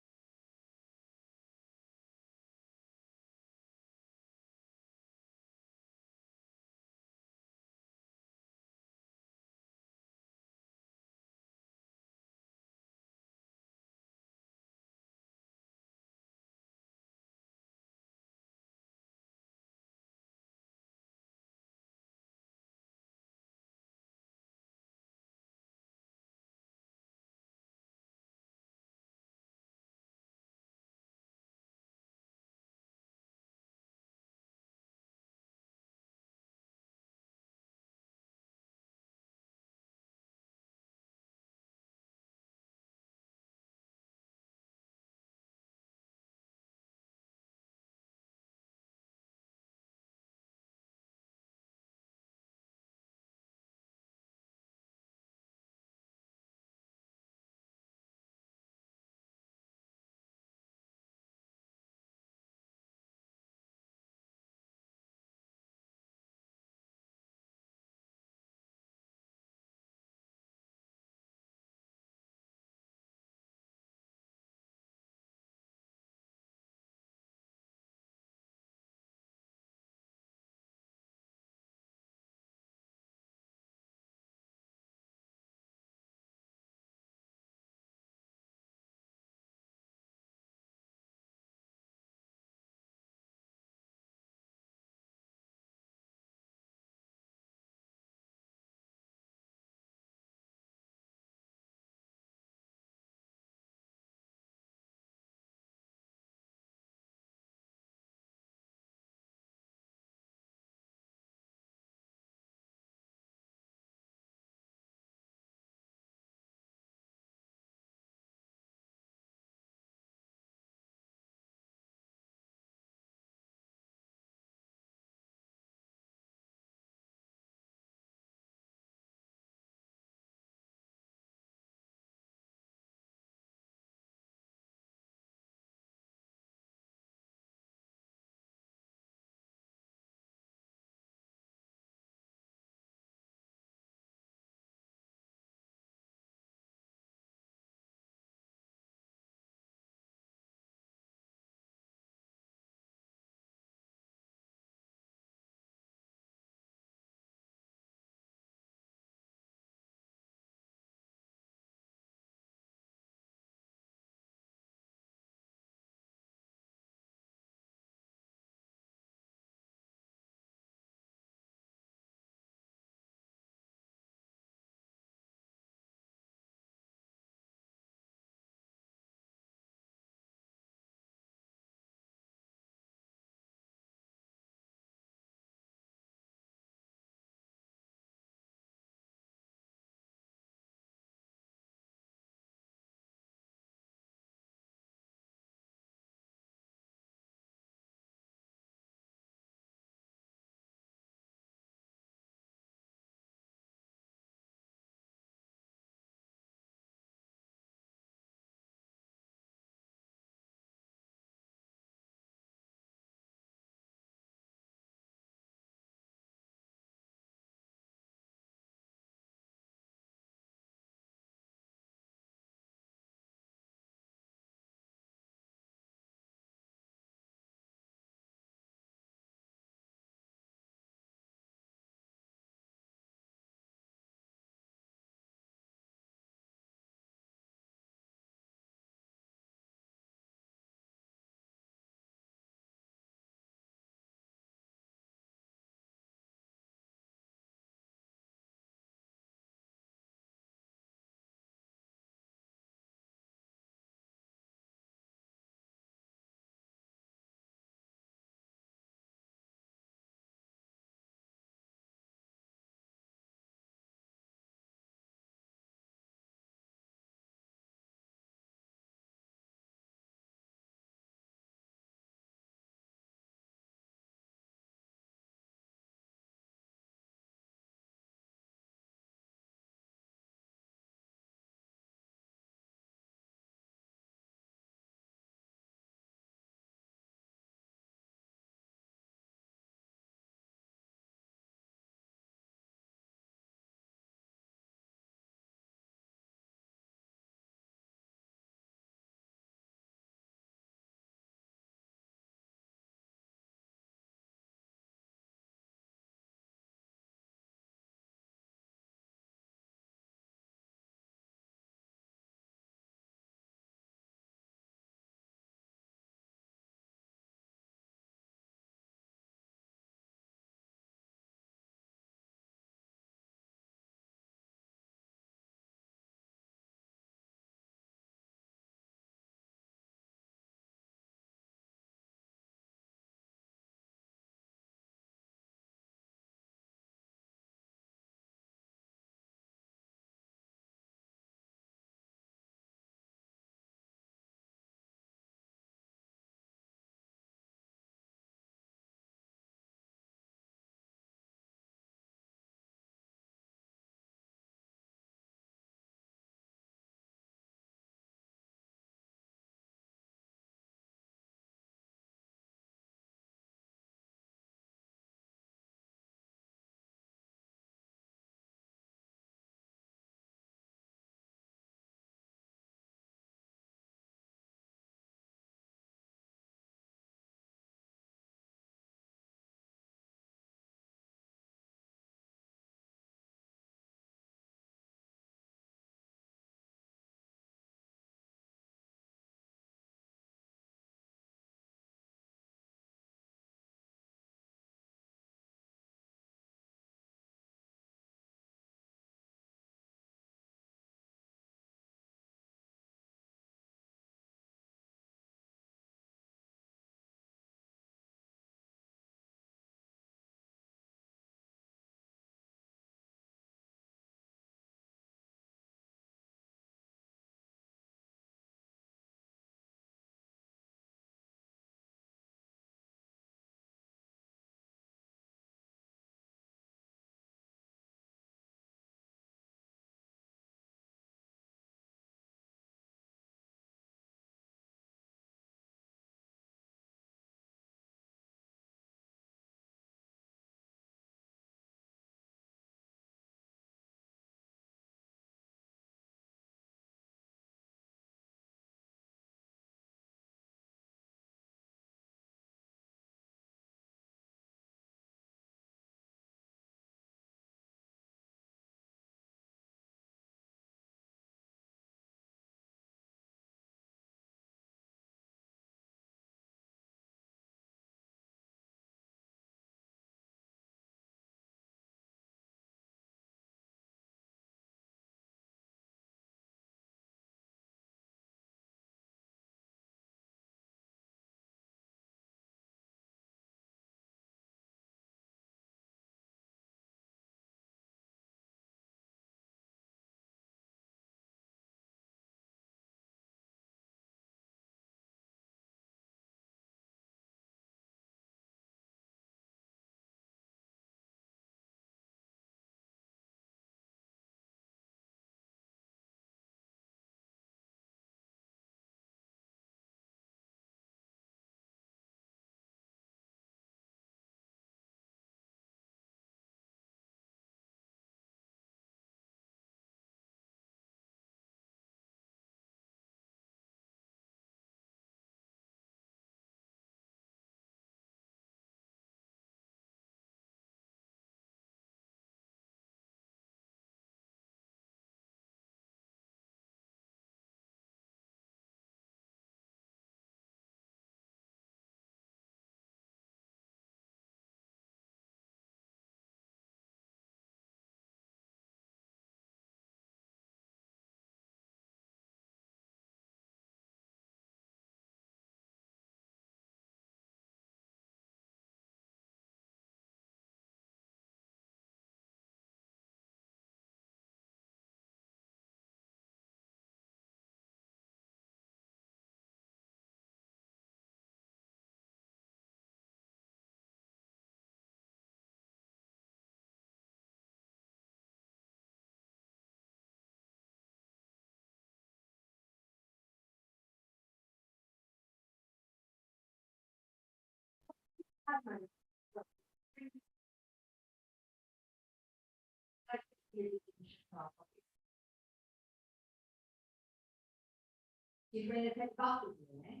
She's ready to take a bath with me, eh?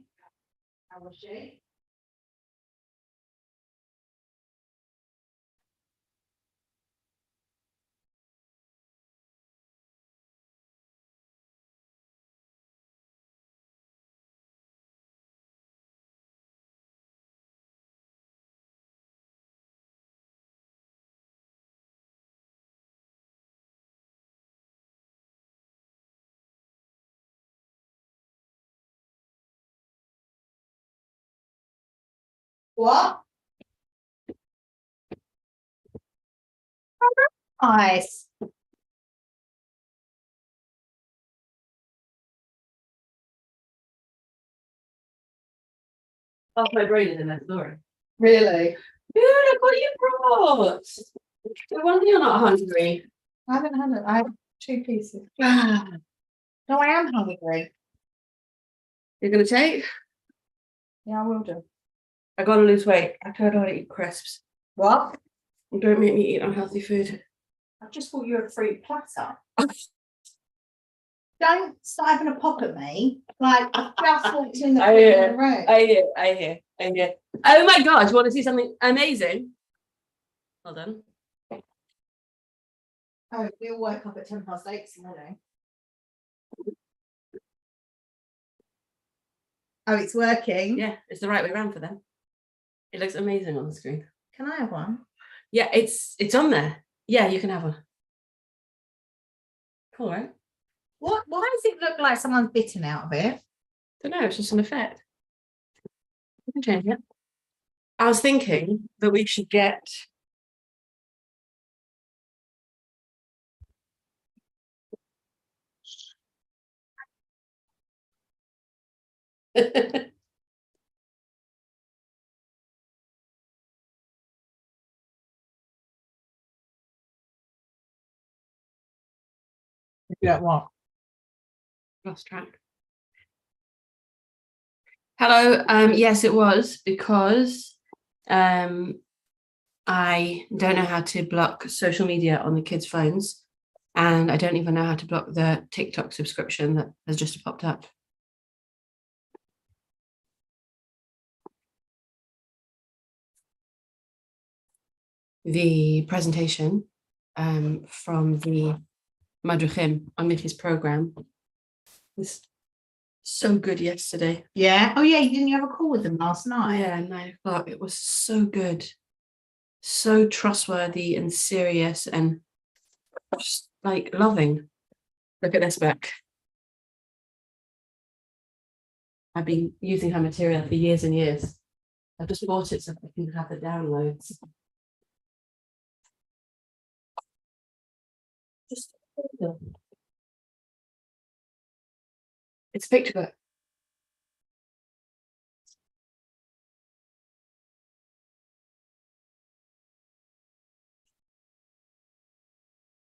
How was she? What? Nice. Half my brain is in that story. Really? Dude, look what you brought. No wonder you're not hungry. I haven't had it. I have 2 pieces. No, I am hungry. You're gonna take? Yeah, I will do. I gotta lose weight. I don't want to eat crisps. What? Don't make me eat unhealthy food. I just thought you were a fruit platter. Don't start having a pop at me. Like, I've just walked in the room. I hear. Oh my gosh, you want to see something amazing? Hold on. Oh, we all woke up at 8:10 this morning. Oh, it's working. Yeah, it's the right way around for them. It looks amazing on the screen. Can I have one? Yeah, it's on there. Yeah, you can have one. Cool, right? What? Why does it look like someone's bitten out of it? Don't know, it's just an effect. You can change it. I was thinking that we should get Yeah, what? lost track. Hello, yes, it was because I don't know how to block social media on the kids' phones, and I don't even know how to block the TikTok subscription that has just popped up. The presentation from the Madruchim on Mickey's program was so good yesterday. Yeah. Oh, yeah. Didn't you have a call with them last night? Yeah, 9 o'clock. It was so good, so trustworthy and serious and just like loving. Look at this book. I've been using her material for years and years. I've just bought it so I can have the downloads. Just it's a picture book.